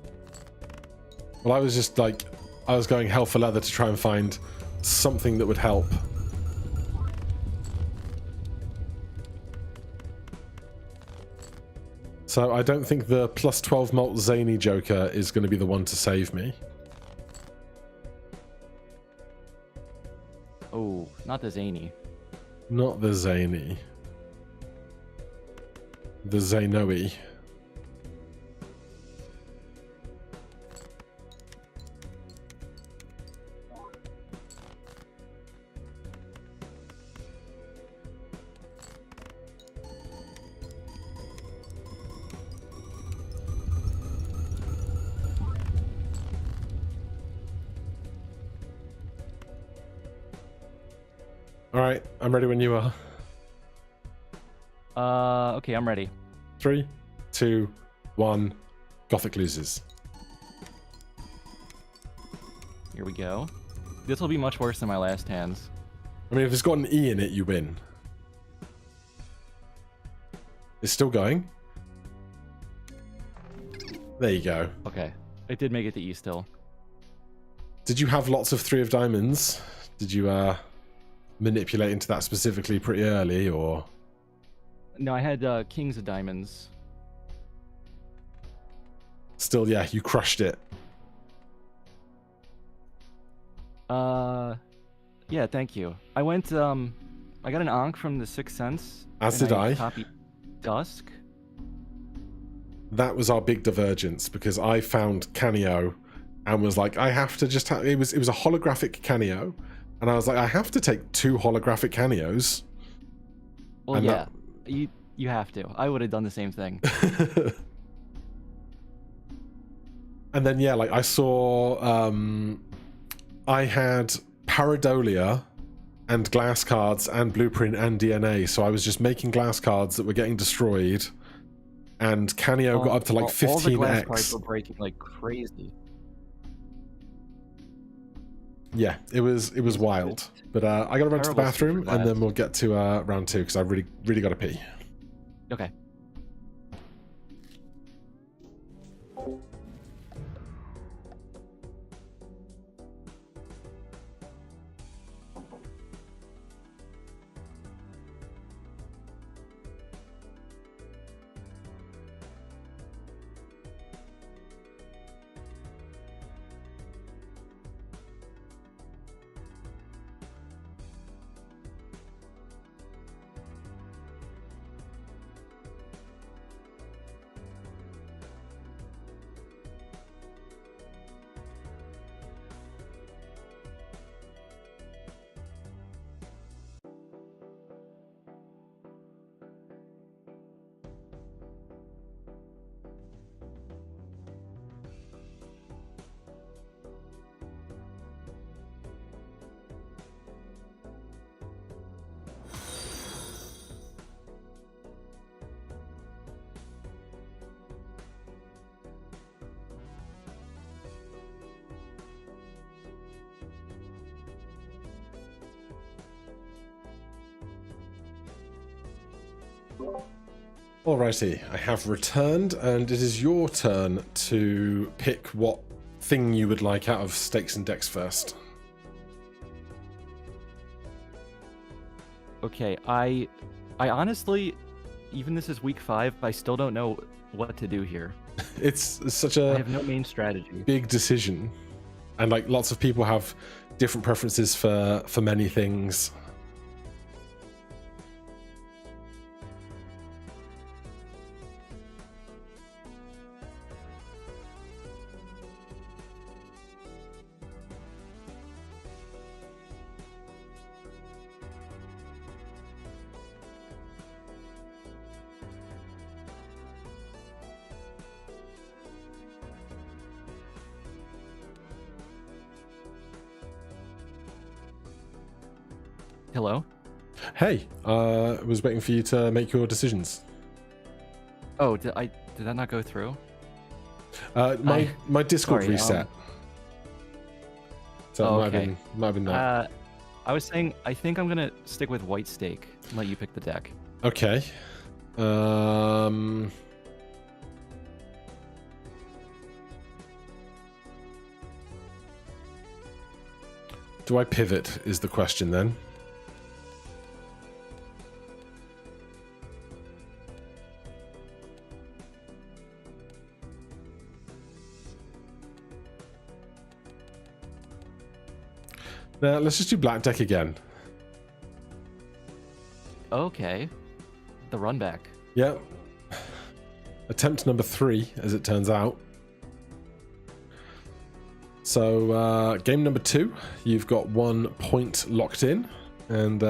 Well, I was just like, I was going hell for leather to try and find something that would help. So I don't think the plus 12 mult zany Joker is going to be the one to save me. Oh, not the zany. Not the zany. The Zanoe. Alright, I'm ready when you are. Okay, I'm ready. 3, 2, 1. Gothic loses. Here we go. This will be much worse than my last hands. I mean, if it's got an E in it, you win. It's still going. There you go. Okay. It did make it to E still. Did you have lots of 3 of diamonds? Did you manipulate into that specifically pretty early, or? No, I had kings of diamonds. Still, yeah, you crushed it. Yeah, thank you. I went, I got an Ankh from the Sixth Sense. As did I. Copied Dusk. That was our big divergence, because I found Canio and was like, I have to just have... It was a holographic Canio, and I was like, I have to take 2 holographic Canios. Well, and yeah, you have to. I would have done the same thing. And then, yeah, like I saw... I had Pareidolia and glass cards and blueprint and DNA, so I was just making glass cards that were getting destroyed, and Canio got up to like 15x. All the glass cards were breaking like crazy. Yeah, it was wild. But I gotta run to the Terrible bathroom, super and then glass. we'll get to round 2 because I really gotta pee. Okay. Alrighty, I have returned, and it is your turn to pick what thing you would like out of stakes and decks first. Okay, I honestly, even this is week 5, I still don't know what to do here. It's such I a have no main strategy. big decision, and like lots of people have different preferences for many things. Hello? Hey, I was waiting for you to make your decisions. Oh, did that not go through? My Discord sorry, reset. So Oh, it okay. might have been that. I was saying I think I'm gonna stick with white stake and let you pick the deck. Okay. Do I pivot is the question then. Now, let's just do black deck again. Okay. The run back. Yep. Attempt number 3, as it turns out. So, game number 2, you've got 1 point locked in. And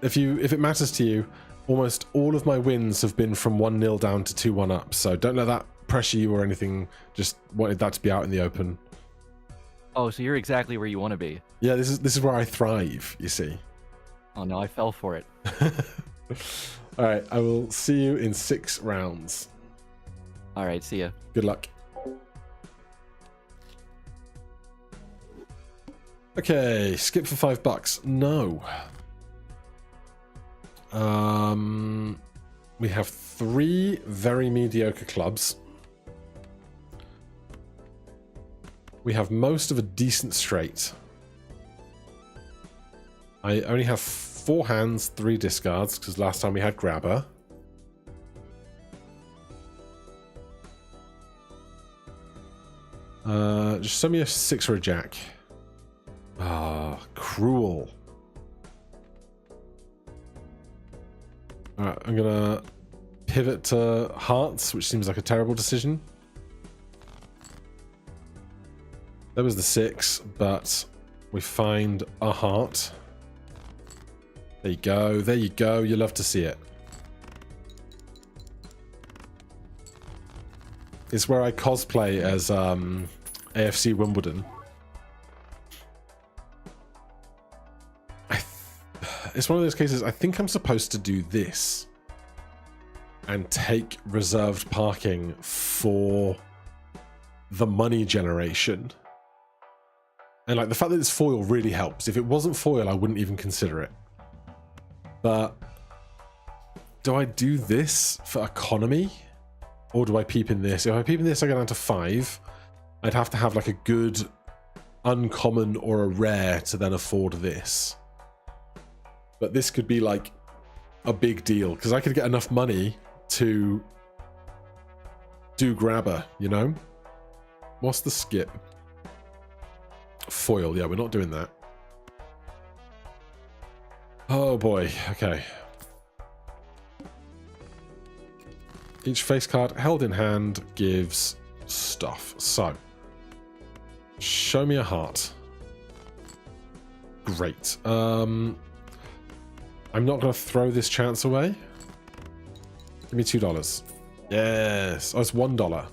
if it matters to you, almost all of my wins have been from 1-0 down to 2-1 up. So don't let that pressure you or anything. Just wanted that to be out in the open. Oh, so you're exactly where you want to be. Yeah, this is where I thrive, you see. Oh no, I fell for it. All right, I will see you in 6 rounds. All right, see ya. Good luck. Okay, skip for $5. No. We have 3 very mediocre clubs. We have most of a decent straight. I only have 4 hands, 3 discards, because last time we had grabber. Just send me a 6 or a jack. Ah, cruel. Alright, I'm gonna pivot to hearts, which seems like a terrible decision. That was the 6, but we find a heart. There you go, there you go, you love to see it. It's where I cosplay as AFC Wimbledon. It's one of those cases, I think I'm supposed to do this and take reserved parking for the money generation. And like the fact that it's foil really helps. If it wasn't foil, I wouldn't even consider it. But do I do this for economy? Or do I peep in this? If I peep in this, I go down to 5. I'd have to have like a good uncommon or a rare to then afford this. But this could be like a big deal because I could get enough money to do grabber, you know? What's the skip? Foil, yeah, we're not doing that. Oh boy, okay. Each face card held in hand gives stuff. So, show me a heart. Great. I'm not going to throw this chance away. Give me $2. Yes. Oh, it's $1.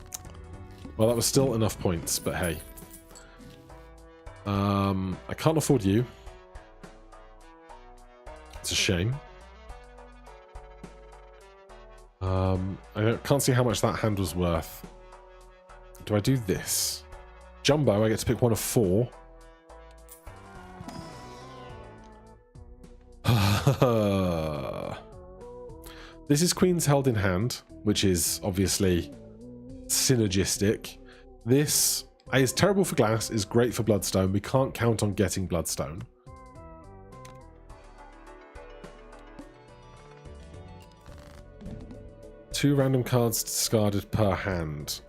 Well, that was still enough points, but hey. I can't afford you. It's a shame. I can't see how much that hand was worth. Do I do this? Jumbo, I get to pick one of 4. This is Queen's held in hand, which is obviously synergistic. This is terrible for glass, is great for bloodstone. We can't count on getting bloodstone. Two random cards discarded per hand.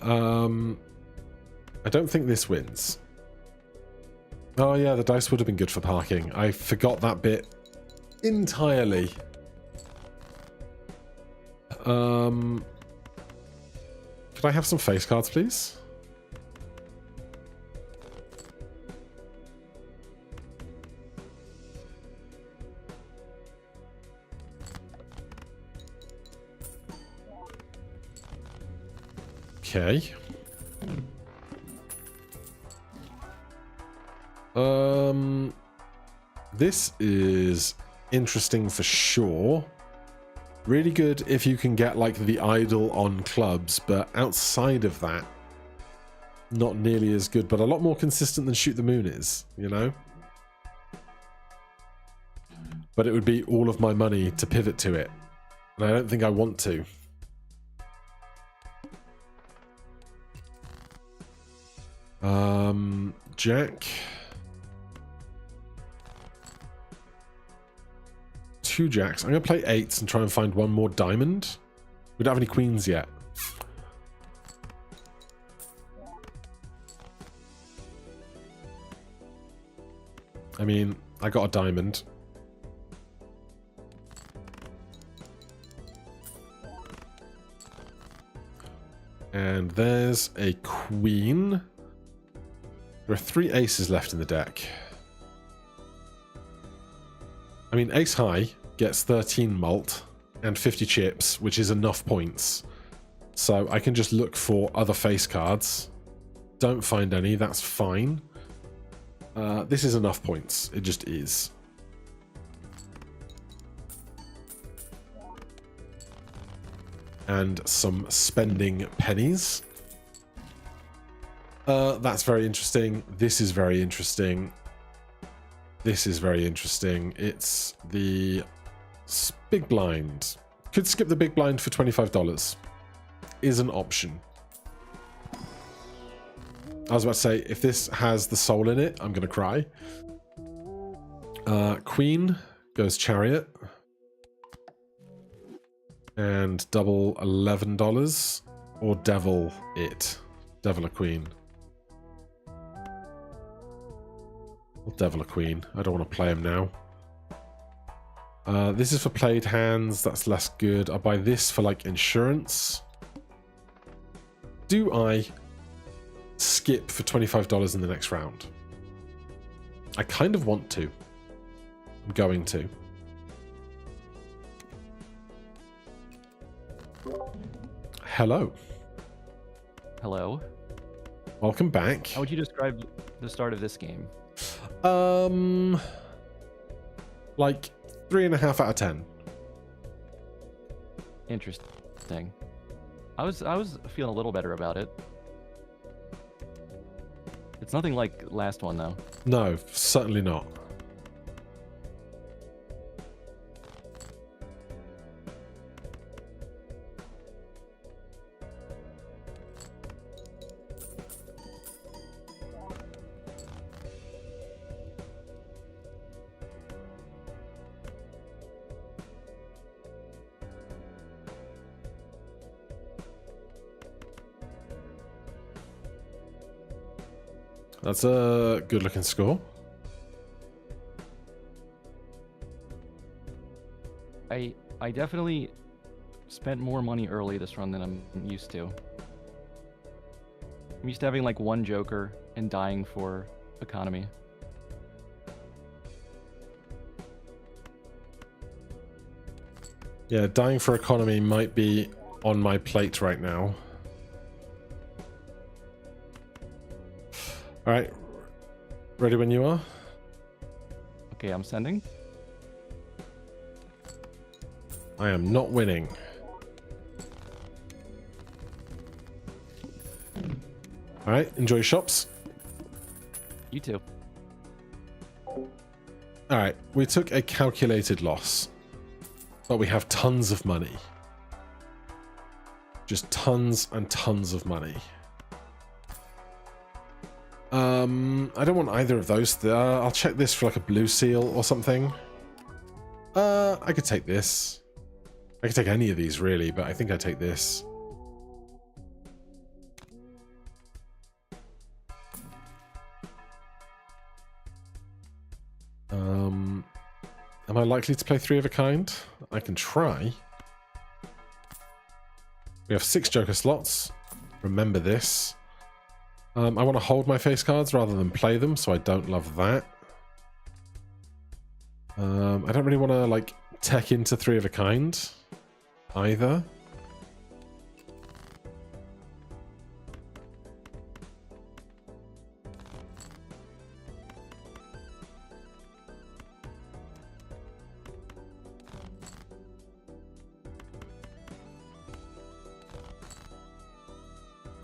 I don't think this wins. Oh yeah, the dice would have been good for parking. I forgot that bit entirely. Could I have some face cards, please? Okay. This is interesting for sure. Really good if you can get like the idol on clubs, but outside of that, not nearly as good, but a lot more consistent than Shoot the Moon is, you know? But it would be all of my money to pivot to it, and I don't think I want to. Jack. 2 jacks. I'm going to play 8s and try and find one more diamond. We don't have any queens yet. I mean, I got a diamond. And there's a queen. There are 3 aces left in the deck. I mean, ace high gets 13 malt and 50 chips, which is enough points. So I can just look for other face cards. Don't find any, that's fine. This is enough points, it just is. And some spending pennies. That's very interesting. This is very interesting. This is very interesting. It's the big blind. Could skip the big blind for $25. Is an option. I was about to say, if this has the soul in it, I'm going to cry. Queen goes chariot. And double $11. Or devil it. Devil a queen. Or devil a queen. I don't want to play him now. This is for played hands. That's less good. I'll buy this for like insurance. Do I skip for $25 in the next round? I kind of want to. I'm going to. Hello. Hello. Welcome back. How would you describe the start of this game? Like 3.5 out of 10. Interesting. I was feeling a little better about it. It's nothing like last one though. No, certainly not. That's a good looking score. I definitely spent more money early this run than I'm used to. I'm used to having like one joker and dying for economy. Yeah, dying for economy might be on my plate right now. Alright, ready when you are? Okay, I'm sending. I am not winning. Alright, enjoy your shops. You too. Alright, we took a calculated loss. But we have tons of money. Just tons and tons of money. I don't want either of those. I'll check this for like a blue seal or something. I could take this. I could take any of these really, but I think I take this. Am I likely to play 3 of a kind? I can try. We have 6 joker slots. Remember this. I want to hold my face cards rather than play them, so I don't love that. I don't really want to like tech into 3 of a kind either.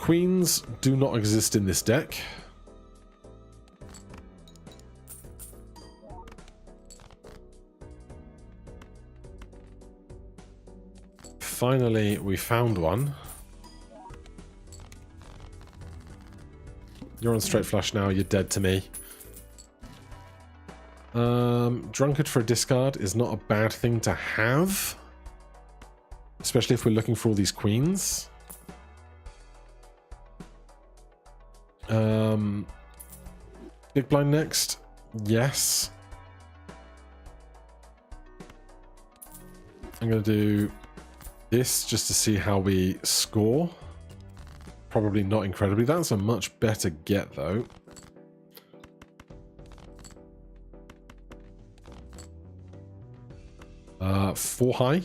Queens do not exist in this deck. Finally, we found one. You're on straight flush now, you're dead to me. Drunkard for a discard is not a bad thing to have. Especially if we're looking for all these queens. Big blind next? Yes. I'm going to do this just to see how we score. Probably not incredibly. That's a much better get, though. Four high.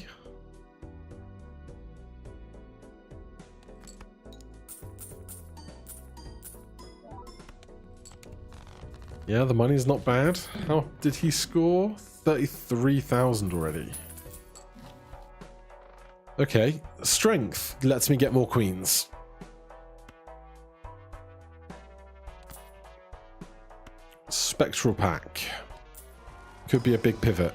Yeah, the money's not bad. How did he score? 33,000 already. Okay, strength lets me get more queens. Spectral pack. Could be a big pivot.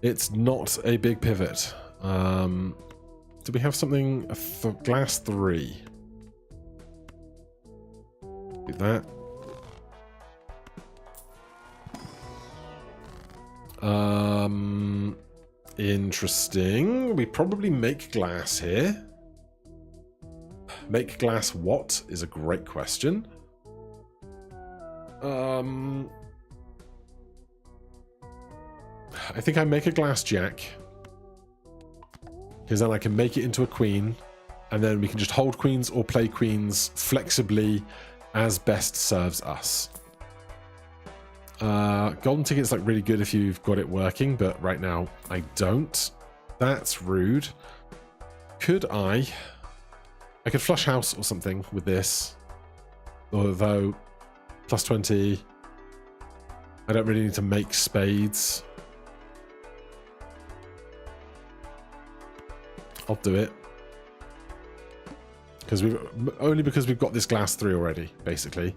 It's not a big pivot. Do we have something? Glass 3. Do that. Interesting. We probably make glass here. Make glass what is a great question. I think I make a glass jack. Because then I can make it into a queen. And then we can just hold queens or play queens flexibly as best serves us. Golden ticket's like really good if you've got it working, but right now I don't. That's rude. Could I could flush house or something with this. Although plus 20, I don't really need to make spades. I'll do it. Because we've got this glass 3 already, basically.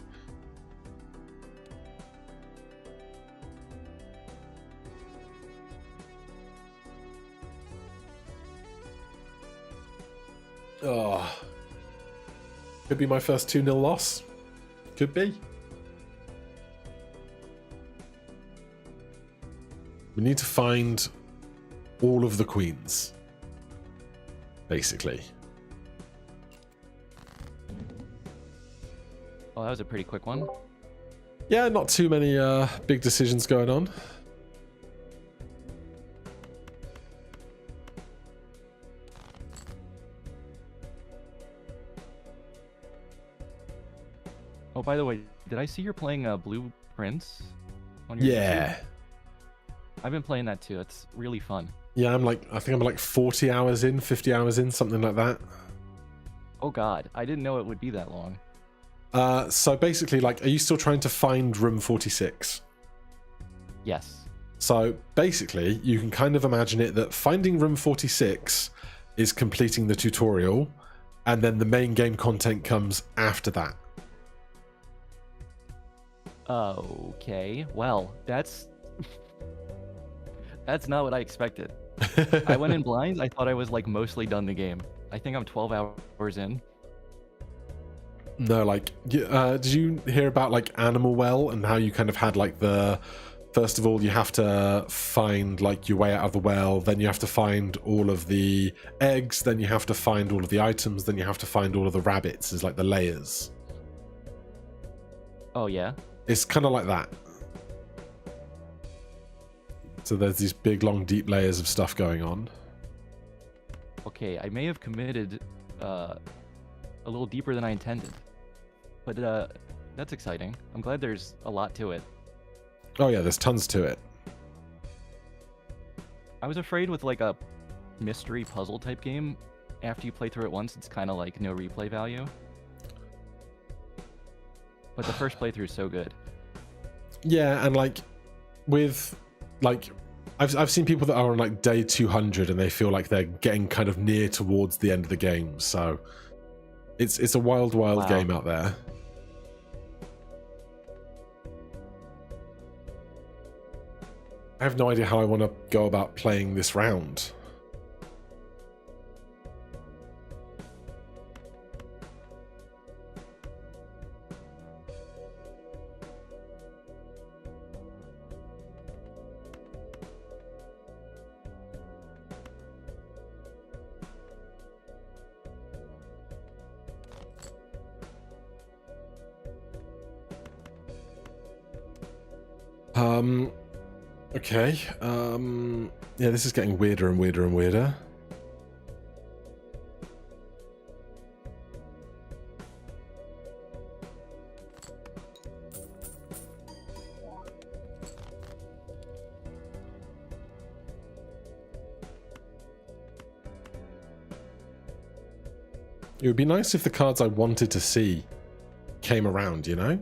Oh. Could be my first 2-0 loss. Could be. We need to find all of the queens. Basically. Oh, that was a pretty quick one. Yeah, not too many big decisions going on. Oh, by the way, did I see you're playing Blueprints on your Yeah. YouTube? I've been playing that too. It's really fun. Yeah, I think I'm like 40 hours in, 50 hours in, something like that. Oh god, I didn't know it would be that long. So basically, like, are you still trying to find room 46? Yes. So basically, you can kind of imagine it that finding room 46 is completing the tutorial, and then the main game content comes after that. Okay, well, that's not what I expected. I went in blind. I thought I was like mostly done the game. I think I'm 12 hours in. No, like, did you hear about like Animal Well and how you kind of had like first of all, you have to find like your way out of the well, then you have to find all of the eggs, then you have to find all of the items, then you have to find all of the rabbits, is like the layers. Oh yeah? It's kind of like that. So there's these big, long, deep layers of stuff going on. Okay, I may have committed a little deeper than I intended. But that's exciting. I'm glad there's a lot to it. Oh yeah, there's tons to it. I was afraid with like a mystery puzzle type game, after you play through it once, it's kind of like no replay value. But the first playthrough is so good. Yeah, and like with like I've seen people that are on like day 200 and they feel like they're getting kind of near towards the end of the game. So It's a wild Wow. game out there. I have no idea how I want to go about playing this round. Okay. Yeah, this is getting weirder and weirder and weirder. It would be nice if the cards I wanted to see came around, you know?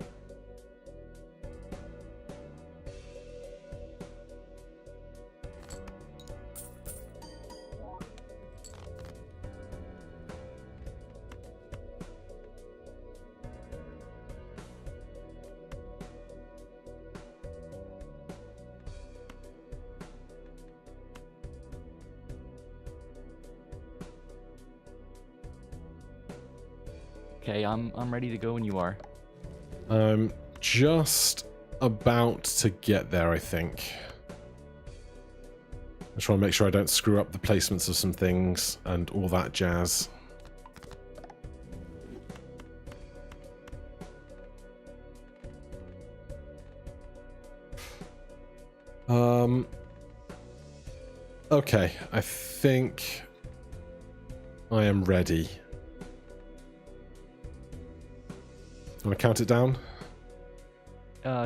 Okay, I'm ready to go when you are. I'm just about to get there, I think. I just want to make sure I don't screw up the placements of some things and all that jazz. Okay, I think I am ready. Want to count it down?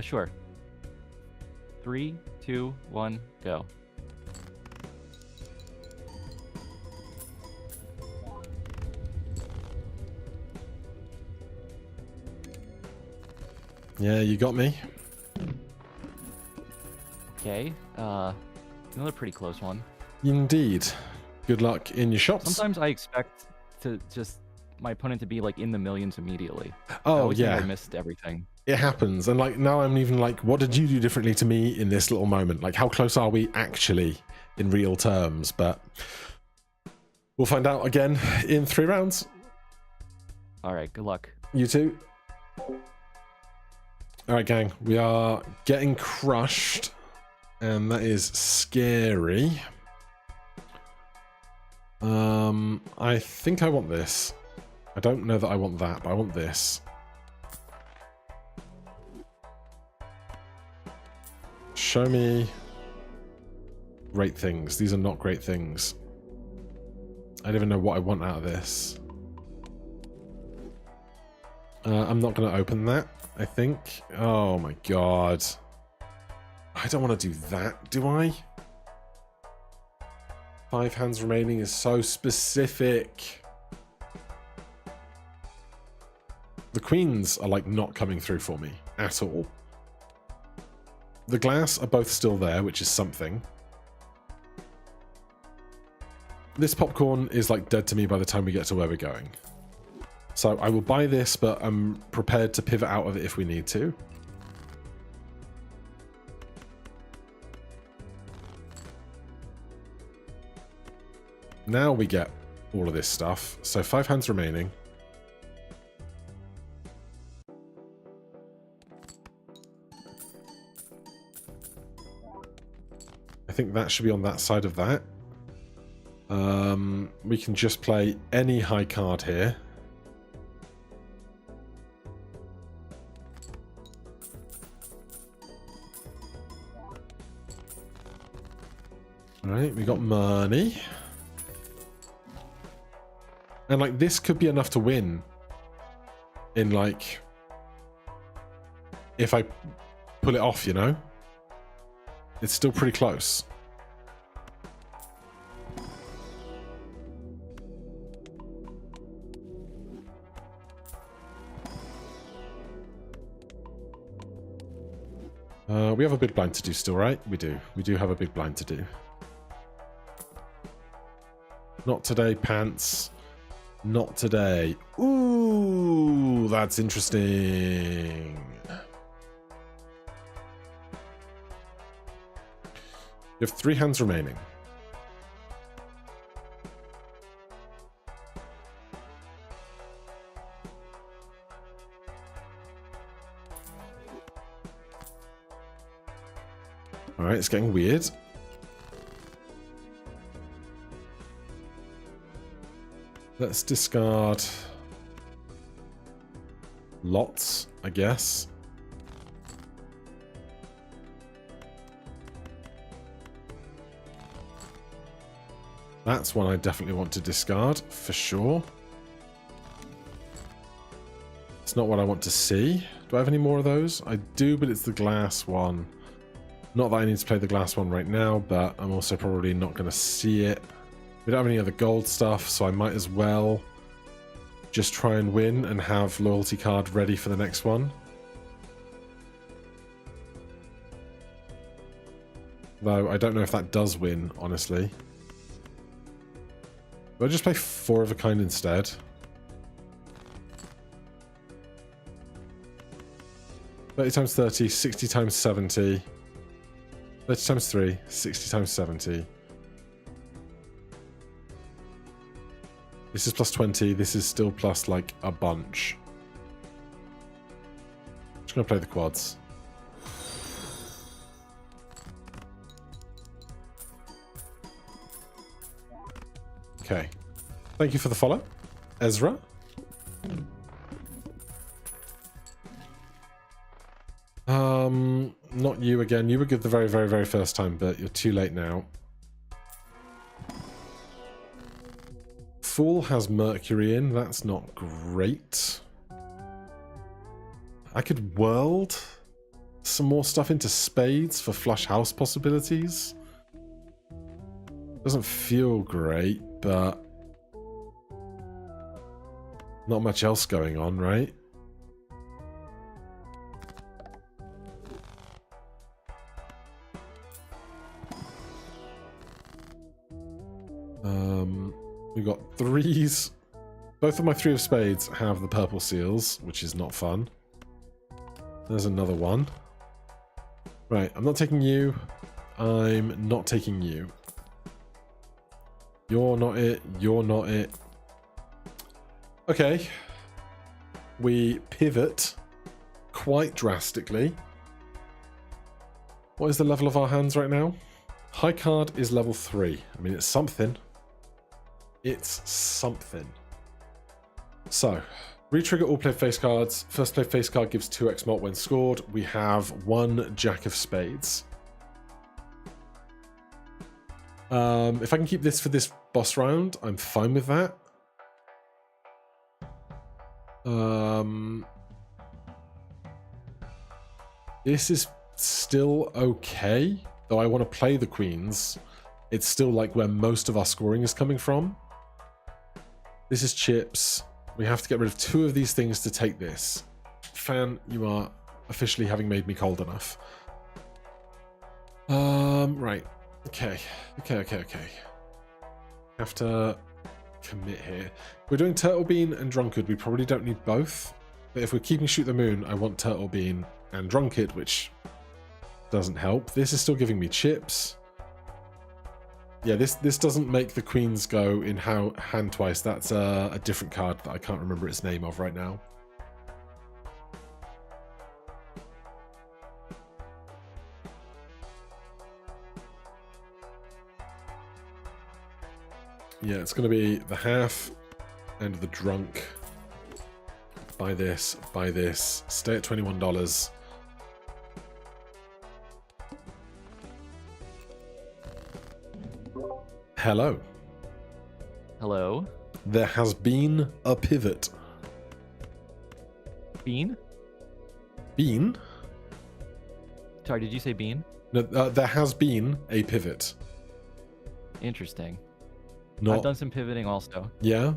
Sure. 3, 2, 1, go. Yeah, you got me. Okay, another pretty close one. Indeed. Good luck in your shots. Sometimes I expect to just my opponent to be like in the millions immediately. I Oh, always think yeah. I missed everything. It happens. And like now I'm even like, what did you do differently to me in this little moment? Like, how close are we actually in real terms? But we'll find out again in 3 rounds. All right, good luck. You too. All right, gang. We are getting crushed. And that is scary. I think I want this. I don't know that I want that, but I want this. Show me great things. These are not great things. I don't even know what I want out of this. I'm not going to open that, I think. Oh my god. I don't want to do that, do I? 5 hands remaining is so specific. The queens are like not coming through for me at all. The glass are both still there, which is something. This popcorn is like dead to me by the time we get to where we're going. So I will buy this, but I'm prepared to pivot out of it if we need to. Now we get all of this stuff. So 5 hands remaining. I think that should be on that side of that. We can just play any high card here. Alright, we got money. And like this could be enough to win in like if I pull it off, you know? It's still pretty close. We have a big blind to do still, right? We do. We do have a big blind to do. Not today, pants. Not today. Ooh, that's interesting. You have 3 hands remaining. All right, it's getting weird. Let's discard lots, I guess. That's one I definitely want to discard, for sure. It's not what I want to see. Do I have any more of those? I do, but it's the glass one. Not that I need to play the glass one right now, but I'm also probably not going to see it. We don't have any other gold stuff, so I might as well just try and win and have loyalty card ready for the next one. Though I don't know if that does win, honestly. Do I just play 4 of a kind instead? $30 times 30, 60 times 70. 30 times 3, 60 times 70. This is plus 20. This is still plus, like, a bunch. Just gonna play the quads. Okay. Thank you for the follow, Ezra. Not you again. You were good the very, very, very first time, but you're too late now. Fool has Mercury in. That's not great. I could world some more stuff into spades for flush house possibilities. Doesn't feel great, but not much else going on, right? We got 3s. Both of my 3 of spades have the purple seals, which is not fun. There's another one. Right, I'm not taking you. I'm not taking you. You're not it. You're not it. Okay. We pivot quite drastically. What is the level of our hands right now? High card is level 3. I mean, it's something. It's something. So, retrigger all played face cards. First played face card gives 2x mult when scored. We have 1 Jack of Spades. If I can keep this for this boss round, I'm fine with that. This is still okay, though I want to play the queens. It's still like where most of our scoring is coming from. This is chips. We have to get rid of 2 of these things to take this. Fan, you are officially having made me cold enough. Right. Okay. Have to commit here. We're doing Turtle Bean and Drunkard. We probably don't need both. But if we're keeping Shoot the Moon, I want Turtle Bean and Drunkard, which doesn't help. This is still giving me chips. Yeah, this doesn't make the queens go in hand twice. That's a different card that I can't remember its name of right now. Yeah, it's going to be the half and the drunk. Buy this, stay at $21. Hello. Hello. There has been a pivot. Bean? Bean? Sorry, did you say bean? No, there has been a pivot. Interesting. Not, I've done some pivoting also. yeah?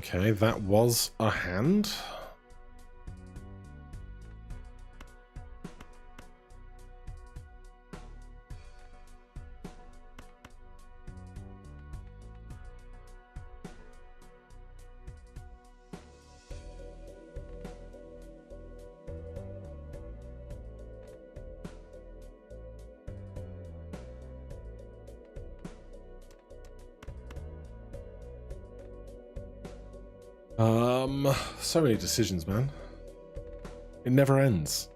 Okay, that was a hand. So many decisions, man. It never ends.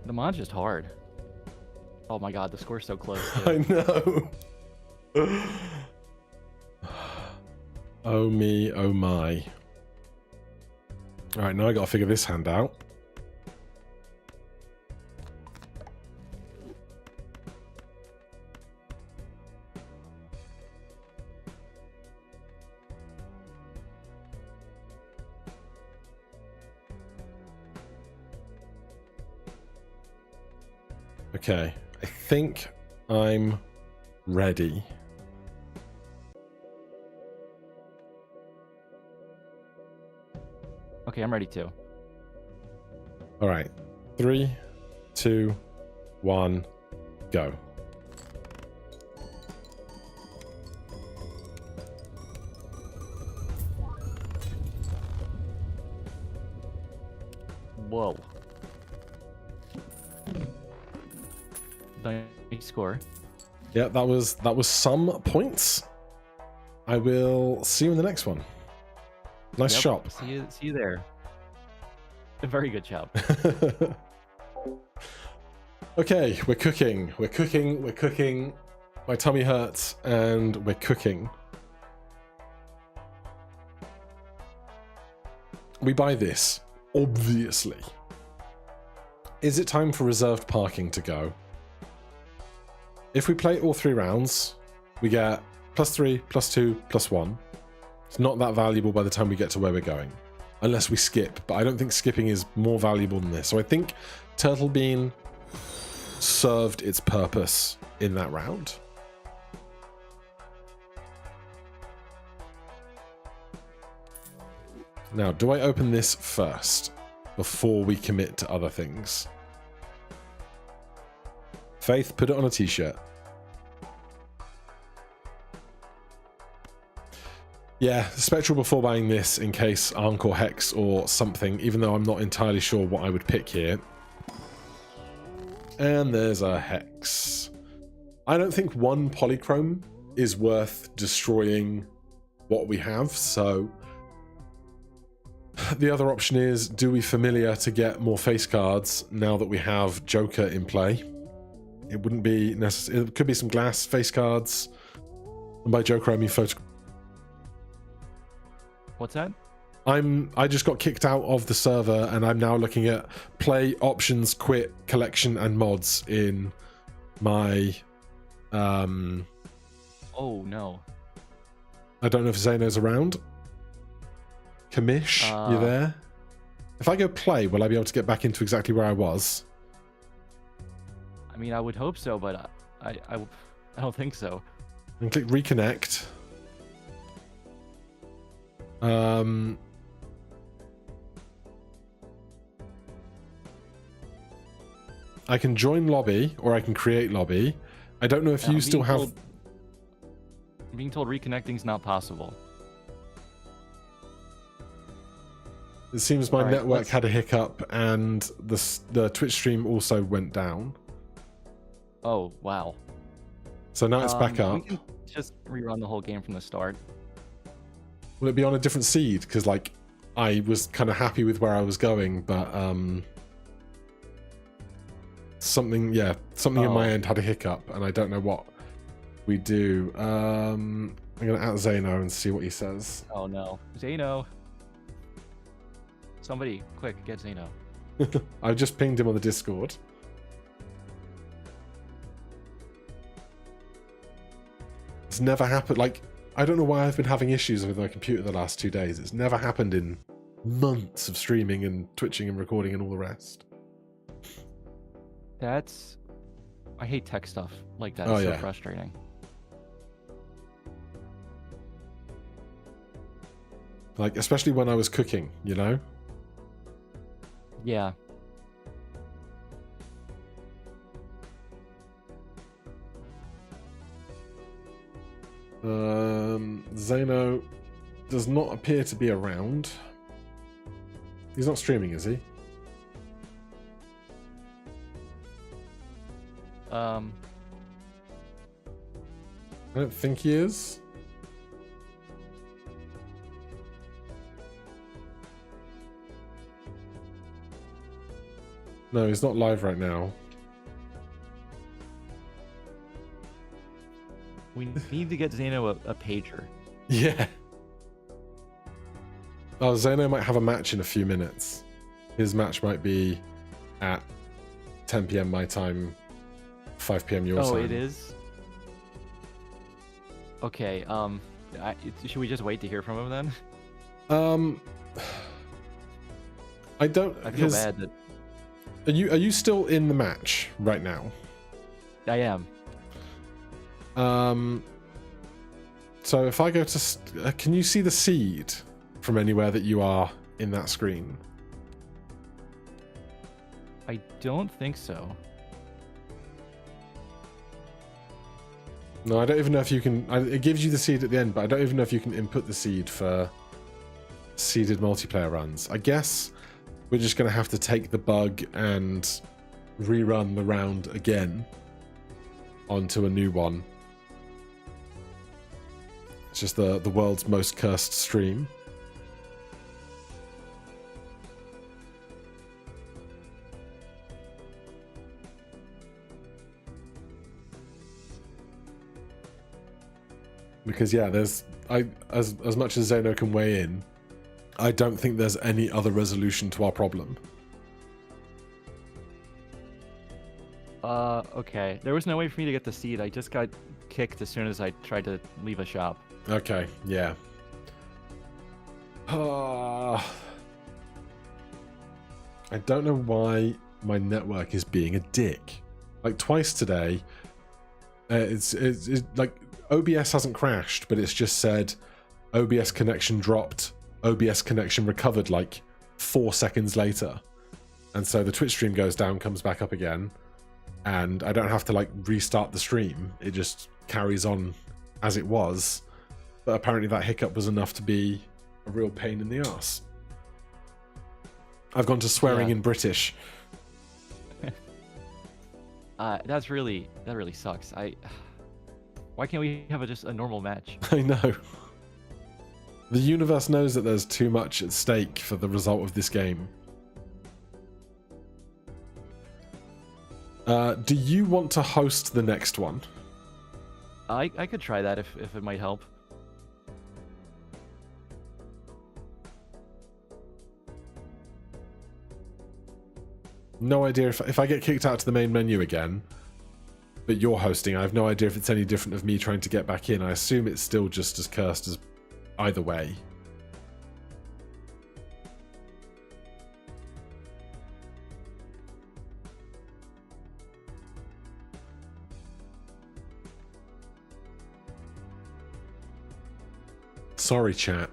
The mod's just hard. Oh my god, the score's so close. I know. Oh me, oh my. Alright, now I gotta figure this hand out. Okay, I think I'm ready. Okay, I'm ready too. All right, 3, 2, 1, go. Whoa. Nice score. Yeah, that was some points. I will see you in the next one. Nice Yep, shop. See you there. A very good job. Okay, we're cooking. We're cooking. We're cooking. My tummy hurts, and we're cooking. We buy this, obviously. Is it time for reserved parking to go? If we play all 3 rounds, we get +3, +2, +1. It's not that valuable by the time we get to where we're going. Unless we skip, but I don't think skipping is more valuable than this. So I think Turtle Bean served its purpose in that round. Now, do I open this first before we commit to other things? Faith, put it on a t-shirt. Yeah, Spectral before buying this in case Ankh or Hex or something, even though I'm not entirely sure what I would pick here. And there's a Hex. I don't think 1 Polychrome is worth destroying what we have, so the other option is, do we Familiar to get more face cards now that we have Joker in play? It wouldn't be necessary. It could be some glass face cards. And by Joker, I mean photo. What's that? I just got kicked out of the server, and I'm now looking at play, options, quit, collection, and mods in my. Oh no. I don't know if Zeno's around. Kamish, you there? If I go play, will I be able to get back into exactly where I was? I mean, I would hope so, but I don't think so. And click reconnect. I can join lobby, or I can create lobby. I don't know if you still have... I'm being told reconnecting's not possible. It seems my network had a hiccup, and the Twitch stream also went down. Oh, wow. So now it's back up. We can just rerun the whole game from the start. Will it be on a different seed? Because, like, I was kind of happy with where I was going, but something in my end had a hiccup, and I don't know what we do. I'm going to out Zeno and see what he says. Oh, no. Zeno. Somebody, quick, get Zeno. I just pinged him on the Discord. It's never happened. Like, I don't know why I've been having issues with my computer the last 2 days. It's never happened in months of streaming and twitching and recording and all the rest. That's... I hate tech stuff like that. Oh, It's so yeah. frustrating. Like, especially when I was cooking, you know? Yeah. Zeno does not appear to be around. He's not streaming, is he? I don't think he is. No, he's not live right now. We need to get Zeno a pager. Yeah. Oh, Zeno might have a match in a few minutes. His match might be at 10 p.m. my time, 5 p.m. your time. Oh, it is? Okay, should we just wait to hear from him then? I don't. I feel bad that... Are you still in the match right now? I am. So if I go to, can you see the seed from anywhere that you are in that screen? I don't think so. No, I don't even know if you can. It gives you the seed at the end, but I don't even know if you can input the seed for seeded multiplayer runs. I guess we're just going to have to take the bug and rerun the round again onto a new one. It's just the world's most cursed stream. Because yeah, there's as much as Zeno can weigh in, I don't think there's any other resolution to our problem. Okay. There was no way for me to get the seed. I just got kicked as soon as I tried to leave a shop. Okay, yeah. I don't know why my network is being a dick. Like twice today, it's like OBS hasn't crashed, but it's just said OBS connection dropped, OBS connection recovered like 4 seconds later. And so the Twitch stream goes down, comes back up again, and I don't have to like restart the stream. It just carries on as it was. But apparently that hiccup was enough to be a real pain in the ass. I've gone to swearing in British. That really sucks. Why can't we have just a normal match? I know. The universe knows that there's too much at stake for the result of this game. Do you want to host the next one? I could try that if it might help. No idea if I get kicked out to the main menu again, but you're hosting, I have no idea if it's any different of me trying to get back in. I assume it's still just as cursed as either way. Sorry, chat.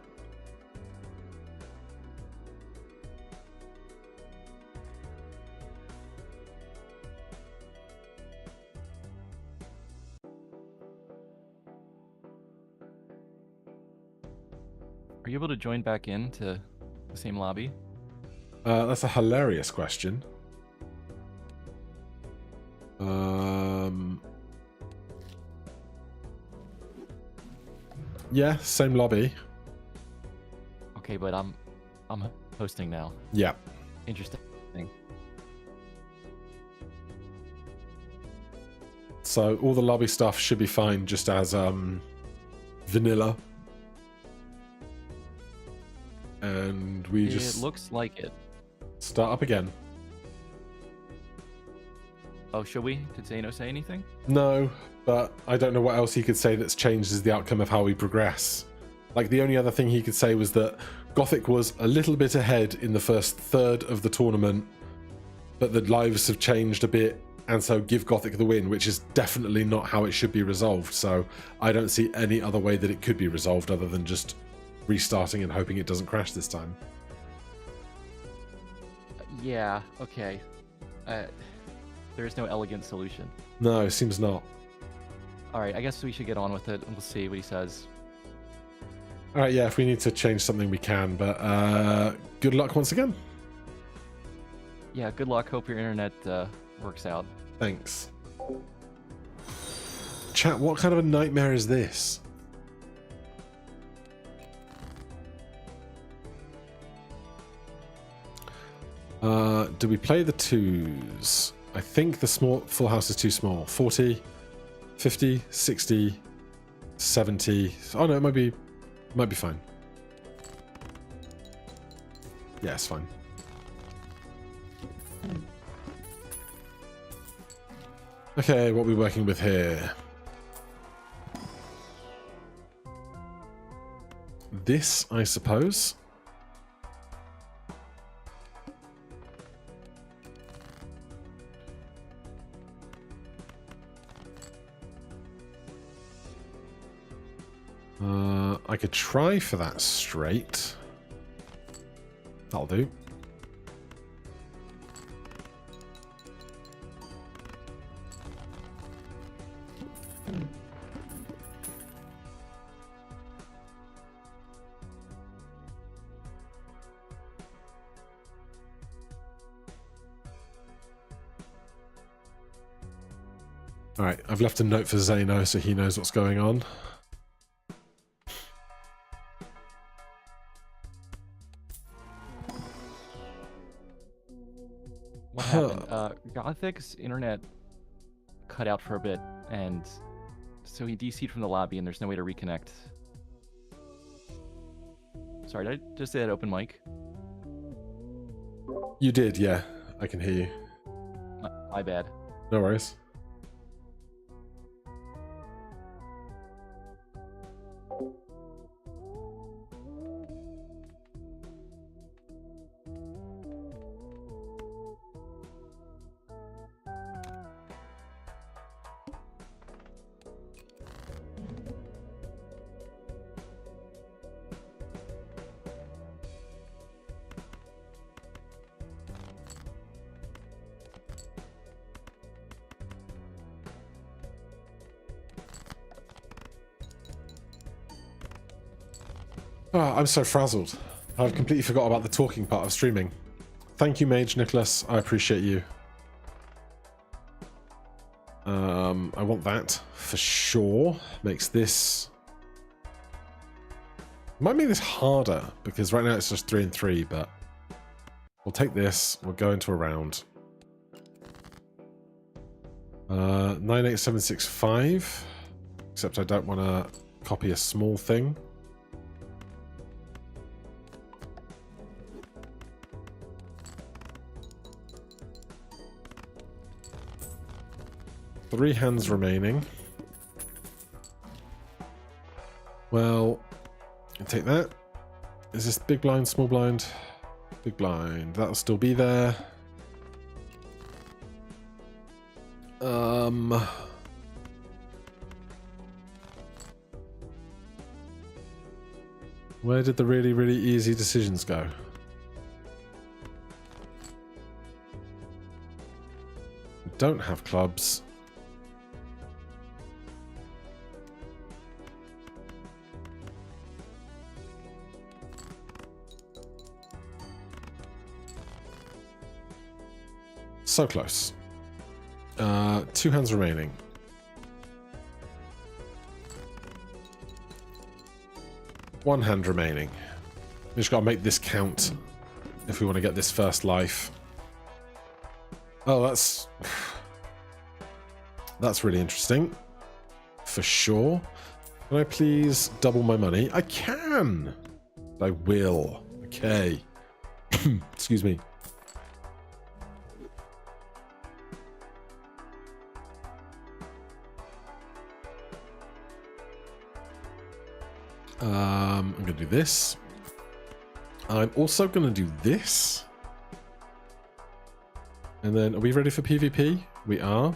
Are you able to join back into the same lobby? That's a hilarious question. Yeah, same lobby. Okay, but I'm hosting now. Yeah. Interesting. So all the lobby stuff should be fine just as vanilla. And we just It looks like it. start up again. Oh, should we? Did Zeno say anything? No, but I don't know what else he could say that's changed as the outcome of how we progress. Like, the only other thing he could say was that Gothic was a little bit ahead in the first third of the tournament, but the lives have changed a bit, and so give Gothic the win, which is definitely not how it should be resolved. So I don't see any other way that it could be resolved other than just restarting and hoping it doesn't crash this time. Yeah, okay. There is no elegant solution. No, it seems not. Alright, I guess we should get on with it, and we'll see what he says. Alright, yeah, if we need to change something, we can, but good luck once again. Yeah, good luck. Hope your internet works out. Thanks. Chat, what kind of a nightmare is this? Do we play the twos? I think the small full house is too small. 40, 50, 60, 70. Oh no, it might be fine. Yeah, it's fine. Okay, what are we working with here? This, I suppose. I could try for that straight. That'll do. Alright, I've left a note for Zeno so he knows what's going on. What happened? Gothic's internet cut out for a bit, and so he DC'd from the lobby, and there's no way to reconnect. Sorry, did I just say that open mic? You did, yeah. I can hear you. My bad. No worries. Oh, I'm so frazzled. I've completely forgot about the talking part of streaming. Thank you, Mage Nicholas. I appreciate you. I want that for sure. Makes this... Might make this harder, because right now it's just 3 and 3, but... We'll take this, we'll go into a round. 98765. Except I don't want to copy a small thing. Three hands remaining. Well, I'll take that. Is this big blind, small blind? Big blind. That'll still be there. Where did the really, really easy decisions go? We don't have clubs. So close. 2 hands remaining. One hand remaining. We just gotta make this count if we want to get this first life. Oh, that's really interesting. For sure. Can I please double my money? I can! I will. Okay. Excuse me. I'm going to do this. I'm also going to do this. And then, are we ready for PvP? We are. Am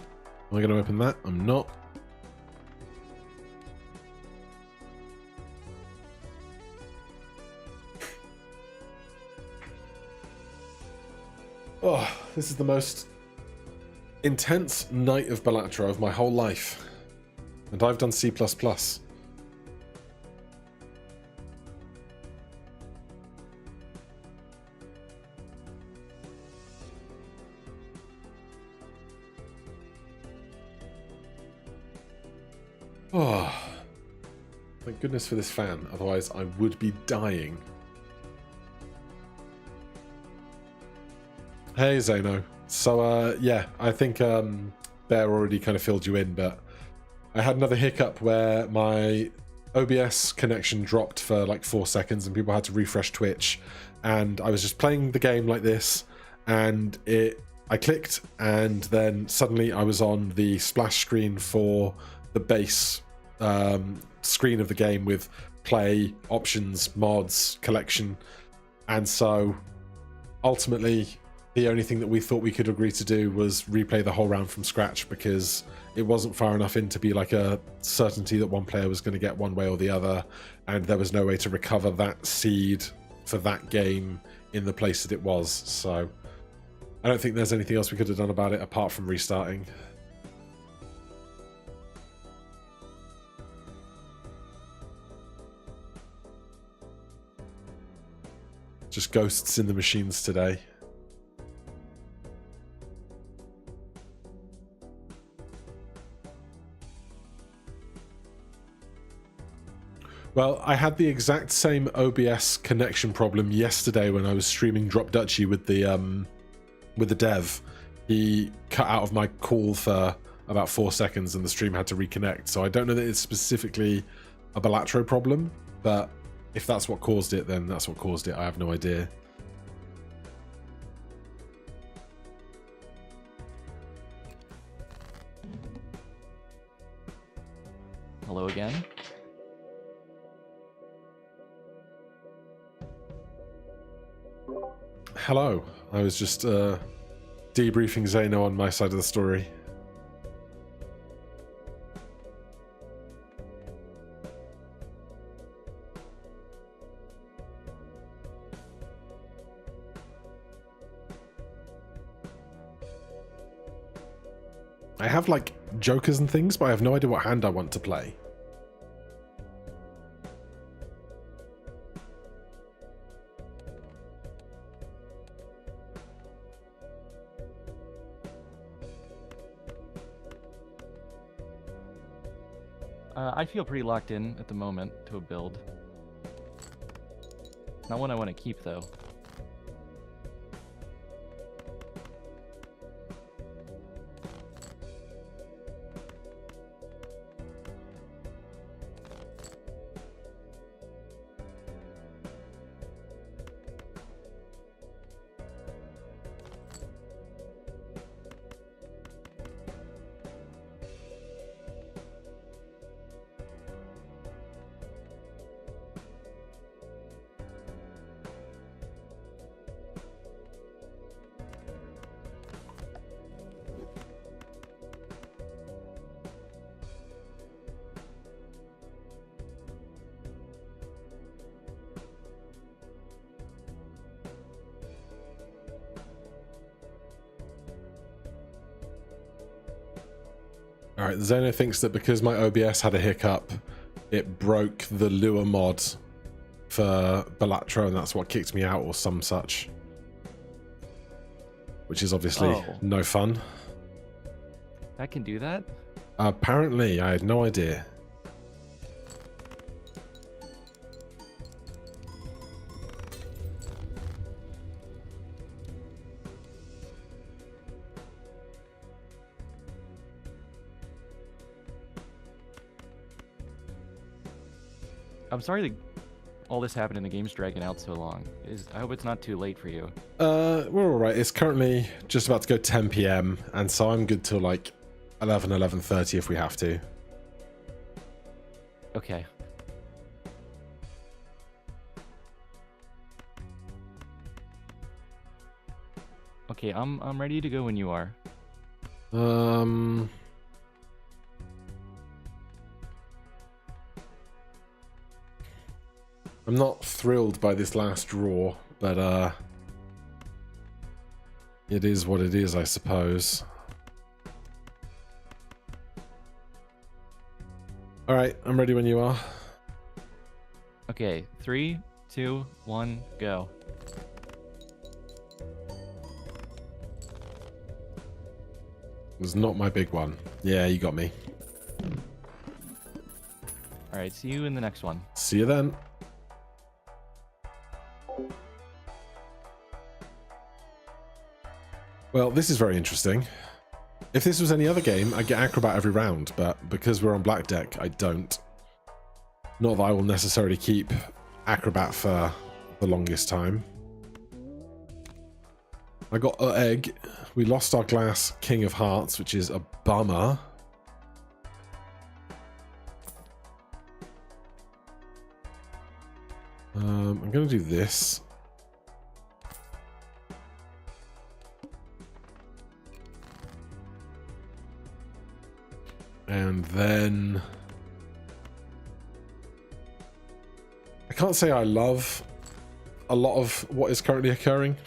I going to open that? I'm not. Oh, this is the most intense night of Balatro of my whole life. And I've done C++. Oh, thank goodness for this fan, otherwise I would be dying. Hey Zeno. So yeah, I think Bear already kind of filled you in, but I had another hiccup where my OBS connection dropped for like 4 seconds and people had to refresh Twitch, and I was just playing the game like this, and I clicked, and then suddenly I was on the splash screen for the base screen of the game with play, options, mods, collection, and so ultimately the only thing that we thought we could agree to do was replay the whole round from scratch, because it wasn't far enough in to be like a certainty that one player was going to get one way or the other, and there was no way to recover that seed for that game in the place that it was. So I don't think there's anything else we could have done about it apart from restarting. Just ghosts in the machines today. Well, I had the exact same OBS connection problem yesterday when I was streaming Drop Duchy with the dev. He cut out of my call for about 4 seconds and the stream had to reconnect. So I don't know that it's specifically a Balatro problem, but if that's what caused it, then that's what caused it. I have no idea. Hello again. Hello. I was just debriefing Zeno on my side of the story. I have like jokers and things, but I have no idea what hand I want to play. I feel pretty locked in at the moment to a build. Not one I want to keep, though. Alright, Zeno thinks that because my OBS had a hiccup, it broke the Lua mod for Balatro, and that's what kicked me out or some such. Which is obviously no fun. That can do that? Apparently, I had no idea. I'm sorry that all this happened and the game's dragging out so long. I hope it's not too late for you. We're alright. It's currently just about to go 10 PM, and so I'm good till like 11:30 if we have to. Okay. Okay, I'm ready to go when you are. I'm not thrilled by this last draw, but it is what it is, I suppose. Alright, I'm ready when you are. Okay, 3, 2, 1, go. It was not my big one. Yeah, you got me. Alright, see you in the next one. See you then. Well, this is very interesting. If this was any other game, I'd get Acrobat every round, but because we're on Black Deck, I don't. Not that I will necessarily keep Acrobat for the longest time. I got an egg. We lost our glass King of Hearts, which is a bummer. I'm going to do this. And then... I can't say I love a lot of what is currently occurring.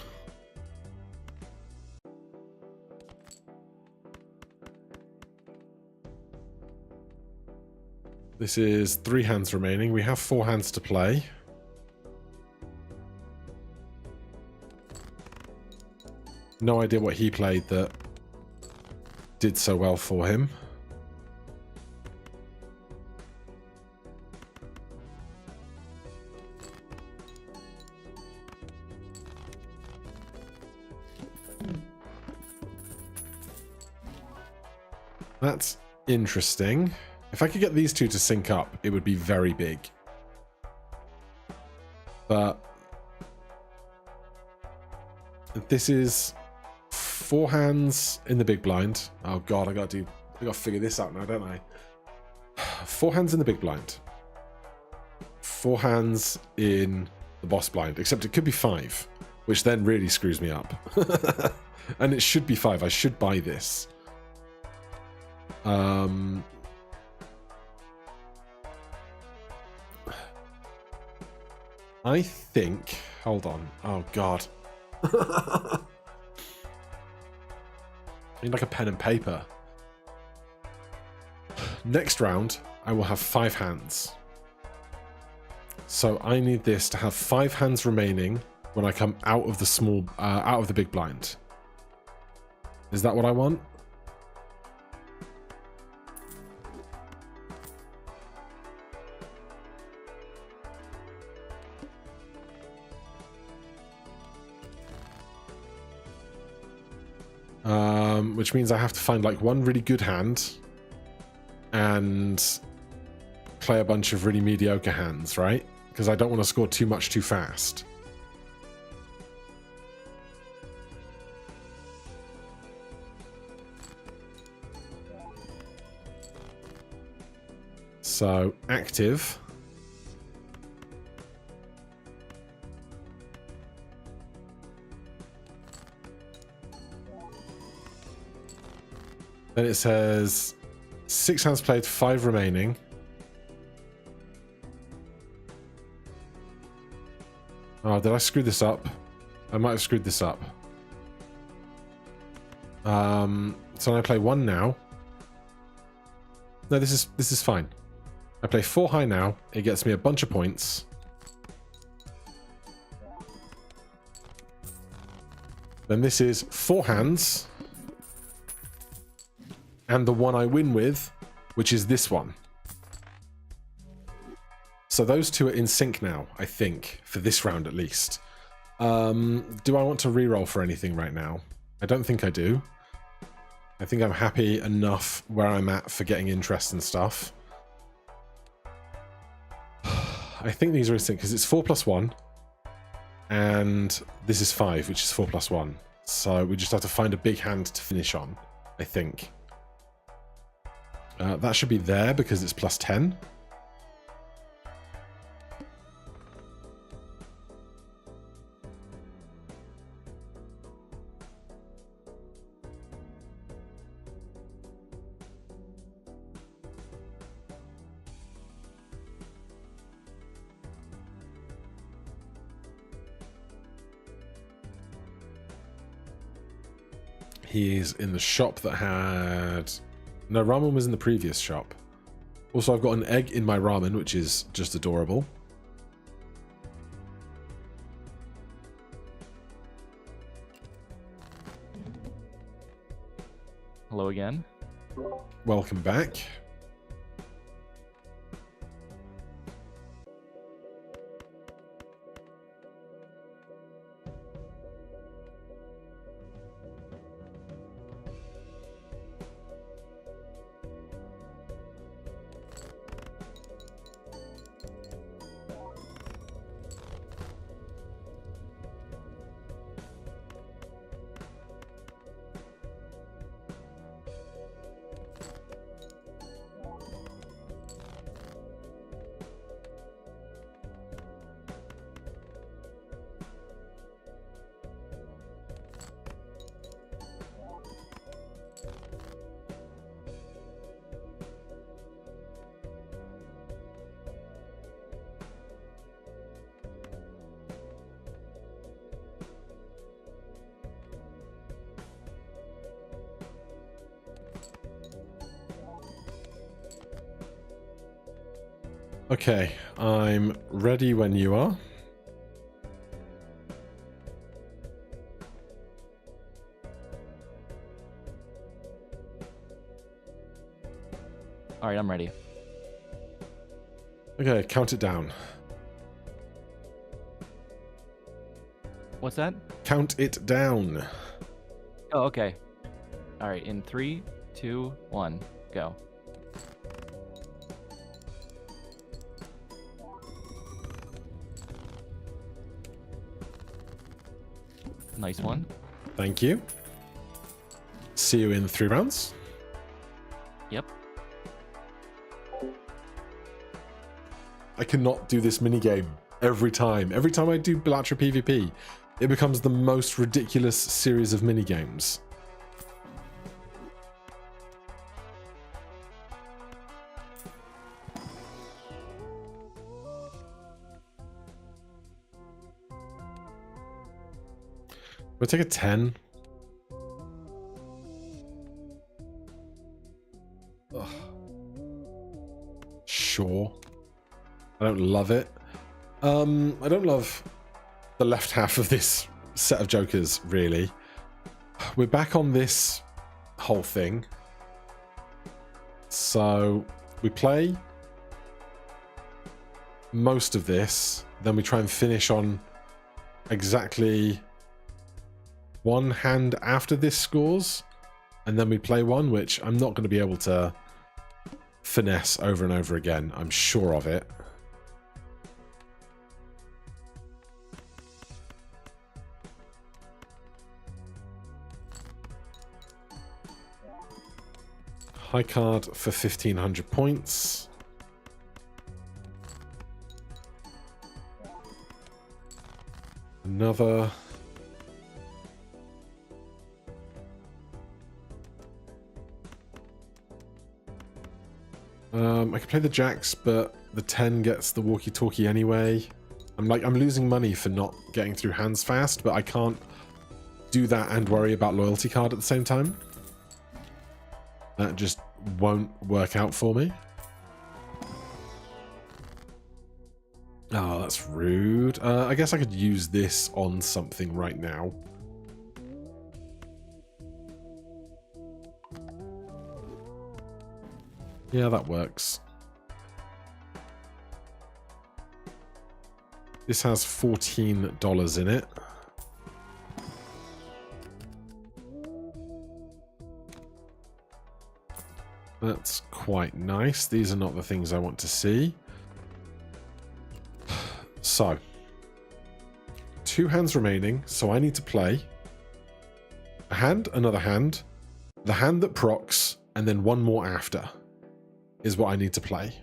This is 3 hands remaining. We have 4 hands to play. No idea what he played that did so well for him. That's interesting. If I could get these two to sync up, it would be very big. But this is 4 hands in the big blind. Oh god, I gotta figure this out now, don't I? 4 hands in the big blind. 4 hands in the boss blind, except it could be 5, which then really screws me up. And it should be 5. I should buy this. I think... Hold on. Oh, God. I need like a pen and paper. Next round, I will have 5 hands. So I need this to have 5 hands remaining when I come out of the out of the big blind. Is that what I want? Which means I have to find like one really good hand and play a bunch of really mediocre hands, right? Because I don't want to score too much too fast. So, active. Then it says 6 hands played, 5 remaining. Oh, did I screw this up? I might have screwed this up. So I play 1 now. No, this is fine. I play 4 high now. It gets me a bunch of points. Then this is 4 hands. And the one I win with, which is this one. So those two are in sync now, I think, for this round at least. Do I want to reroll for anything right now? I don't think I do. I think I'm happy enough where I'm at for getting interest and stuff. I think these are in sync because it's 4 plus 1. And this is 5, which is 4 plus 1. So we just have to find a big hand to finish on, I think. That should be there because it's plus 10. He's in the shop that had... No, ramen was in the previous shop. Also, I've got an egg in my ramen, which is just adorable. Hello again. Welcome back. Okay, I'm ready when you are. All right, I'm ready. Okay, count it down. What's that? Count it down. Oh, okay. All right, in 3, 2, 1, go. Nice one. Thank you. See you in 3 rounds. Yep. I cannot do this minigame every time. Every time I do Balatro PvP, it becomes the most ridiculous series of minigames. We'll take a 10. Ugh. Sure. I don't love it. I don't love the left half of this set of jokers, really. We're back on this whole thing. So we play most of this, then we try and finish on exactly 1 hand after this scores, and then we play one, which I'm not going to be able to finesse over and over again. I'm sure of it. High card for 1,500 points. Another. I could play the jacks, but the 10 gets the walkie-talkie anyway. I'm losing money for not getting through hands fast, but I can't do that and worry about loyalty card at the same time. That just won't work out for me. Oh, that's rude. I guess I could use this on something right now. Yeah, that works. This has $14 in it. That's quite nice. These are not the things I want to see. So, 2 hands remaining, so I need to play a hand, another hand, the hand that procs, and then 1 more after is what I need to play.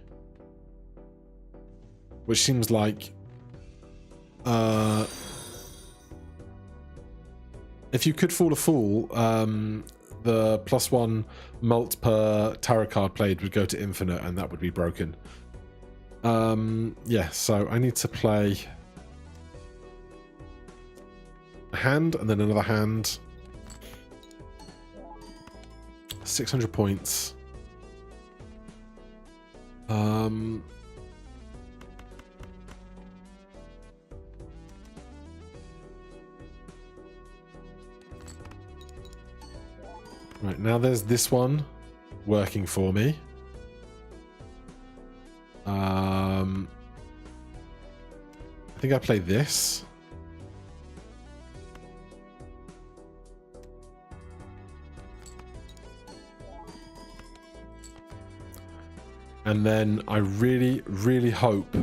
Which seems like if you could fall a fool, the +1 mult per tarot card played would go to infinite, and that would be broken. Yeah, so I need to play a hand and then another hand. 600 points. Right, now there's this one working for me. I think I play this. And then I really, really hope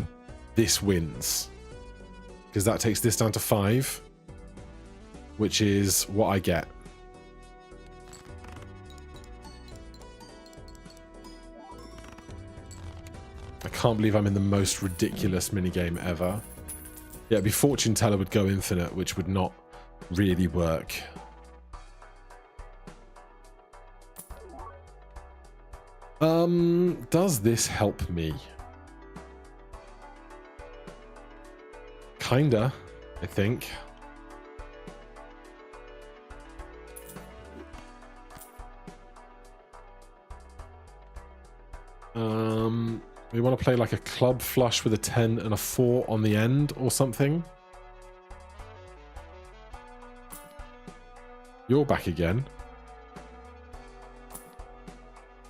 this wins. Because that takes this down to 5. Which is what I get. I can't believe I'm in the most ridiculous minigame ever. Yeah, it'd be Fortune Teller would go infinite, which would not really work. Does this help me? Kinda, I think. We want to play like a club flush with a 10 and a 4 on the end or something. You're back again.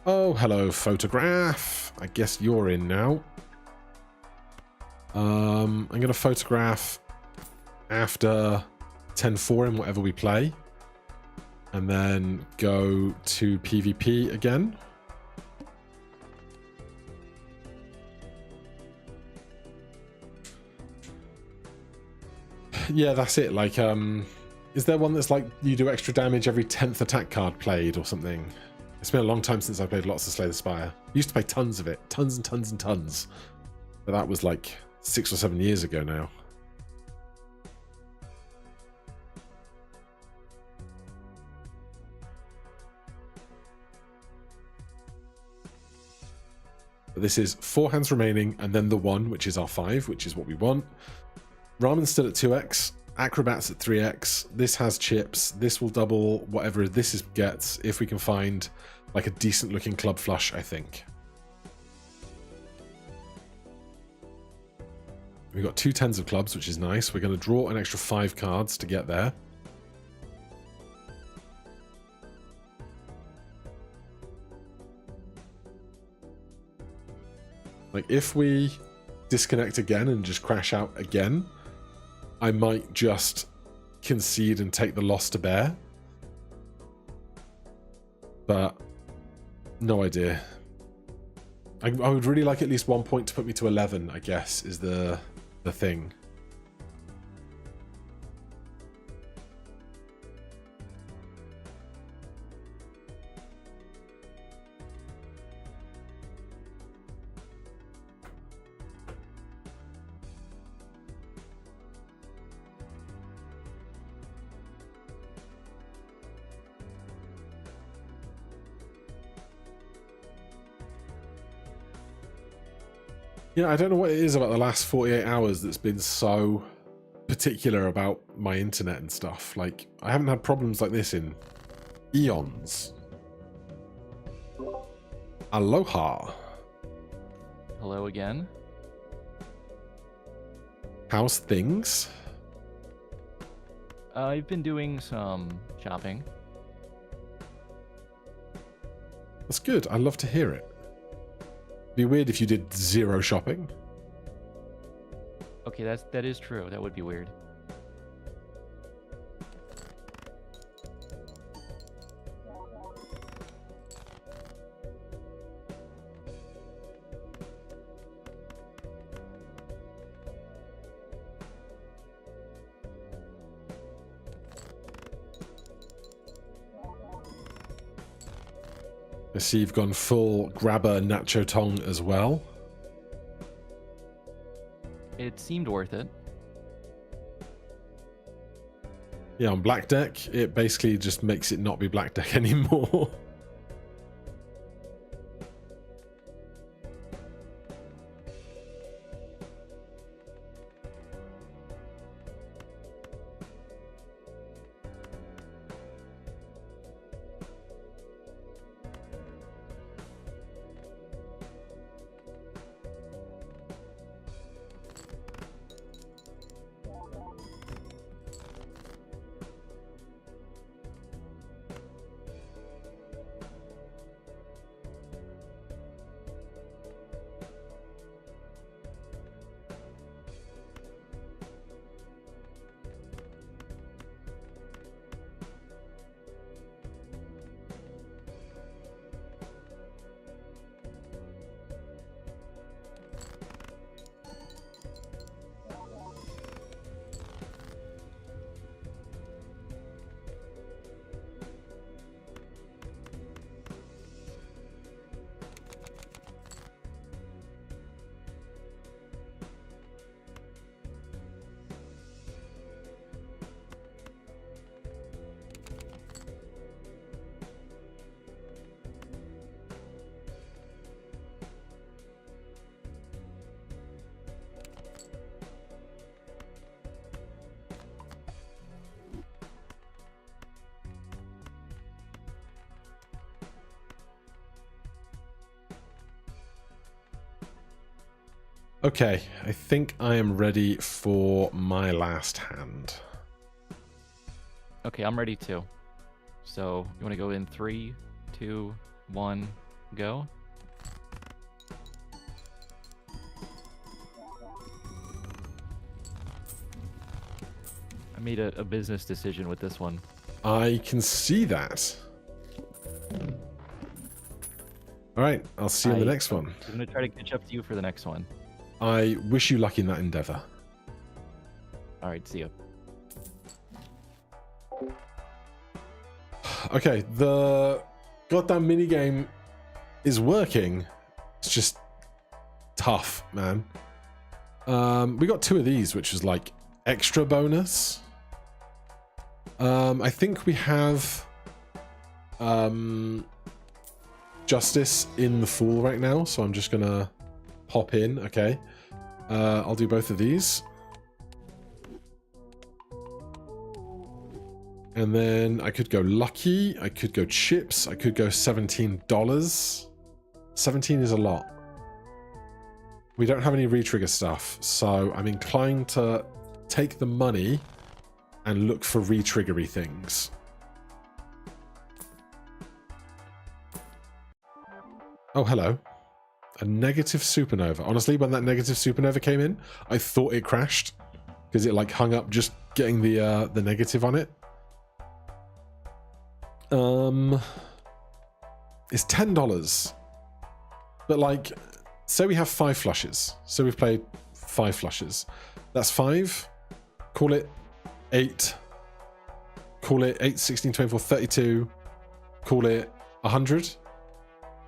Oh, hello, photograph. I guess you're in now. I'm going to photograph after 10-4 in whatever we play. And then go to PvP again. Yeah, that's it. Like, is there one that's like you do extra damage every 10th attack card played or something? It's been a long time since I played lots of Slay the Spire. I used to play tons of it. Tons and tons and tons. But that was like 6 or 7 years ago now. But this is 4 hands remaining and then the 1, which is our 5, which is what we want. Ramen's still at 2x, Acrobat's at 3x, this has chips, this will double whatever this gets if we can find like a decent looking club flush, I think. We've got 2 tens of clubs, which is nice. We're going to draw an extra 5 cards to get there. Like if we disconnect again and just crash out again, I might just concede and take the loss to bear. But no idea. I would really like at least 1 point to put me to 11, I guess, is the thing. Yeah, I don't know what it is about the last 48 hours that's been so particular about my internet and stuff. Like, I haven't had problems like this in eons. Aloha. Hello again. How's things? I've been doing some shopping. That's good. I love to hear it. It'd be weird if you did 0 shopping. Okay, that is true. That would be weird. I see you've gone full grabber nacho tong as well. It seemed worth it. Yeah, on black deck, it basically just makes it not be black deck anymore. Okay, I think I am ready for my last hand. Okay, I'm ready too. So you want to go in 3, 2, 1, go. I made a business decision with this one. I can see that. All right, I'll see you on the next one. I'm going to try to catch up to you for the next one. I wish you luck in that endeavor. All right, see ya. Okay, the goddamn minigame is working. It's just tough, man. We got 2 of these, which is like extra bonus. I think we have Justice in the Fool right now, so I'm just gonna pop in. Okay, I'll do both of these. And then I could go Lucky, I could go Chips, I could go $17. 17 is a lot. We don't have any retrigger stuff, so I'm inclined to take the money and look for retriggery things. Oh, hello. A negative supernova. Honestly, when that negative supernova came in, I thought it crashed because it like hung up just getting the negative on it. It's $10. But like, say we have 5 flushes. So we've played 5 flushes. That's 5. Call it 8. Call it 8, 16, 24, 32. Call it 100.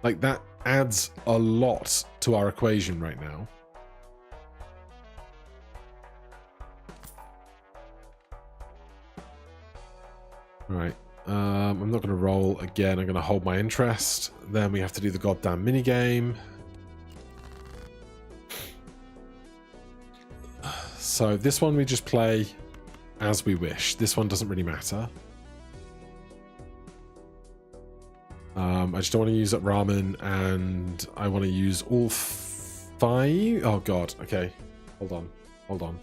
Like that adds a lot to our equation right now. Right. I'm not going to roll again. I'm going to hold my interest. Then we have to do the goddamn minigame. So this one we just play as we wish. This one doesn't really matter. I just don't want to use up ramen, and I want to use all 5. Oh god. Okay. Hold on. Hold on.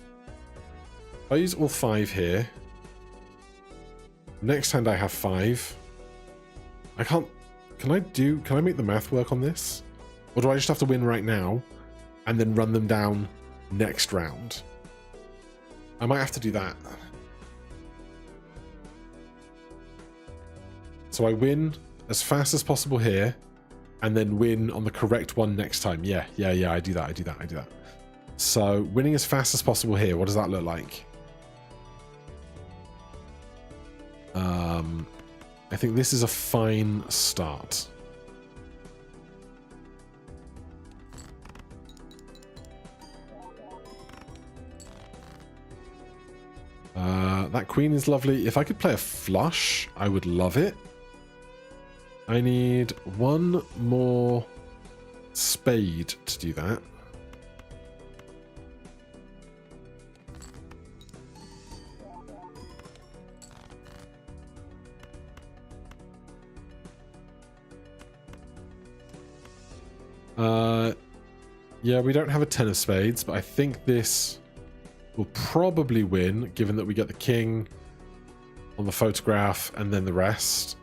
If I use all 5 here. Next hand I have 5. I can't... Can I make the math work on this? Or do I just have to win right now and then run them down next round? I might have to do that. So I win as fast as possible here and then win on the correct one next time. Yeah, I do that. So winning as fast as possible here, what does that look like? I think this is a fine start. That queen is lovely. If I could play a flush, I would love it. I need 1 more spade to do that. Yeah, we don't have a 10 of spades, but I think this will probably win, given that we get the king on the photograph and then the rest.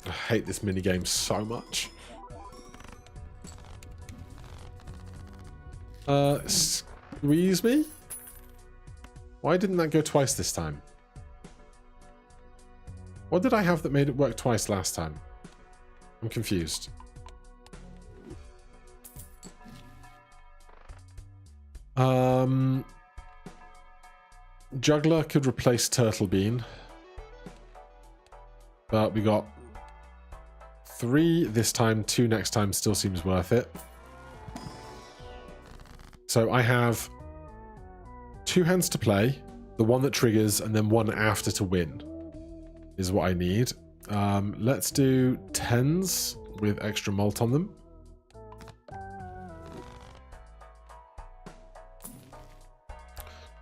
I hate this minigame so much. Squeeze me? Why didn't that go twice this time? What did I have that made it work twice last time? I'm confused. Juggler could replace Turtle Bean. But we got 3 this time, 2 next time, still seems worth it. So I have 2 hands to play, the one that triggers, and then 1 after to win is what I need. Let's do 10s with extra malt on them.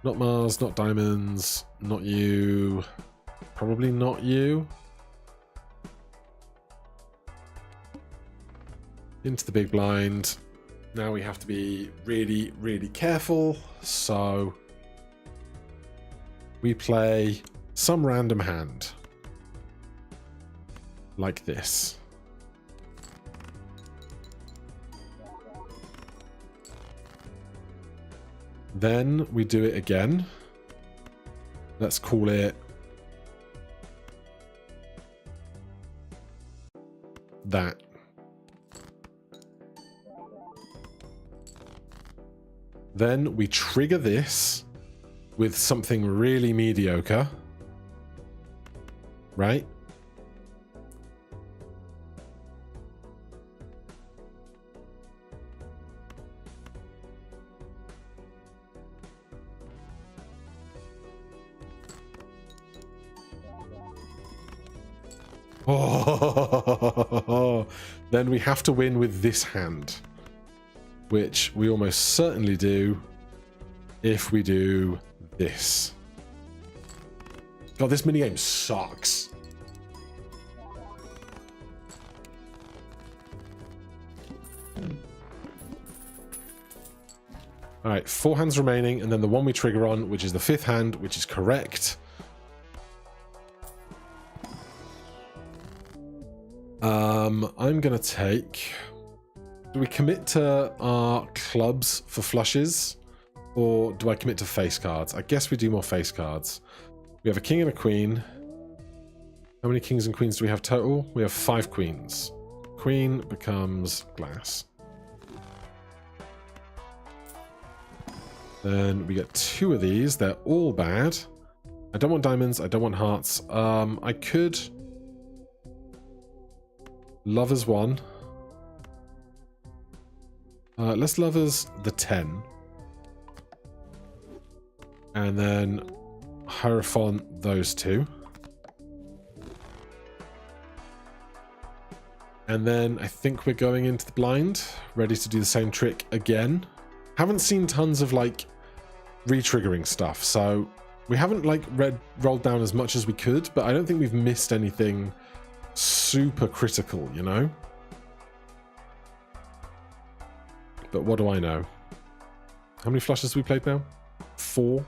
Not Mars, not diamonds, not you. Probably not you. Into the big blind. Now we have to be really, really careful. So we play some random hand. Like this. Then we do it again. Let's call it that. Then we trigger this with something really mediocre. Right? Oh, then we have to win with this hand, which we almost certainly do if we do this. God, this minigame sucks. All right, 4 hands remaining, and then the one we trigger on, which is the 5th hand, which is correct. I'm gonna take... Do we commit to our clubs for flushes? Or do I commit to face cards? I guess we do more face cards. We have a king and a queen. How many kings and queens do we have total? We have 5 queens. Queen becomes glass. Then we get 2 of these. They're all bad. I don't want diamonds. I don't want hearts. I could... Lovers 1. Let's lovers the 10. And then Hierophant those 2. And then I think we're going into the blind, ready to do the same trick again. Haven't seen tons of like re-triggering stuff, so we haven't like rolled down as much as we could, but I don't think we've missed anything super critical, you know? But what do I know? How many flushes have we played now? 4?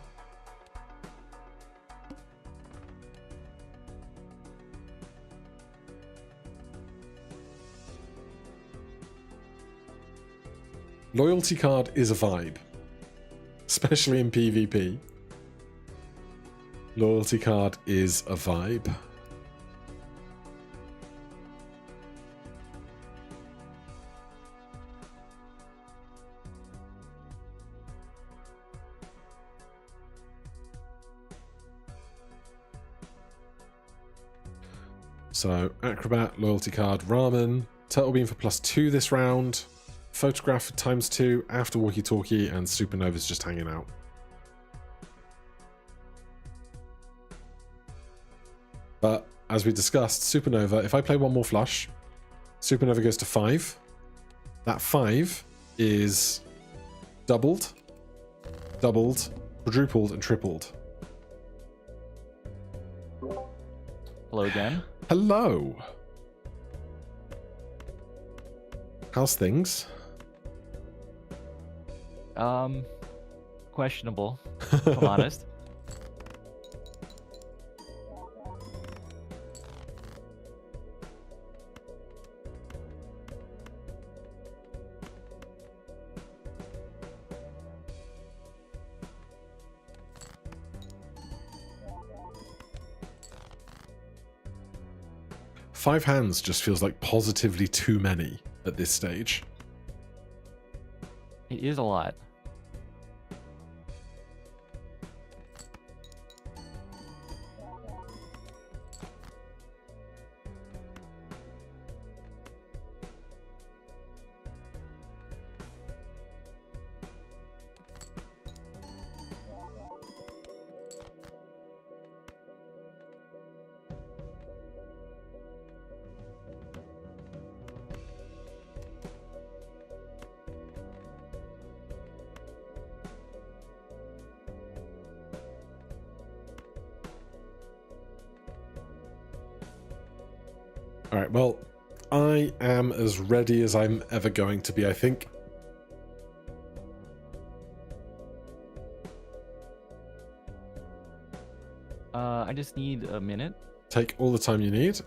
Loyalty card is a vibe. Especially in PvP. Loyalty card is a vibe. So, Acrobat, Loyalty Card, Ramen, Turtle Beam for +2 this round, Photograph for ×2, After Walkie Talkie, and Supernova's just hanging out. But, as we discussed, Supernova, if I play one more flush, Supernova goes to 5. That 5 is doubled, quadrupled, and tripled. Hello again. Hello. How's things? Questionable, if I'm honest. Five hands just feels like positively too many at this stage. It is a lot. Alright, well, I am as ready as I'm ever going to be, I think. I just need a minute. Take all the time you need.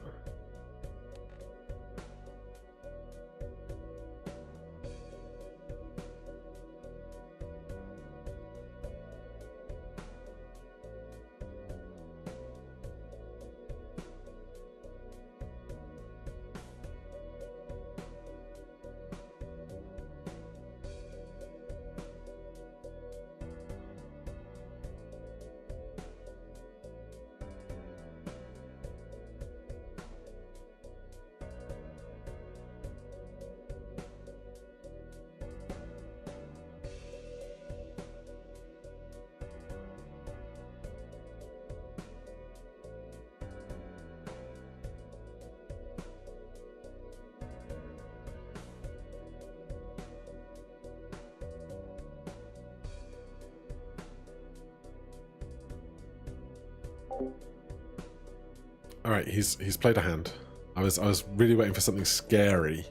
Alright, he's played a hand. I was really waiting for something scary,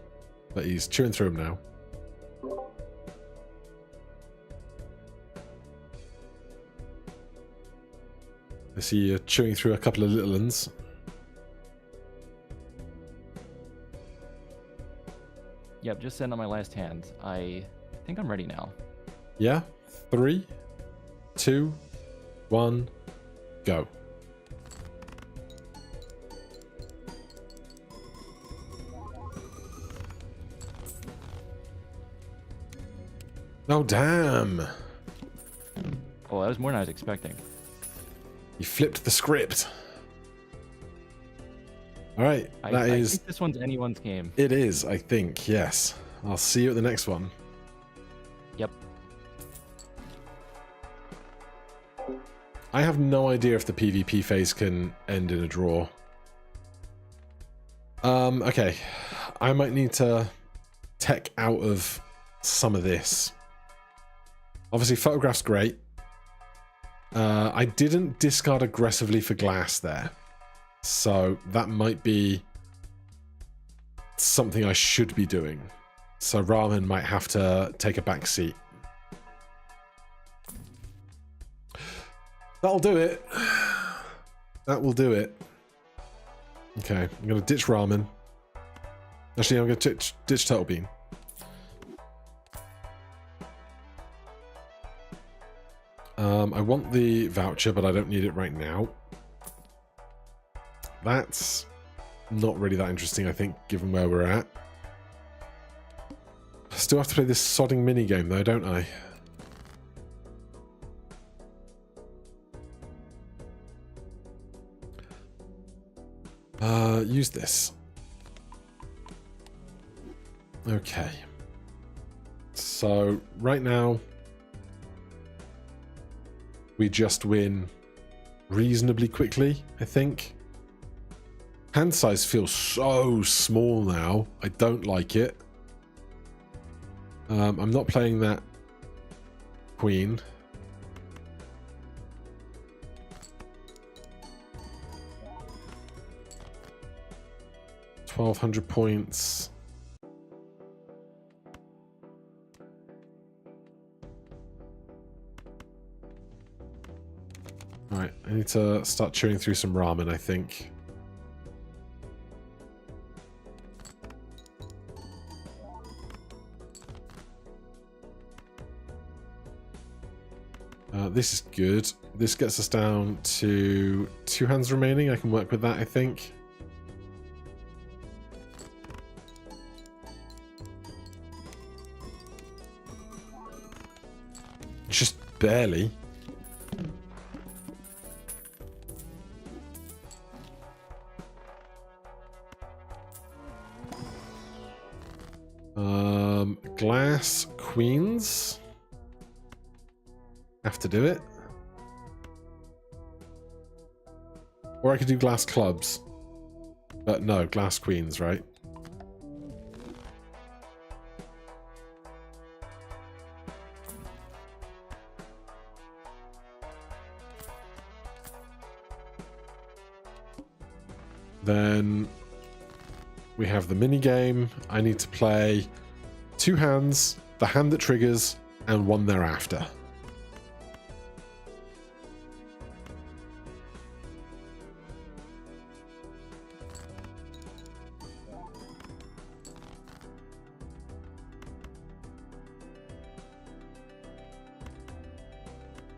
but he's chewing through them now. I see you chewing through a couple of little ones. Yep, just send on my last hand. I think I'm ready now. Yeah? 3, 2, 1, go. Oh, damn. Oh, that was more than I was expecting. You flipped the script. Alright, I that is... think this one's anyone's game. It is, I think, yes. I'll see you at the next one. Yep. I have no idea if the PvP phase can end in a draw. Okay. I might need to tech out of some of this. Obviously, photograph's great. I didn't discard aggressively for glass there. So that might be something I should be doing. So Ramen might have to take a back seat. That'll do it. That will do it. Okay, I'm going to ditch Ramen. Actually, I'm going to ditch Turtle Bean. I want the voucher, but I don't need it right now. That's not really that interesting, I think, given where we're at. I still have to play this sodding minigame, though, don't I? Use this. Okay. So, right now, we just win reasonably quickly, I think. Hand size feels so small now. I don't like it. I'm not playing that queen. $1,200 points. Alright, I need to start chewing through some ramen, I think. This is good. This gets us down to 2 hands remaining. I can work with that, I think. Just barely. Glass queens. Have to do it. Or I could do glass clubs. But no, glass queens, right? Then we have the mini game. I need to play 2 hands, the hand that triggers, and one thereafter.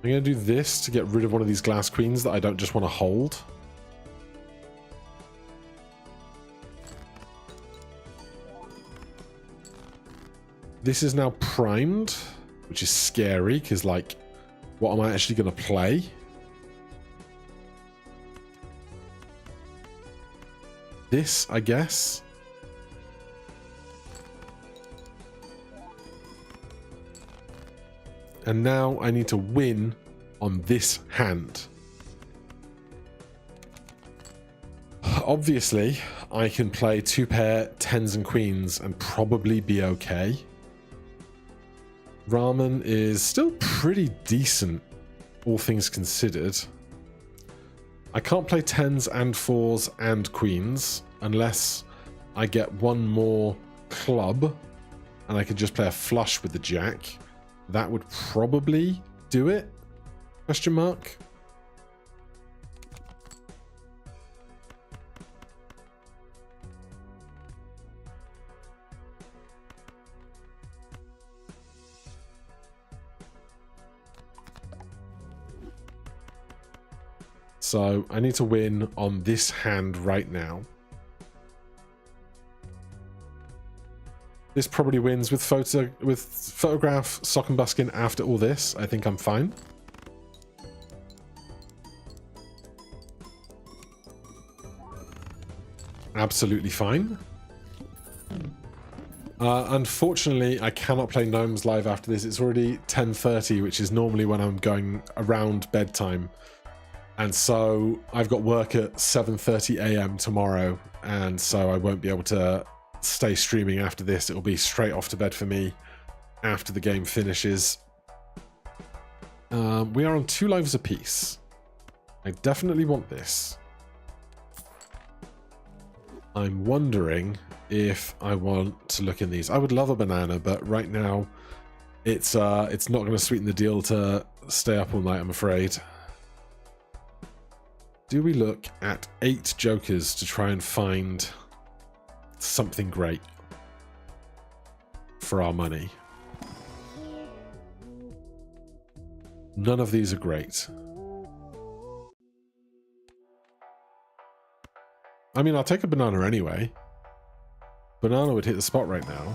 I'm going to do this to get rid of one of these glass queens that I don't just want to hold. This is now primed, which is scary, because, like, what am I actually going to play? This, I guess. And now I need to win on this hand. Obviously, I can play 2 pair 10s and queens and probably be okay. Ramen is still pretty decent, all things considered. I can't play 10s and 4s and queens unless I get one more club and I could just play a flush with the jack. That would probably do it? Question mark. So I need to win on this hand right now. This probably wins with photograph, sock and buskin after all this. I think I'm fine. Absolutely fine. Unfortunately, I cannot play Gnomes live after this. It's already 10:30, which is normally when I'm going around bedtime. And so I've got work at 7:30 a.m. tomorrow, and so I won't be able to stay streaming after this. It'll be straight off to bed for me after the game finishes. We are on 2 lives apiece. I definitely want this. I'm wondering if I want to look in these. I would love a banana, but right now it's not going to sweeten the deal to stay up all night, I'm afraid. Do we look at 8 jokers to try and find something great for our money? None of these are great. I mean, I'll take a banana anyway. Banana would hit the spot right now.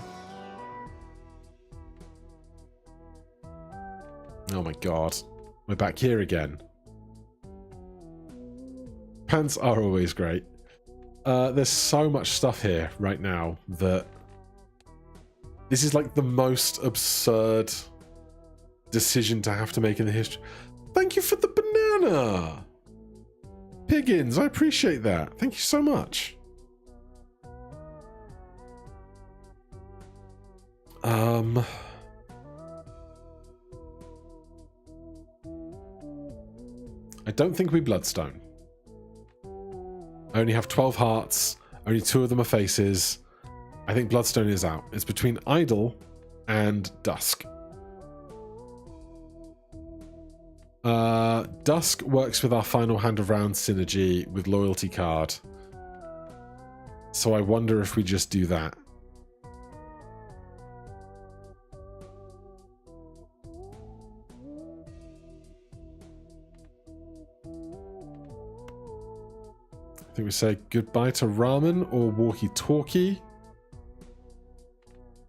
Oh my god. We're back here again. Pants are always great. There's so much stuff here right now that this is like the most absurd decision to have to make in the history. Thank you for the banana! Piggins, I appreciate that. Thank you so much. I don't think we Bloodstone. I only have 12 hearts. Only 2 of them are faces. I think Bloodstone is out. It's between Idol and Dusk. Dusk works with our final hand of round synergy with Loyalty card. So I wonder if we just do that. I think we say goodbye to Ramen or walkie-talkie.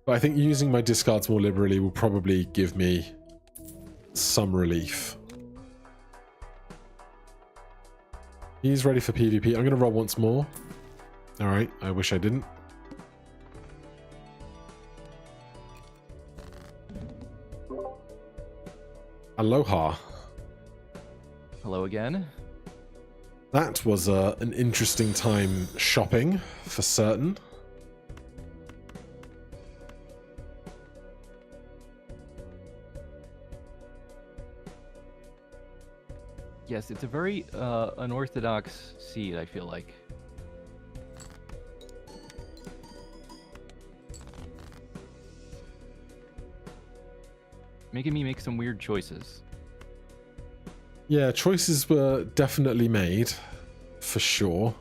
But I think using my discards more liberally will probably give me some relief. He's ready for PvP. I'm going to roll once more. Alright, I wish I didn't. Aloha. Hello again. That was an interesting time shopping, for certain. Yes, it's a very unorthodox seed, I feel like. making me make some weird choices. Yeah, choices were definitely made, for sure.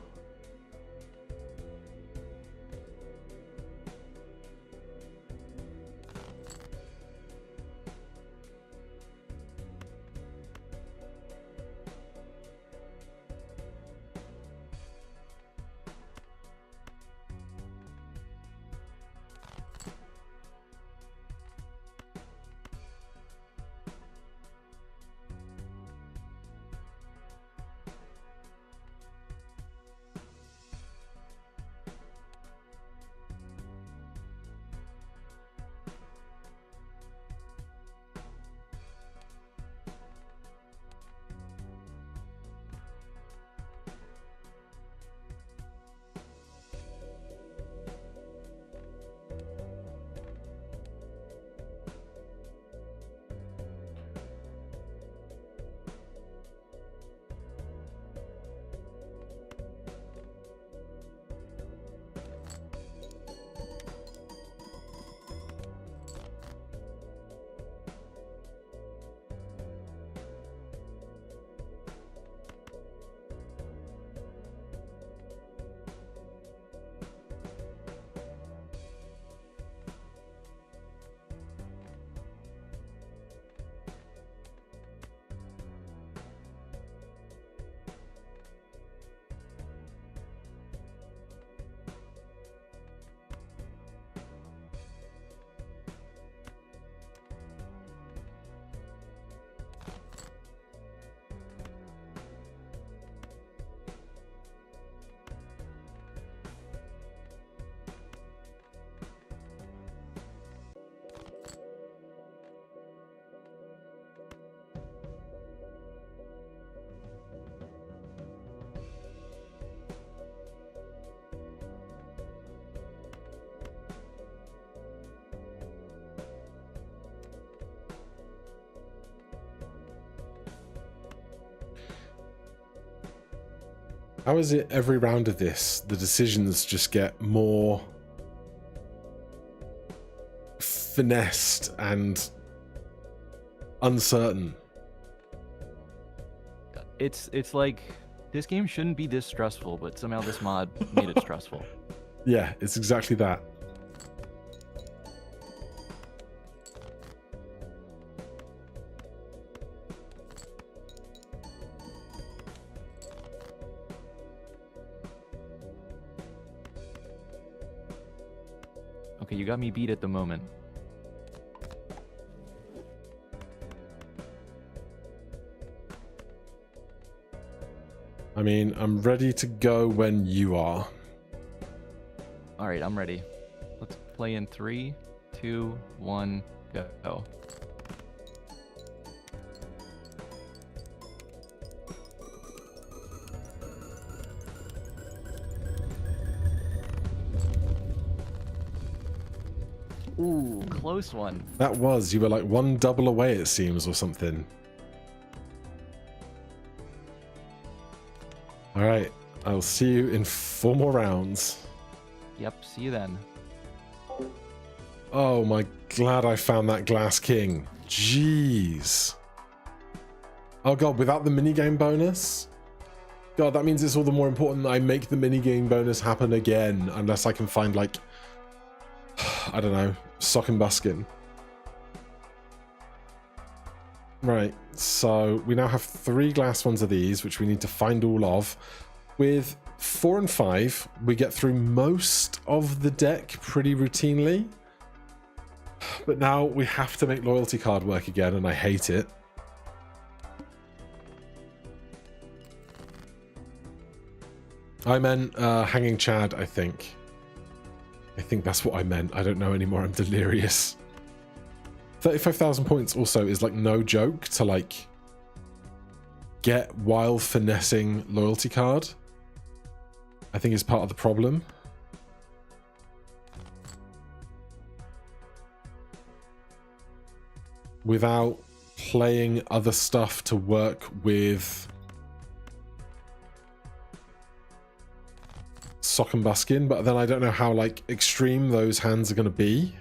How is it every round of this, the decisions just get more finessed and uncertain? It's like this game shouldn't be this stressful, but somehow this mod made it stressful. Yeah, it's exactly that. Okay, you got me beat at the moment. I mean, I'm ready to go when you are. All right, I'm ready. Let's play in 3, 2, 1, go. Ooh, close one. That was, you were like one double away, it seems, or something. All right, I'll see you in 4 more rounds. Yep, see you then. Oh my, glad I found that Glass King. Jeez. Oh god, without the minigame bonus? God, that means it's all the more important that I make the minigame bonus happen again, unless I can find, like, I don't know, sock and buskin. Right, so we now have 3 glass ones of these, which we need to find all of. With 4 and 5, we get through most of the deck pretty routinely. But now we have to make loyalty card work again, and I hate it. I meant Hanging Chad, I think. I think that's what I meant. I don't know anymore. I'm delirious. 35,000 points also is like no joke to like get while finessing loyalty card. I think is part of the problem. Without playing other stuff to work with Sock and Buskin, but then I don't know how like extreme those hands are going to be.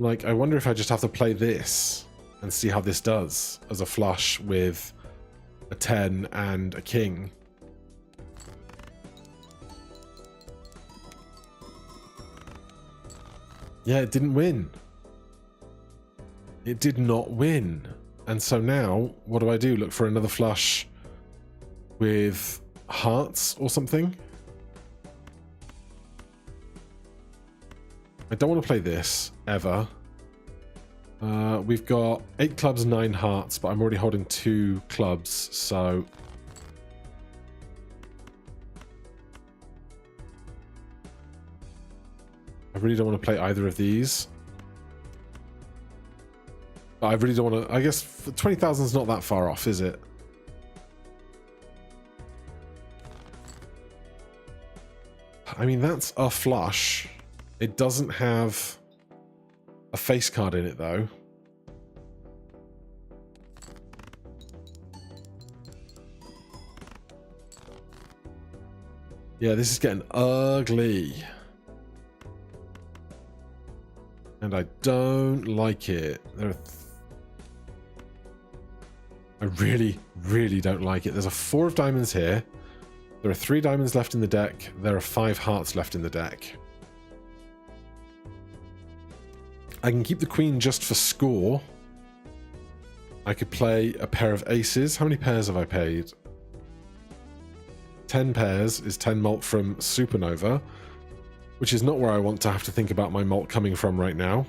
Like, I wonder if I just have to play this and see how this does as a flush with a 10 and a king. Yeah, it didn't win. It did not win. And so now, what do? Look for another flush with hearts or something? I don't want to play this, ever. We've got 8 clubs, 9 hearts, but I'm already holding 2 clubs, so... I really don't want to play either of these. But I really don't want to... I guess 20,000 is not that far off, is it? I mean, that's a flush. It doesn't have a face card in it, though. Yeah, this is getting ugly. And I don't like it. I really, really don't like it. There's a 4 of diamonds here. There are 3 diamonds left in the deck. There are 5 hearts left in the deck. I can keep the queen just for score. I could play a pair of aces. How many pairs have I paid? 10 pairs is 10 malt from Supernova, which is not where I want to have to think about my malt coming from right now.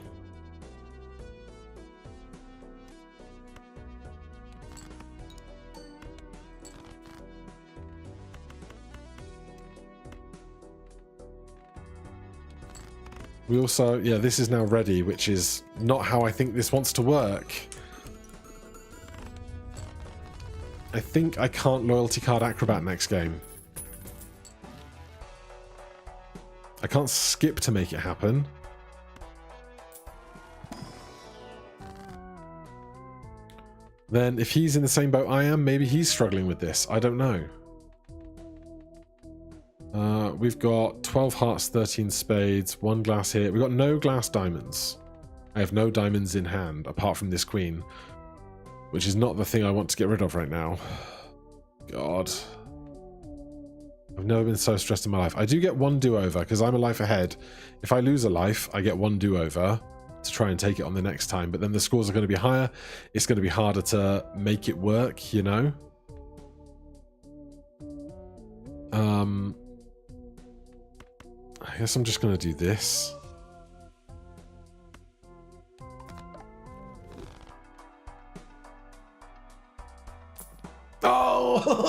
We also, yeah, this is now ready, which is not how I think this wants to work. I think I can't loyalty card Acrobat next game. I can't skip to make it happen. Then if he's in the same boat I am, maybe he's struggling with this. I don't know. We've got 12 hearts, 13 spades, 1 glass here. We've got no glass diamonds. I have no diamonds in hand, apart from this queen, which is not the thing I want to get rid of right now. God. I've never been so stressed in my life. I do get 1 do-over, because I'm a life ahead. If I lose a life, I get 1 do-over to try and take it on the next time, but then the scores are going to be higher. It's going to be harder to make it work, you know? I guess I'm just going to do this. Oh!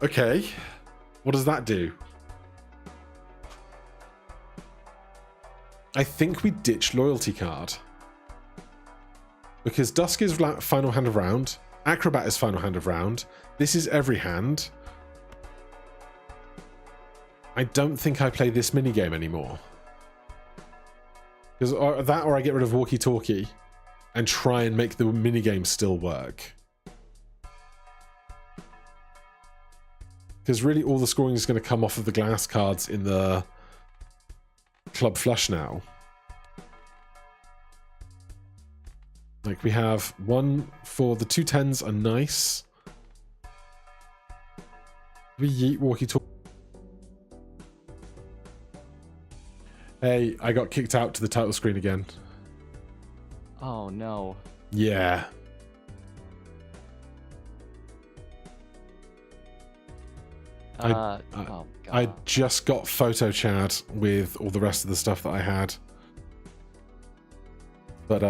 Okay. What does that do? I think we ditch loyalty card. Because Dusk is final hand of round. Acrobat is final hand of round. This is every hand. I don't think I play this minigame anymore. Because that or I get rid of walkie-talkie and try and make the minigame still work. Because really all the scoring is going to come off of the glass cards in the club flush now. Like we have 1 for the 2 10s are nice. We yeet walkie-talkie. Hey, I got kicked out to the title screen again. Oh no. Yeah. Oh god. I just got photo chat with all the rest of the stuff that I had. But,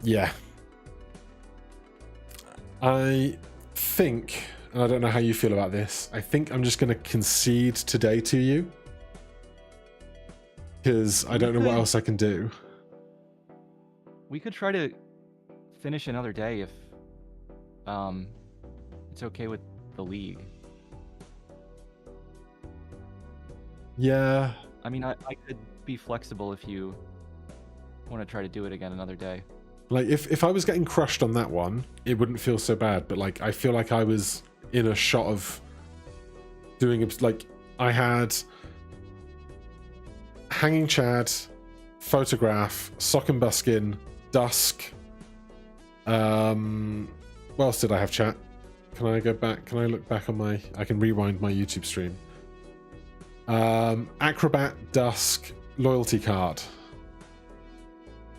yeah. I think, and I don't know how you feel about this, I think I'm just going to concede today to you. Because I don't know what else I can do. We could try to finish another day if it's okay with the league. Yeah. I mean, I could be flexible if you want to try to do it again another day. Like, if I was getting crushed on that one, it wouldn't feel so bad. But, like, I feel like I was in a shot of doing... Like, I had Hanging Chad, Photograph, Sock and Buskin, Dusk. What else did I have, chat? Can I go back? Can I look back on my... I can rewind my YouTube stream. Acrobat, Dusk, Loyalty Card.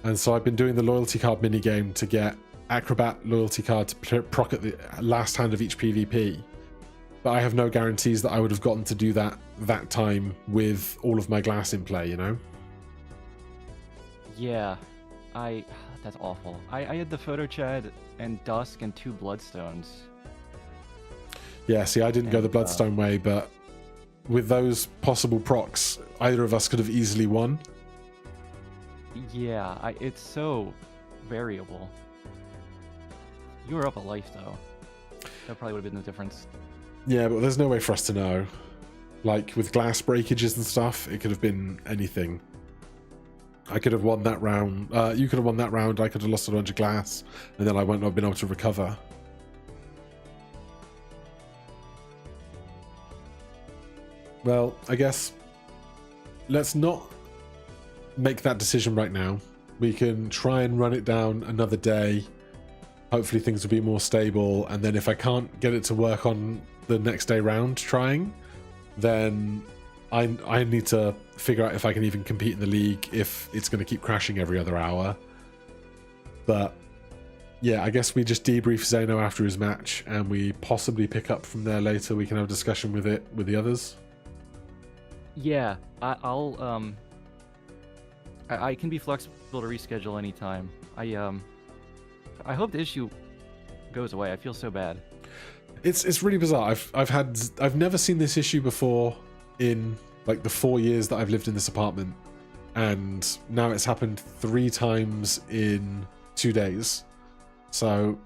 And so I've been doing the Loyalty Card minigame to get Acrobat Loyalty Card to proc at the last hand of each PvP. But I have no guarantees that I would have gotten to do that time with all of my glass in play, you know? Yeah, that's awful. I had the Photo Chad and Dusk and 2 Bloodstones. Yeah, see, I didn't go the And, Bloodstone way, but with those possible procs, either of us could have easily won. Yeah, it's so variable. You were up a life, though. That probably would have been the difference. Yeah, but there's no way for us to know. Like, with glass breakages and stuff, it could have been anything. I could have won that round. You could have won that round. I could have lost a bunch of glass, and then I wouldn't have been able to recover. Well, I guess let's not make that decision right now. We can try and run it down another day. Hopefully things will be more stable, and then if I can't get it to work on the next day round trying, then I need to figure out if I can even compete in the league if it's going to keep crashing every other hour. But yeah, I guess we just debrief Zeno after his match, and we possibly pick up from there later. We can have a discussion with it with the others. Yeah, I'll I can be flexible to reschedule anytime. I hope the issue goes away. I feel so bad. It's really bizarre. I've never seen this issue before in like the 4 years that I've lived in this apartment, and now it's happened 3 times in 2 days. So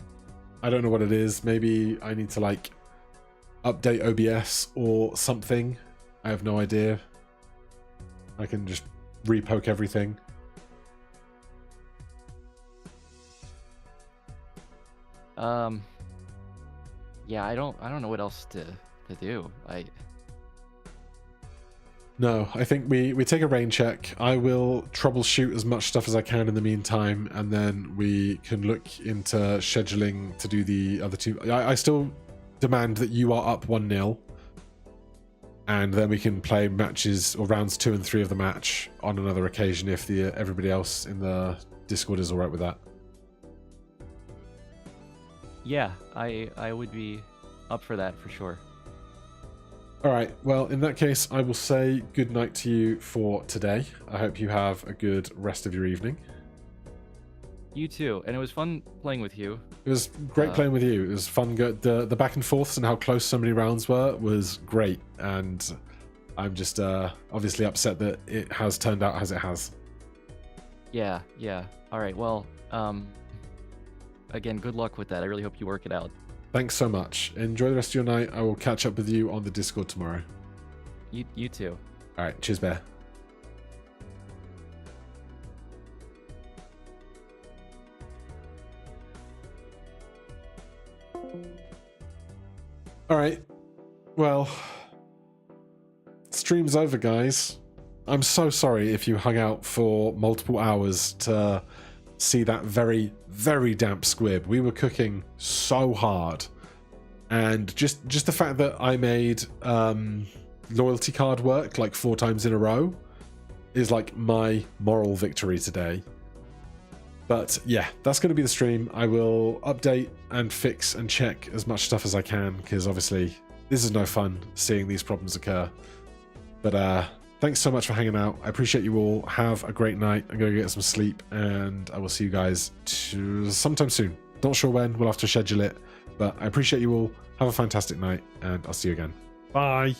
I don't know what it is. Maybe I need to like update OBS or something. I have no idea. I can just repoke everything. Yeah, I don't know what else to do. No, I think we take a rain check. I will troubleshoot as much stuff as I can in the meantime, and then we can look into scheduling to do the other 2. I still demand that you are up 1-0, and then we can play matches or rounds 2 and 3 of the match on another occasion if everybody else in the Discord is all right with that. Yeah, I would be up for that for sure. All right, well, in that case, I will say good night to you for today. I hope you have a good rest of your evening. You too, and it was fun playing with you. It was great playing with you. It was fun. The back and forths and how close so many rounds were was great, and I'm just obviously upset that it has turned out as it has. Yeah. All right, well, again, good luck with that. I really hope you work it out. Thanks so much. Enjoy the rest of your night. I will catch up with you on the Discord tomorrow. You too. All right, cheers, Bear. All right, well, stream's over, guys. I'm so sorry if you hung out for multiple hours to see that very, very damp squib. We were cooking so hard, and just the fact that I made loyalty card work like 4 times in a row is like my moral victory today. But yeah, that's going to be the stream. I will update and fix and check as much stuff as I can, because obviously this is no fun seeing these problems occur. But thanks so much for hanging out. I appreciate you all. Have a great night. I'm going to get some sleep, and I will see you guys sometime soon. Not sure when. We'll have to schedule it. But I appreciate you all. Have a fantastic night, and I'll see you again. Bye.